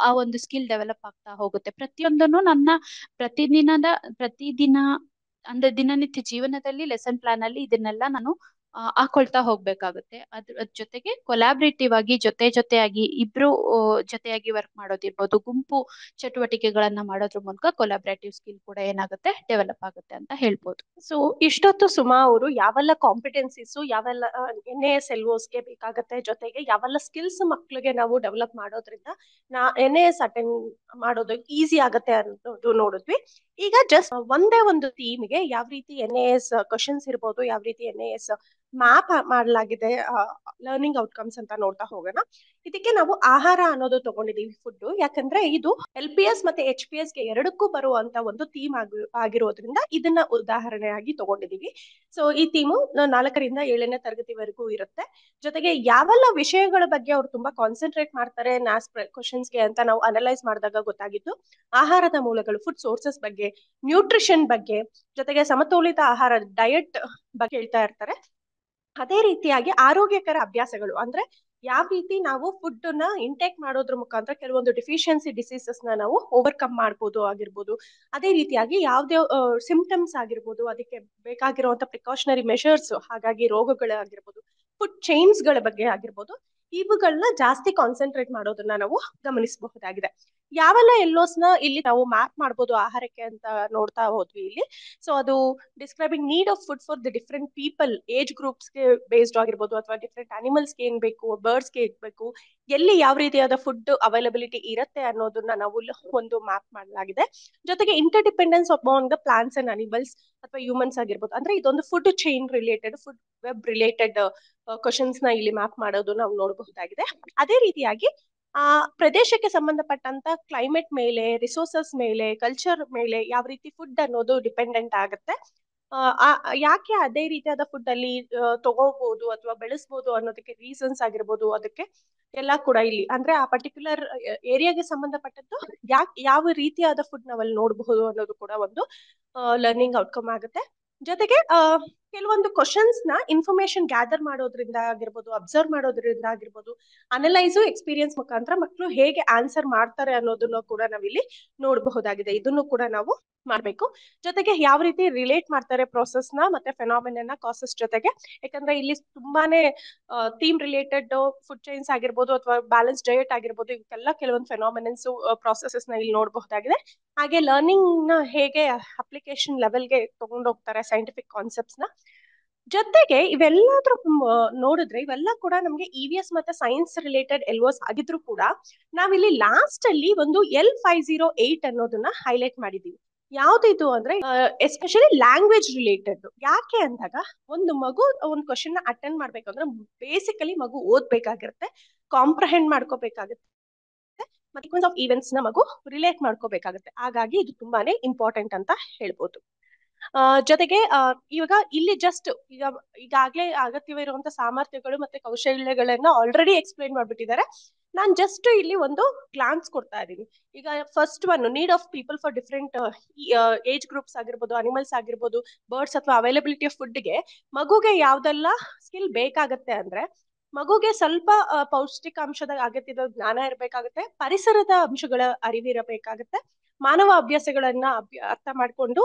ಆ ಒಂದು ಸ್ಕಿಲ್ ಡೆವಲಪ್ ಆಗ್ತಾ ಹೋಗುತ್ತೆ. ಪ್ರತಿಯೊಂದನ್ನು ನನ್ನ ಪ್ರತಿದಿನ ಅಂದ್ರೆ ದಿನನಿತ್ಯ ಜೀವನದಲ್ಲಿ ಲೆಸನ್ ಪ್ಲಾನ್ ಅಲ್ಲಿ ಇದನ್ನೆಲ್ಲ ನಾನು ಹಾಕೊಳ್ತಾ ಹೋಗ್ಬೇಕಾಗುತ್ತೆ. ಅದ್ರ ಜೊತೆಗೆ ಕೊಲಾಬ್ರೇಟಿವ್ ಆಗಿ ಜೊತೆಯಾಗಿ ಇಬ್ರು ಜೊತೆಯಾಗಿ ವರ್ಕ್ ಮಾಡೋದಿರ್ಬೋದು, ಗುಂಪು ಚಟುವಟಿಕೆಗಳನ್ನ ಮಾಡೋದ್ರ ಮೂಲಕ ಕೊಲಾಬ್ರೇಟಿವ್ ಸ್ಕಿಲ್ ಕೂಡ ಏನಾಗುತ್ತೆ ಡೆವಲಪ್ ಆಗುತ್ತೆ ಅಂತ ಹೇಳ್ಬೋದು. ಸೊ ಇಷ್ಟೊತ್ತು ಸುಮಾ ಅವರು ಯಾವೆಲ್ಲ ಕಾಂಪಿಟೆನ್ಸೀಸ್ ಯಾವೆಲ್ಲ NAS ಗೆ ಬೇಕಾಗತ್ತೆ, ಜೊತೆಗೆ ಯಾವೆಲ್ಲ ಸ್ಕಿಲ್ಸ್ ಮಕ್ಳಿಗೆ ನಾವು ಡೆವಲಪ್ ಮಾಡೋದ್ರಿಂದ NAS ಅಟೆಂಡ್ ಮಾಡೋದು ಈಸಿ ಆಗತ್ತೆ ಅನ್ನೋದು ನೋಡಿದ್ವಿ. ಈಗ ಜಸ್ಟ್ ಒಂದೇ ಒಂದು ಥೀಮ್ಗೆ ಯಾವ ರೀತಿ NAS ಕ್ವಶನ್ಸ್ ಇರ್ಬೋದು, ಯಾವ ರೀತಿ NAS ಮ್ಯಾಪ್ ಮಾಡಲಾಗಿದೆ ಲರ್ನಿಂಗ್ ಔಟ್ಕಮ್ಸ್ ಅಂತ ನೋಡ್ತಾ ಹೋಗೋಣ. ಇದಕ್ಕೆ ನಾವು ಆಹಾರ ಅನ್ನೋದು ತಗೊಂಡಿದೀವಿ, ಫುಡ್, ಯಾಕಂದ್ರೆ ಇದು LPS ಮತ್ತೆ HPS ಗೆ ಎರಡಕ್ಕೂ ಬರುವಂತ ಒಂದು ಥೀಮ್ ಆಗಿರೋದ್ರಿಂದ ಇದನ್ನ ಉದಾಹರಣೆಯಾಗಿ ತಗೊಂಡಿದೀವಿ. ಸೊ ಈ ಥೀಮು 4ರಿಂದ 7ನೇ ತರಗತಿವರೆಗೂ ಇರುತ್ತೆ. ಜೊತೆಗೆ ಯಾವೆಲ್ಲ ವಿಷಯಗಳ ಬಗ್ಗೆ ಅವ್ರು ತುಂಬಾ ಕಾನ್ಸಂಟ್ರೇಟ್ ಮಾಡ್ತಾರೆ NAS ಕ್ವಶನ್ಸ್ಗೆ ಅಂತ ನಾವು ಅನಲೈಸ್ ಮಾಡಿದಾಗ ಗೊತ್ತಾಗಿತ್ತು. ಆಹಾರದ ಮೂಲಗಳು, ಫುಡ್ ಸೋರ್ಸಸ್ ಬಗ್ಗೆ, ನ್ಯೂಟ್ರಿಷನ್ ಬಗ್ಗೆ, ಜೊತೆಗೆ ಸಮತೋಲಿತ ಆಹಾರ ಡಯಟ್ ಬಗ್ಗೆ ಹೇಳ್ತಾ ಇರ್ತಾರೆ. ಅದೇ ರೀತಿಯಾಗಿ ಆರೋಗ್ಯಕರ ಅಭ್ಯಾಸಗಳು ಅಂದ್ರೆ ಯಾವ ರೀತಿ ನಾವು ಫುಡ್ ನ ಇಂಟೇಕ್ ಮಾಡೋದ್ರ ಮುಖಾಂತರ ಕೆಲವೊಂದು ಡಿಫಿಷಿಯನ್ಸಿ ಡಿಸೀಸಸ್ ನಾವು ಓವರ್ಕಮ್ ಮಾಡ್ಬೋದು ಆಗಿರ್ಬೋದು. ಅದೇ ರೀತಿಯಾಗಿ ಯಾವ್ದೇ ಸಿಂಪ್ಟಮ್ಸ್ ಆಗಿರ್ಬೋದು, ಅದಕ್ಕೆ ಬೇಕಾಗಿರುವಂತ ಪ್ರಿಕಾಷನರಿ ಮೆಷರ್ಸ್, ಹಾಗಾಗಿ ರೋಗಗಳಾಗಿರ್ಬೋದು, ಫುಡ್ ಚೈನ್ಸ್ ಗಳ ಬಗ್ಗೆ ಆಗಿರ್ಬೋದು, ಇವುಗಳನ್ನ ಜಾಸ್ತಿ ಕಾನ್ಸಂಟ್ರೇಟ್ ಮಾಡೋದನ್ನ ನಾವು ಗಮನಿಸಬಹುದಾಗಿದೆ. ಯಾವೆಲ್ಲ ಎಲ್ಲೋಸ್ ನ ಇಲ್ಲಿ ನಾವು ಮ್ಯಾಪ್ ಮಾಡ್ಬೋದು ಆಹಾರಕ್ಕೆ ಅಂತ ನೋಡ್ತಾ ಹೋದ್ವಿ ಇಲ್ಲಿ. ಸೊ ಅದು describing need of food for the different people, age ಗ್ರೂಪ್ಸ್ಗೆ ಬೇಸ್ಡ್ ಆಗಿರ್ಬೋದು, ಅಥವಾ ಡಿಫ್ರೆಂಟ್ ಅನಿಮಲ್ಸ್ಗೆ ಏನ್ ಬೇಕು, ಬರ್ಡ್ಸ್ಗೆ ಏನ್ ಬೇಕು, ಎಲ್ಲಿ ಯಾವ ರೀತಿಯಾದ ಫುಡ್ ಅವೈಲಬಿಲಿಟಿ ಇರುತ್ತೆ ಅನ್ನೋದನ್ನ ನಾವು ಒಂದು ಮ್ಯಾಪ್ ಮಾಡಲಾಗಿದೆ. ಜೊತೆಗೆ inter dependence among the plants and animals ಅಥವಾ ಹ್ಯೂಮನ್ಸ್ ಆಗಿರ್ಬೋದು. ಅಂದ್ರೆ ಇದೊಂದು food chain related, food web related questions ನ ಇಲ್ಲಿ ಮ್ಯಾಪ್ ಮಾಡೋದು ನಾವು ನೋಡಬಹುದಾಗಿದೆ. ಅದೇ ರೀತಿಯಾಗಿ ಆ ಪ್ರದೇಶಕ್ಕೆ ಸಂಬಂಧಪಟ್ಟಂತ ಕ್ಲೈಮೇಟ್ ಮೇಲೆ, ರಿಸೋರ್ಸಸ್ ಮೇಲೆ, ಕಲ್ಚರ್ ಮೇಲೆ ಯಾವ ರೀತಿ ಫುಡ್ ಅನ್ನೋದು ಡಿಪೆಂಡೆಂಟ್ ಆಗುತ್ತೆ, ಯಾಕೆ ಅದೇ ರೀತಿಯಾದ ಫುಡ್ ಅಲ್ಲಿ ತಗೋಬಹುದು ಅಥವಾ ಬೆಳೆಸಬಹುದು ಅನ್ನೋದಕ್ಕೆ ರೀಸನ್ಸ್ ಆಗಿರ್ಬೋದು, ಅದಕ್ಕೆ ಎಲ್ಲ ಕೂಡ ಇಲ್ಲಿ ಅಂದ್ರೆ ಆ ಪರ್ಟಿಕ್ಯುಲರ್ ಏರಿಯಾಗೆ ಸಂಬಂಧಪಟ್ಟದ್ದು ಯಾವ ರೀತಿಯಾದ ಫುಡ್ ನಾವಲ್ಲಿ ನೋಡಬಹುದು ಅನ್ನೋದು ಕೂಡ ಒಂದು ಲರ್ನಿಂಗ್ ಔಟ್ಕಮ್ ಆಗುತ್ತೆ. ಜೊತೆಗೆ ಕೆಲವೊಂದು ಕ್ವಶನ್ಸ್ ನ ಇನ್ಫಾರ್ಮೇಶನ್ ಗ್ಯಾದರ್ ಮಾಡೋದ್ರಿಂದ ಆಗಿರ್ಬೋದು, ಅಬ್ಸರ್ವ್ ಮಾಡೋದ್ರಿಂದ ಆಗಿರ್ಬೋದು, ಅನಲೈಸು ಎಕ್ಸ್ಪೀರಿಯನ್ಸ್ ಮುಖಾಂತರ ಮಕ್ಕಳು ಹೇಗೆ ಆನ್ಸರ್ ಮಾಡ್ತಾರೆ ಅನ್ನೋದನ್ನು ಕೂಡ ನಾವಿಲ್ಲಿ ನೋಡಬಹುದಾಗಿದೆ. ಇದನ್ನು ಕೂಡ ನಾವು ಮಾಡ್ಬೇಕು. ಜೊತೆಗೆ ಯಾವ ರೀತಿ ರಿಲೇಟ್ ಮಾಡ್ತಾರೆ ಪ್ರೋಸೆಸ್ ನ ಮತ್ತೆ ಫೆನಾಮಿನಾ ಕಾಸಸ್ ಜೊತೆಗೆ, ಯಾಕಂದ್ರೆ ಇಲ್ಲಿ ತುಂಬಾನೇ ಥೀಮ್ ರಿಲೇಟೆಡ್ ಫುಡ್ ಚೈನ್ಸ್ ಆಗಿರ್ಬೋದು ಅಥವಾ ಬ್ಯಾಲೆನ್ಸ್ ಡಯಟ್ ಆಗಿರ್ಬೋದು, ಇವಕ್ಕೆಲ್ಲ ಕೆಲವೊಂದು ಫೆನಾಮಿನನ್ಸ್ ಪ್ರಾಸೆಸಸ್ ನ ಇಲ್ಲಿ ನೋಡಬಹುದಾಗಿದೆ. ಹಾಗೆ ಲರ್ನಿಂಗ್ ನ ಹೇಗೆ ಅಪ್ಲಿಕೇಶನ್ ಲೆವೆಲ್ಗೆ ತಗೊಂಡೋಗ್ತಾರೆ ಸೈಂಟಿಫಿಕ್ ಕಾನ್ಸೆಪ್ಟ್ಸ್ ನ. ಜೊತೆಗೆ ಇವೆಲ್ಲಾದ್ರೂ ನೋಡಿದ್ರೆ ಇವೆಲ್ಲ ಕೂಡ ನಮ್ಗೆ EVS ಮತ್ತೆ ಸೈನ್ಸ್ ರಿಲೇಟೆಡ್ ಎಲ್ಒಸ್ ಆಗಿದ್ರು ಕೂಡ ನಾವಿಲ್ಲಿ ಲಾಸ್ಟ್ ಅಲ್ಲಿ ಒಂದು L508 ಅನ್ನೋದನ್ನ ಹೈಲೈಟ್ ಮಾಡಿದೀವಿ. ಯಾವ್ದಿದು ಅಂದ್ರೆ ಎಸ್ಪೆಷಲಿ ಲ್ಯಾಂಗ್ವೇಜ್ ರಿಲೇಟೆಡ್. ಯಾಕೆ ಅಂದಾಗ ಒಂದು ಮಗು ಒಂದು ಕ್ವಶನ್ ನ ಅಟೆಂಡ್ ಮಾಡ್ಬೇಕಂದ್ರೆ ಬೇಸಿಕಲಿ ಮಗು ಓದ್ಬೇಕಾಗಿರುತ್ತೆ, ಕಾಂಪ್ರಹೆಂಡ್ ಮಾಡ್ಕೋಬೇಕಾಗುತ್ತೆ, ಮತ್ತೆ ಸೀಕ್ವೆನ್ಸ್ ಆಫ್ ಈವೆಂಟ್ಸ್ ನ ಮಗು ರಿಲೇಟ್ ಮಾಡ್ಕೋಬೇಕಾಗುತ್ತೆ. ಹಾಗಾಗಿ ಇದು ತುಂಬಾನೇ ಇಂಪಾರ್ಟೆಂಟ್ ಅಂತ ಹೇಳ್ಬೋದು. ಜೊತೆಗೆ ಇವಾಗ ಇಲ್ಲಿ ಜಸ್ಟ್ ಈಗಾಗ್ಲೇ ಅಗತ್ಯವಿರುವಂತ ಸಾಮರ್ಥ್ಯಗಳು ಮತ್ತೆ ಕೌಶಲ್ಯಗಳನ್ನ ಆಲ್ರೆಡಿ ಎಕ್ಸ್ಪ್ಲೈನ್ ಮಾಡ್ಬಿಟ್ಟಿದ್ದಾರೆ. ನಾನ್ ಜಸ್ಟ್ ಇಲ್ಲಿ ಒಂದು ಗ್ಲಾನ್ಸ್ ಕೊಡ್ತಾ ಇದ್ದೀನಿ. ಈಗ first one, need of people for different age groups ಆಗಿರ್ಬೋದು, ಅನಿಮಲ್ಸ್ ಆಗಿರ್ಬೋದು, ಬರ್ಡ್ಸ್ ಅಥವಾ ಅವೈಲಬಿಲಿಟಿ ಆಫ್ ಫುಡ್ಗೆ ಮಗುಗೆ ಯಾವ್ದೆಲ್ಲ ಸ್ಕಿಲ್ ಬೇಕಾಗತ್ತೆ ಅಂದ್ರೆ, ಮಗುಗೆ ಸ್ವಲ್ಪ ಪೌಷ್ಟಿಕಾಂಶದ ಅಗತ್ಯದ ಜ್ಞಾನ ಇರಬೇಕಾಗುತ್ತೆ, ಪರಿಸರದ ಅಂಶಗಳ ಅರಿವಿರಬೇಕಾಗುತ್ತೆ, ಮಾನವ ಅಭ್ಯಾಸಗಳನ್ನ ಅರ್ಥ ಮಾಡ್ಕೊಂಡು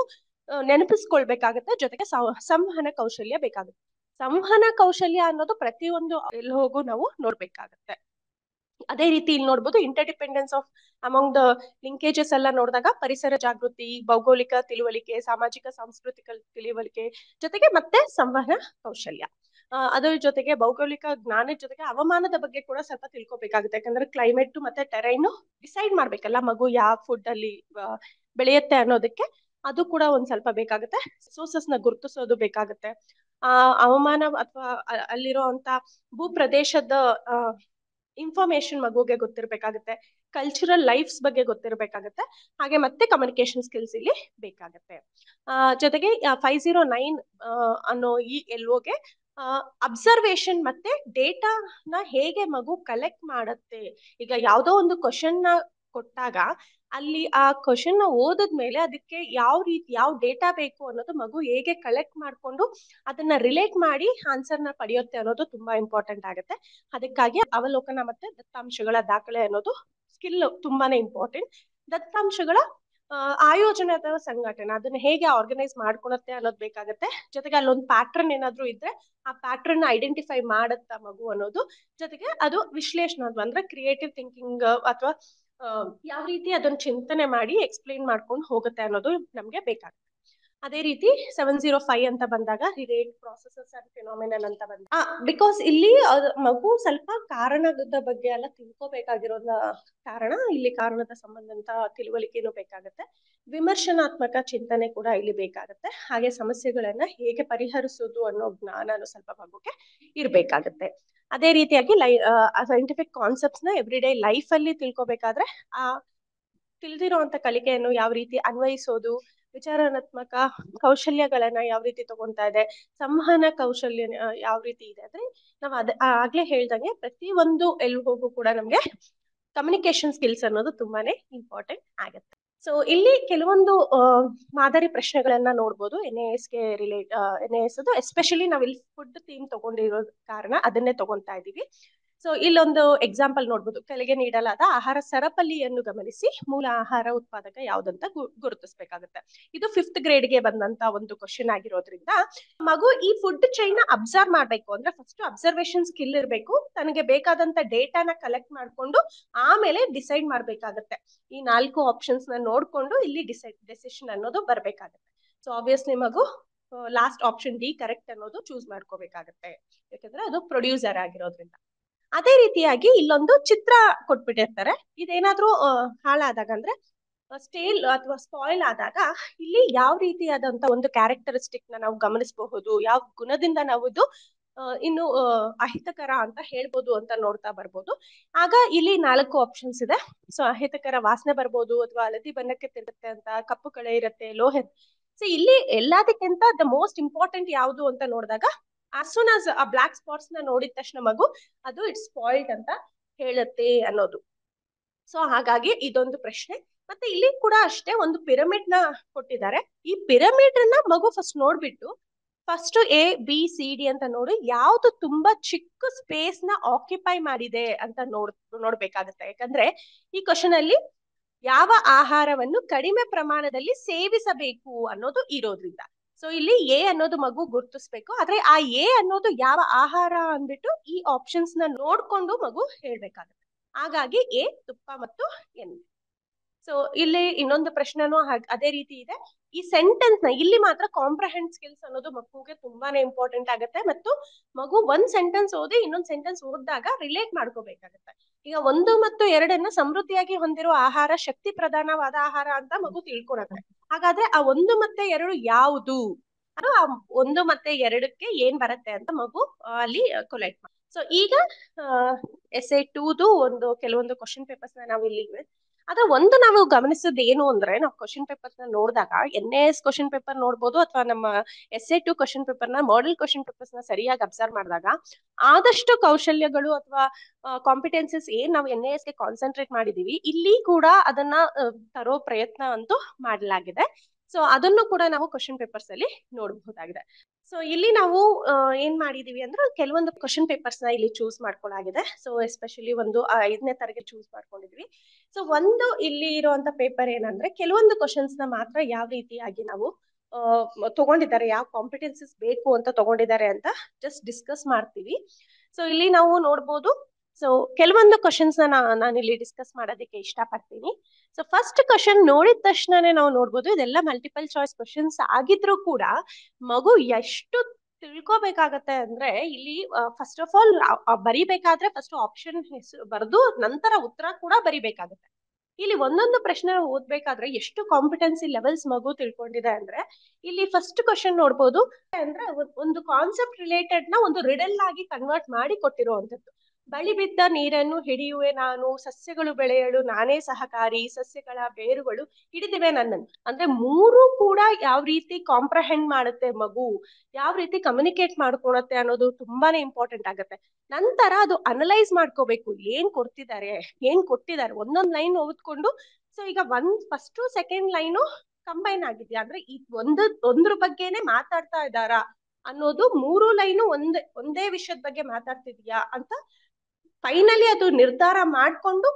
ನೆನಪಿಸ್ಕೊಳ್ಬೇಕಾಗತ್ತೆ, ಜೊತೆಗೆ ಸಂವಹನ ಕೌಶಲ್ಯ ಬೇಕಾಗುತ್ತೆ. ಸಂವಹನ ಕೌಶಲ್ಯ ಅನ್ನೋದು ಪ್ರತಿಯೊಂದು ಎಲ್ಲಿ ಹೋಗು ನಾವು ನೋಡ್ಬೇಕಾಗತ್ತೆ. ಅದೇ ರೀತಿ ಇಲ್ಲಿ ನೋಡ್ಬೋದು inter dependence of among the linkages ಎಲ್ಲ ನೋಡಿದಾಗ ಪರಿಸರ ಜಾಗೃತಿ, ಭೌಗೋಳಿಕ ತಿಳುವಳಿಕೆ, ಸಾಮಾಜಿಕ ಸಾಂಸ್ಕೃತಿಕ ತಿಳುವಳಿಕೆ, ಜೊತೆಗೆ ಮತ್ತೆ ಸಂವಹನ ಕೌಶಲ್ಯ. ಅದ್ರ ಜೊತೆಗೆ ಭೌಗೋಳಿಕ ಜ್ಞಾನದ ಜೊತೆಗೆ ಹವಾಮಾನದ ಬಗ್ಗೆ ಕೂಡ ಸ್ವಲ್ಪ ತಿಳ್ಕೊಬೇಕಾಗುತ್ತೆ. ಯಾಕಂದ್ರೆ ಕ್ಲೈಮೇಟ್ ಮತ್ತೆ ಟೆರೈನ್ ಡಿಸೈಡ್ ಮಾಡ್ಬೇಕಲ್ಲ ಮಗು ಯಾವ ಫುಡ್ ಅಲ್ಲಿ ಬೆಳೆಯುತ್ತೆ ಅನ್ನೋದಕ್ಕೆ, ಅದು ಕೂಡ ಒಂದ್ ಸ್ವಲ್ಪ ಬೇಕಾಗುತ್ತೆ. ರಿಸೋರ್ಸಸ್ ನ ಗುರುತಿಸೋದು ಬೇಕಾಗುತ್ತೆ. ಹವಾಮಾನ ಅಥವಾ ಅಲ್ಲಿರುವಂತ ಭೂ ಪ್ರದೇಶದ ಇನ್ಫಾರ್ಮೇಶನ್ ಮಗುಗೆ ಗೊತ್ತಿರ್ಬೇಕಾಗುತ್ತೆ, ಕಲ್ಚರಲ್ ಲೈಫ್ಸ್ ಬಗ್ಗೆ ಗೊತ್ತಿರ್ಬೇಕಾಗುತ್ತೆ, ಹಾಗೆ ಮತ್ತೆ ಕಮ್ಯುನಿಕೇಶನ್ ಸ್ಕಿಲ್ಸ್ ಇಲ್ಲಿ ಬೇಕಾಗುತ್ತೆ. ಜೊತೆಗೆ 509 ಅನ್ನೋ ಈ LOಗೆ ಅಬ್ಸರ್ವೇಷನ್ ಮತ್ತೆ ಡೇಟಾನ ಹೇಗೆ ಮಗು ಕಲೆಕ್ಟ್ ಮಾಡುತ್ತೆ. ಈಗ ಯಾವ್ದೋ ಒಂದು ಕ್ವಶನ್ ನ ಕೊಟ್ಟಾಗ ಅಲ್ಲಿ ಆ ಕ್ವಶನ್ ನ ಓದಿದ್ಮೇಲೆ ಅದಕ್ಕೆ ಯಾವ ಡೇಟಾ ಬೇಕು ಅನ್ನೋದು ಮಗು ಹೇಗೆ ಕಲೆಕ್ಟ್ ಮಾಡ್ಕೊಂಡು ಅದನ್ನ ರಿಲೇಟ್ ಮಾಡಿ ಆನ್ಸರ್ ನ ಪಡೆಯುತ್ತೆ ಅನ್ನೋದು ತುಂಬಾ ಇಂಪಾರ್ಟೆಂಟ್ ಆಗುತ್ತೆ. ಅದಕ್ಕಾಗಿ ಅವಲೋಕನ ಮತ್ತೆ ದತ್ತಾಂಶಗಳ ದಾಖಲೆ ಅನ್ನೋದು ಸ್ಕಿಲ್ ತುಂಬಾನೇ ಇಂಪಾರ್ಟೆಂಟ್. ದತ್ತಾಂಶಗಳ ಆಯೋಜನದ ಸಂಘಟನೆ, ಅದನ್ನ ಹೇಗೆ ಆರ್ಗನೈಸ್ ಮಾಡ್ಕೊಳತ್ತೆ ಅನ್ನೋದು ಬೇಕಾಗುತ್ತೆ. ಜೊತೆಗೆ ಅಲ್ಲೊಂದು ಪ್ಯಾಟ್ರನ್ ಏನಾದ್ರು ಇದ್ರೆ ಆ ಪ್ಯಾಟ್ರನ್ ಐಡೆಂಟಿಫೈ ಮಾಡುತ್ತಾ ಮಗು ಅನ್ನೋದು, ಜೊತೆಗೆ ಅದು ವಿಶ್ಲೇಷಣೆ ಅಂದ್ರೆ ಕ್ರಿಯೇಟಿವ್ ಥಿಂಕಿಂಗ್ ಅಥವಾ ಯಾವ ರೀತಿ ಅದನ್ನ ಚಿಂತನೆ ಮಾಡಿ ಎಕ್ಸ್ಪ್ಲೈನ್ ಮಾಡ್ಕೊಂಡು ಹೋಗುತ್ತೆ ಅನ್ನೋದು ನಮ್ಗೆ ಬೇಕಾಗುತ್ತೆ. ಅದೇ ರೀತಿ 705 ಅಂತ ಬಂದಾಗ ರಿಲೇಟ್ ಪ್ರಾಸೆಸಸ್ ಅಂಡ್ ಫಿನಾಮಿನನ್ ಅಂತ ಬಂದ ಬಿಕಾಸ್ ಇಲ್ಲಿ ಮಗು ಸ್ವಲ್ಪ ಕಾರಣದ ಬಗ್ಗೆ ಎಲ್ಲ ತಿಳ್ಕೊಬೇಕಾಗಿರೋ ಕಾರಣ ಇಲ್ಲಿ ಕಾರಣದ ಸಂಬಂಧಂತ ತಿಳುವಳಿಕೆನೂ ಬೇಕಾಗುತ್ತೆ. ವಿಮರ್ಶನಾತ್ಮಕ ಚಿಂತನೆ ಕೂಡ ಇಲ್ಲಿ ಬೇಕಾಗುತ್ತೆ. ಹಾಗೆ ಸಮಸ್ಯೆಗಳನ್ನ ಹೇಗೆ ಪರಿಹರಿಸೋದು ಅನ್ನೋ ಜ್ಞಾನನು ಸ್ವಲ್ಪ ಮಗುಗೆ ಇರ್ಬೇಕಾಗತ್ತೆ. ಅದೇ ರೀತಿಯಾಗಿ ಸೈಂಟಿಫಿಕ್ ಕಾನ್ಸೆಪ್ಟ್ಸ್ ನ ಎವ್ರಿ ಡೇ ಲೈಫ್ ಅಲ್ಲಿ ತಿಳ್ಕೊಬೇಕಾದ್ರೆ ಆ ತಿಳಿದಿರುವಂತ ಕಲಿಕೆಯನ್ನು ಯಾವ ರೀತಿ ಅನ್ವಯಿಸೋದು, ವಿಚಾರಣಾತ್ಮಕ ಕೌಶಲ್ಯಗಳನ್ನ ಯಾವ ರೀತಿ ತಗೊಂತಾ ಇದೆ, ಸಂವಹನ ಕೌಶಲ್ಯ ಯಾವ ರೀತಿ ಇದೆ ಅಂದ್ರೆ ನಾವ್ ಆಗ್ಲೇ ಹೇಳ್ದಂಗೆ ಪ್ರತಿ ಒಂದು ಹೋಗು ಕೂಡ ನಮ್ಗೆ ಕಮ್ಯುನಿಕೇಶನ್ ಸ್ಕಿಲ್ಸ್ ಅನ್ನೋದು ತುಂಬಾನೇ ಇಂಪಾರ್ಟೆಂಟ್ ಆಗುತ್ತೆ. ಸೊ ಇಲ್ಲಿ ಕೆಲವೊಂದು ಮಾದರಿ ಪ್ರಶ್ನೆಗಳನ್ನ ನೋಡ್ಬೋದು NASಗೆ NAS ಅದು ಎಸ್ಪೆಷಲಿ ನಾವ್ ಇಲ್ಲಿ ಫುಡ್ ಥೀಮ್ ತಗೊಂಡಿರೋ ಕಾರಣ ಅದನ್ನೇ ತಗೊಂತಾ ಇದೀವಿ. ಸೊ ಇಲ್ಲೊಂದು ಎಕ್ಸಾಂಪಲ್ ನೋಡ್ಬೋದು. ಕೆಳಗೆ ನೀಡಲಾದ ಆಹಾರ ಸರಪಳಿಯನ್ನು ಗಮನಿಸಿ ಮೂಲ ಆಹಾರ ಉತ್ಪಾದಕ ಯಾವ್ದಂತ ಗುರುತಿಸ್ಬೇಕಾಗುತ್ತೆ. ಇದು 5th ಗ್ರೇಡ್ಗೆ ಬಂದಂತ ಒಂದು ಕ್ವಶನ್ ಆಗಿರೋದ್ರಿಂದ ಮಗು ಈ ಫುಡ್ ಚೈನ್ ಅಬ್ಸರ್ವ್ ಮಾಡ್ಬೇಕು ಅಂದ್ರೆ ಫಸ್ಟ್ ಅಬ್ಸರ್ವೇಷನ್ ಸ್ಕಿಲ್ ಇರಬೇಕು. ತನಗೆ ಬೇಕಾದಂತ ಡೇಟಾನ ಕಲೆಕ್ಟ್ ಮಾಡ್ಕೊಂಡು ಆಮೇಲೆ ಡಿಸೈಡ್ ಮಾಡ್ಬೇಕಾಗತ್ತೆ. ಈ 4 ಆಪ್ಷನ್ಸ್ ನ ನೋಡ್ಕೊಂಡು ಇಲ್ಲಿ ಡಿಸಿಷನ್ ಅನ್ನೋದು ಬರ್ಬೇಕಾಗತ್ತೆ. ಸೊ ಆಬ್ವಿಯಸ್ಲಿ ಮಗು ಲಾಸ್ಟ್ ಆಪ್ಷನ್ ಡಿ ಕರೆಕ್ಟ್ ಅನ್ನೋದು ಚೂಸ್ ಮಾಡ್ಕೋಬೇಕಾಗತ್ತೆ, ಯಾಕಂದ್ರೆ ಅದು ಪ್ರೊಡ್ಯೂಸರ್ ಆಗಿರೋದ್ರಿಂದ. ಅದೇ ರೀತಿಯಾಗಿ ಇಲ್ಲೊಂದು ಚಿತ್ರ ಕೊಟ್ಬಿಟ್ಟಿರ್ತಾರೆ. ಇದೇನಾದ್ರೂ ಹಾಳಾದಾಗ ಅಂದ್ರೆ ಸ್ಟೇಲ್ ಅಥವಾ ಸ್ಪಾಯ್ಲ್ ಆದಾಗ ಇಲ್ಲಿ ಯಾವ ರೀತಿಯಾದಂತ ಒಂದು ಕ್ಯಾರೆಕ್ಟರಿಸ್ಟಿಕ್ ನ ನಾವು ಗಮನಿಸಬಹುದು, ಯಾವ ಗುಣದಿಂದ ನಾವು ಇದು ಇನ್ನು ಅಹಿತಕರ ಅಂತ ಹೇಳ್ಬೋದು ಅಂತ ನೋಡ್ತಾ ಬರ್ಬೋದು. ಆಗ ಇಲ್ಲಿ 4 ಆಪ್ಷನ್ಸ್ ಇದೆ. ಸೊ ಅಹಿತಕರ ವಾಸನೆ ಬರ್ಬೋದು, ಅಥವಾ ಹಳದಿ ಬಣ್ಣಕ್ಕೆ ತಿರುಗುತ್ತೆ ಅಂತ, ಕಪ್ಪು ಕಳೆ ಇರುತ್ತೆ, ಲೋಹ. ಸೊ ಇಲ್ಲಿ ಎಲ್ಲದಕ್ಕಿಂತ ದ ಮೋಸ್ಟ್ ಇಂಪಾರ್ಟೆಂಟ್ ಯಾವುದು ಅಂತ ನೋಡಿದಾಗ ಆಸ್ ಸೂನ್ ಆಸ್ ಆ ಬ್ಲಾಕ್ ಸ್ಪಾಟ್ಸ್ ನ ನೋಡಿದ ತಕ್ಷಣ ಮಗು ಅದು ಇಟ್ಸ್ ಸ್ಪಾಯ್ಲ್ಡ್ ಅಂತ ಹೇಳುತ್ತೆ ಅನ್ನೋದು. ಸೊ ಹಾಗಾಗಿ ಇದೊಂದು ಪ್ರಶ್ನೆ. ಮತ್ತೆ ಇಲ್ಲಿ ಕೂಡ ಅಷ್ಟೇ ಒಂದು ಪಿರಮಿಡ್ ನ ಕೊಟ್ಟಿದ್ದಾರೆ. ಈ ಪಿರಮಿಡ್ ನ ಮಗು ಫಸ್ಟ್ ನೋಡ್ಬಿಟ್ಟು ಫಸ್ಟ್ ABCD ಅಂತ ನೋಡಿ ಯಾವ್ದು ತುಂಬಾ ಚಿಕ್ಕ ಸ್ಪೇಸ್ ನ ಆಕ್ಯುಪೈ ಮಾಡಿದೆ ಅಂತ ನೋಡ್ಬೇಕಾಗತ್ತೆ. ಯಾಕಂದ್ರೆ ಈ ಕ್ವಶನ್ ಅಲ್ಲಿ ಯಾವ ಆಹಾರವನ್ನು ಕಡಿಮೆ ಪ್ರಮಾಣದಲ್ಲಿ ಸೇವಿಸಬೇಕು ಅನ್ನೋದು ಇರೋದ್ರಿಂದ ಸೊ ಇಲ್ಲಿ ಎ ಅನ್ನೋದು ಮಗು ಗುರ್ತಿಸ್ಬೇಕು. ಆದ್ರೆ ಆ ಎ ಅನ್ನೋದು ಯಾವ ಆಹಾರ ಅಂದ್ಬಿಟ್ಟು ಈ ಆಪ್ಷನ್ಸ್ ನ ನೋಡ್ಕೊಂಡು ಮಗು ಹೇಳ್ಬೇಕಾಗುತ್ತೆ. ಹಾಗಾಗಿ ಎ ತುಪ್ಪ ಮತ್ತು ಎಣ್ಣೆ. ಸೊ ಇಲ್ಲಿ ಇನ್ನೊಂದು ಪ್ರಶ್ನೆನೂ ಅದೇ ರೀತಿ ಇದೆ. ಈ ಸೆಂಟೆನ್ಸ್ ನ ಇಲ್ಲಿ ಮಾತ್ರ ಕಾಂಪ್ರಹೆಂಡ್ ಸ್ಕಿಲ್ಸ್ ಅನ್ನೋದು ಮಗುಗೆ ತುಂಬಾನೇ ಇಂಪಾರ್ಟೆಂಟ್ ಆಗುತ್ತೆ. ಮತ್ತು ಮಗು ಒಂದ್ ಸೆಂಟೆನ್ಸ್ ಓದಿ ಇನ್ನೊಂದ್ ಸೆಂಟೆನ್ಸ್ ಓದಿದಾಗ ರಿಲೇಟ್ ಮಾಡ್ಕೋಬೇಕಾಗತ್ತೆ. ಈಗ 1 ಮತ್ತು 2 ಸಮೃದ್ಧಿಯಾಗಿ ಹೊಂದಿರುವ ಆಹಾರ ಶಕ್ತಿ ಪ್ರಧಾನವಾದ ಆಹಾರ ಅಂತ ಮಗು ತಿಳ್ಕೊಳತ್ತೆ. ಹಾಗಾದ್ರೆ ಆ 1 ಮತ್ತೆ 2 ಯಾವುದು, ಅದು ಆ 1 ಮತ್ತೆ 2ಕ್ಕೆ ಏನ್ ಬರುತ್ತೆ ಅಂತ ಮಗು ಅಲ್ಲಿ ಕೊಲೆಕ್ಟ್ ಮಾಡಿ. ಸೊ ಈಗ essay 2ದು ಕೆಲವೊಂದು ಕ್ವಶನ್ ಪೇಪರ್ಸ್ ನಾವು ಇಲ್ಲಿ ಅದ ಒಂದು ನಾವು ಗಮನಿಸೋದು ಏನು ಅಂದ್ರೆ, ನಾವು ಕ್ವಶನ್ ಪೇಪರ್ಸ್ ನ ನೋಡಿದಾಗ NAS ಕ್ವಶನ್ ಪೇಪರ್ ನೋಡ್ಬೋದು, ಅಥವಾ ನಮ್ಮ essay 2 ಕ್ವಶನ್ ಪೇಪರ್ ನ ಮಾಡೆಲ್ ಕ್ವಶನ್ ಪೇಪರ್ಸ್ ನ ಸರಿಯಾಗಿ ಅಬ್ಸರ್ವ್ ಮಾಡಿದಾಗ ಆದಷ್ಟು ಕೌಶಲ್ಯಗಳು ಅಥವಾ ಕಾಂಪಿಟೆನ್ಸಸ್ ಏನ್ ನಾವು NAS ಗೆ ಕಾನ್ಸಂಟ್ರೇಟ್ ಮಾಡಿದೀವಿ ಇಲ್ಲಿ ಕೂಡ ಅದನ್ನ ತರೋ ಪ್ರಯತ್ನ ಅಂತೂ ಮಾಡಲಾಗಿದೆ. ಸೊ ಅದನ್ನು ಕೂಡ ನಾವು ಕ್ವಶನ್ ಪೇಪರ್ಸ್ ಅಲ್ಲಿ ನೋಡಬಹುದಾಗಿದೆ. ಸೊ ಇಲ್ಲಿ ನಾವು ಏನ್ ಮಾಡಿದೀವಿ ಅಂದ್ರೆ ಕೆಲವೊಂದು ಕ್ವಶನ್ ಪೇಪರ್ಸ್ ನ ಇಲ್ಲಿ ಚೂಸ್ ಮಾಡ್ಕೊಳ್ಳಾಗಿದೆ. ಸೊ ಎಸ್ಪೆಷಲಿ ಒಂದು 5ನೇ ತರಗತಿ ಚೂಸ್ ಮಾಡ್ಕೊಂಡಿದ್ವಿ. ಸೊ ಒಂದು ಇಲ್ಲಿ ಇರುವಂತ ಪೇಪರ್ ಏನಂದ್ರೆ ಕೆಲವೊಂದು ಕ್ವಶನ್ಸ್ ನ ಮಾತ್ರ ಯಾವ ರೀತಿಯಾಗಿ ನಾವು ತಗೊಂಡಿದ್ದಾರೆ, ಯಾವ ಕಾಂಪಿಟೆನ್ಸಸ್ ಬೇಕು ಅಂತ ತಗೊಂಡಿದ್ದಾರೆ ಅಂತ ಜಸ್ಟ್ ಡಿಸ್ಕಸ್ ಮಾಡ್ತೀವಿ. ಸೊ ಇಲ್ಲಿ ನಾವು ನೋಡ್ಬೋದು. ಸೊ ಕೆಲವೊಂದು ಕ್ವಶನ್ಸ್ ನಾನು ಇಲ್ಲಿ ಡಿಸ್ಕಸ್ ಮಾಡೋದಕ್ಕೆ ಇಷ್ಟಪಡ್ತೀನಿ. ಸೊ ಫಸ್ಟ್ ಕ್ವಶನ್ ನೋಡಿದ ತಕ್ಷಣನೇ ನಾವು ನೋಡ್ಬೋದು, ಇದೆಲ್ಲ ಮಲ್ಟಿಪಲ್ ಚಾಯ್ಸ್ ಕ್ವಶನ್ಸ್ ಆಗಿದ್ರು ಕೂಡ ಮಗು ಎಷ್ಟು ತಿಳ್ಕೊಬೇಕಾಗತ್ತೆ ಅಂದ್ರೆ ಇಲ್ಲಿ ಫಸ್ಟ್ ಆಫ್ ಆಲ್ ಬರಿಬೇಕಾದ್ರೆ ಫಸ್ಟ್ ಆಪ್ಷನ್ ಬರೆದು ನಂತರ ಉತ್ತರ ಕೂಡ ಬರಿಬೇಕಾಗತ್ತೆ. ಇಲ್ಲಿ ಒಂದೊಂದು ಪ್ರಶ್ನೆ ಓದ್ಬೇಕಾದ್ರೆ ಎಷ್ಟು ಕಾಂಪಿಟೆನ್ಸಿ ಲೆವೆಲ್ಸ್ ಮಗು ತಿಳ್ಕೊಂಡಿದೆ ಅಂದ್ರೆ ಇಲ್ಲಿ ಫಸ್ಟ್ ಕ್ವಶನ್ ನೋಡ್ಬೋದು. ಅಂದ್ರೆ ಒಂದು ಕಾನ್ಸೆಪ್ಟ್ ರಿಲೇಟೆಡ್ ನ ಒಂದು ರಿಡಲ್ ಆಗಿ ಕನ್ವರ್ಟ್ ಮಾಡಿ ಕೊಟ್ಟಿರುವಂತದ್ದು. ಬಳಿ ಬಿದ್ದ ನೀರನ್ನು ಹಿಡಿಯುವೆ ನಾನು, ಸಸ್ಯಗಳು ಬೆಳೆಯಲು ನಾನೇ ಸಹಕಾರಿ, ಸಸ್ಯಗಳ ಬೇರುಗಳು ಹಿಡಿದಿವೆ ನನ್ನನ್ನು. ಅಂದ್ರೆ 3 ಕೂಡ ಯಾವ ರೀತಿ ಕಾಂಪ್ರಹೆಂಡ್ ಮಾಡುತ್ತೆ ಮಗು, ಯಾವ ರೀತಿ ಕಮ್ಯುನಿಕೇಟ್ ಮಾಡ್ಕೊಳತ್ತೆ ಅನ್ನೋದು ತುಂಬಾನೇ ಇಂಪಾರ್ಟೆಂಟ್ ಆಗುತ್ತೆ. ನಂತರ ಅದು ಅನಲೈಸ್ ಮಾಡ್ಕೋಬೇಕು, ಏನ್ ಕೊಟ್ಟಿದ್ದಾರೆ ಒಂದೊಂದ್ ಲೈನ್ ಓದ್ಕೊಂಡು. ಸೊ ಈಗ ಫಸ್ಟ್ ಸೆಕೆಂಡ್ ಲೈನು ಕಂಬೈನ್ ಆಗಿದ್ಯಾ ಅಂದ್ರೆ ಈ ಒಂದ್ರ ಬಗ್ಗೆನೆ ಮಾತಾಡ್ತಾ ಇದ್ದಾರಾ ಅನ್ನೋದು, 3 ಲೈನು ಒಂದೇ ವಿಷಯದ ಬಗ್ಗೆ ಮಾತಾಡ್ತಿದ್ಯಾ ಅಂತ ಫೈನಲಿ ಅದು ನಿರ್ಧಾರ ಮಾಡ್ಕೊಂಡು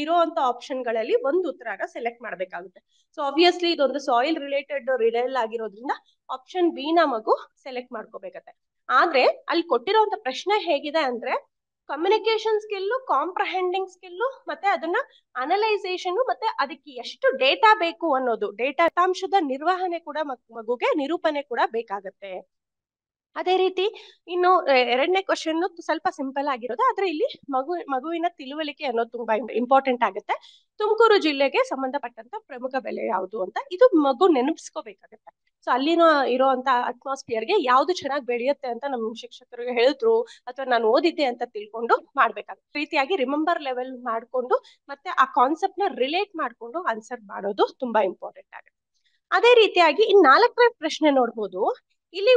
ಇರುವಂತ ಆಪ್ಷನ್ ಗಳಲ್ಲಿ ಒಂದು ಉತ್ತರನ ಸೆಲೆಕ್ಟ್ ಮಾಡ್ಬೇಕಾಗುತ್ತೆ. ಸೊ ಆಬ್ವಿಯಸ್ಲಿ ಇದೊಂದು ಸಾಯಿಲ್ ರಿಲೇಟೆಡ್ ರಿಡಲ್ ಆಗಿರೋದ್ರಿಂದ ಆಪ್ಷನ್ ಬಿ ನ ಮಗು ಸೆಲೆಕ್ಟ್ ಮಾಡ್ಕೋಬೇಕತ್ತೆ. ಆದ್ರೆ ಅಲ್ಲಿ ಕೊಟ್ಟಿರುವಂತ ಪ್ರಶ್ನೆ ಹೇಗಿದೆ ಅಂದ್ರೆ ಕಮ್ಯುನಿಕೇಶನ್ ಸ್ಕಿಲ್, ಕಾಂಪ್ರಹೆಂಡಿಂಗ್ ಸ್ಕಿಲ್, ಮತ್ತೆ ಅದನ್ನ ಅನಲೈಸೇಷನ್, ಮತ್ತೆ ಅದಕ್ಕೆ ಎಷ್ಟು ಡೇಟಾ ಬೇಕು ಅನ್ನೋದು, ಡೇಟಾಂಶದ ನಿರ್ವಹಣೆ ಕೂಡ ಮಗುಗೆ ನಿರೂಪಣೆ ಕೂಡ ಬೇಕಾಗತ್ತೆ. ಅದೇ ರೀತಿ ಇನ್ನು 2ನೇ ಕ್ವಶನ್ ಸ್ವಲ್ಪ ಸಿಂಪಲ್ ಆಗಿರೋದು, ಆದ್ರೆ ಇಲ್ಲಿ ಮಗುವಿನ ತಿಳುವಳಿಕೆ ಅನ್ನೋದು ತುಂಬಾ ಇಂಪಾರ್ಟೆಂಟ್ ಆಗುತ್ತೆ. ತುಮಕೂರು ಜಿಲ್ಲೆಗೆ ಸಂಬಂಧಪಟ್ಟಂತ ಪ್ರಮುಖ ಬೆಲೆ ಯಾವುದು ಅಂತ ಇದು ಮಗು ನೆನಪಿಸ್ಕೋಬೇಕಾಗತ್ತೆ. ಸೊ ಅಲ್ಲಿನ ಇರೋಂತ ಅಟ್ಮಾಸ್ಫಿಯರ್ಗೆ ಯಾವ್ದು ಚೆನ್ನಾಗಿ ಬೆಳೆಯುತ್ತೆ ಅಂತ ನಮ್ ಶಿಕ್ಷಕರಿಗೆ ಹೇಳಿದ್ರು ಅಥವಾ ನಾನು ಓದಿದ್ದೆ ಅಂತ ತಿಳ್ಕೊಂಡು ಮಾಡ್ಬೇಕಾಗುತ್ತೆ. ರೀತಿಯಾಗಿ ರಿಮೆಂಬರ್ ಲೆವೆಲ್ ಮಾಡ್ಕೊಂಡು ಮತ್ತೆ ಆ ಕಾನ್ಸೆಪ್ಟ್ ನ ರಿಲೇಟ್ ಮಾಡ್ಕೊಂಡು ಆನ್ಸರ್ ಮಾಡೋದು ತುಂಬಾ ಇಂಪಾರ್ಟೆಂಟ್ ಆಗುತ್ತೆ. ಅದೇ ರೀತಿಯಾಗಿ 4ನೇ ಪ್ರಶ್ನೆ ನೋಡ್ಬೋದು. ಇಲ್ಲಿ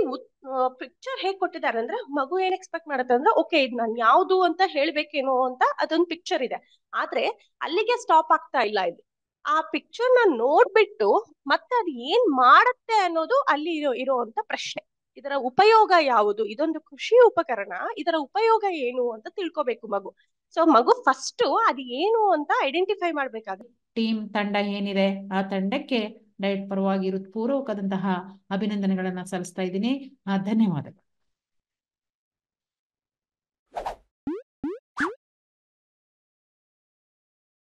ಪಿಕ್ಚರ್ ಹೇಗ್ ಕೊಟ್ಟಿದ್ದಾರೆ ಅಂದ್ರೆ ಮಗು ಏನ್ ಎಕ್ಸ್ಪೆಕ್ಟ್ ಮಾಡುತ್ತೆ ಅಂದ್ರೆ ಓಕೆ ಇದು ನಾನು ಯಾವ್ದು ಅಂತ ಹೇಳ್ಬೇಕೇನೋ ಅಂತ ಅದೊಂದು ಪಿಕ್ಚರ್ ಇದೆ. ಆದ್ರೆ ಅಲ್ಲಿಗೆ ಸ್ಟಾಪ್ ಆಗ್ತಾ ಇಲ್ಲ. ಇದು ಆ ಪಿಕ್ಚರ್ ನ ನೋಡ್ಬಿಟ್ಟು ಮತ್ತೆ ಅದು ಏನ್ ಮಾಡುತ್ತೆ ಅನ್ನೋದು ಅಲ್ಲಿ ಇರೋಂತ ಪ್ರಶ್ನೆ. ಇದರ ಉಪಯೋಗ ಯಾವುದು, ಇದೊಂದು ಕೃಷಿ ಉಪಕರಣ, ಇದರ ಉಪಯೋಗ ಏನು ಅಂತ ತಿಳ್ಕೊಬೇಕು ಮಗು. ಸೊ ಮಗು ಫಸ್ಟ್ ಅದು ಏನು ಅಂತ ಐಡೆಂಟಿಫೈ ಮಾಡ್ಬೇಕಾಗುತ್ತೆ. ಟೀಮ್ ತಂಡ ಏನಿದೆ ಆ ತಂಡಕ್ಕೆ ಡಯಟ್ ಪರವಾಗಿ ಹೃತ್ಪೂರ್ವಕದಂತಹ ಅಭಿನಂದನೆಗಳನ್ನ ಸಲ್ಲಿಸ್ತಾ ಇದ್ದೀನಿ. ಧನ್ಯವಾದಗಳು.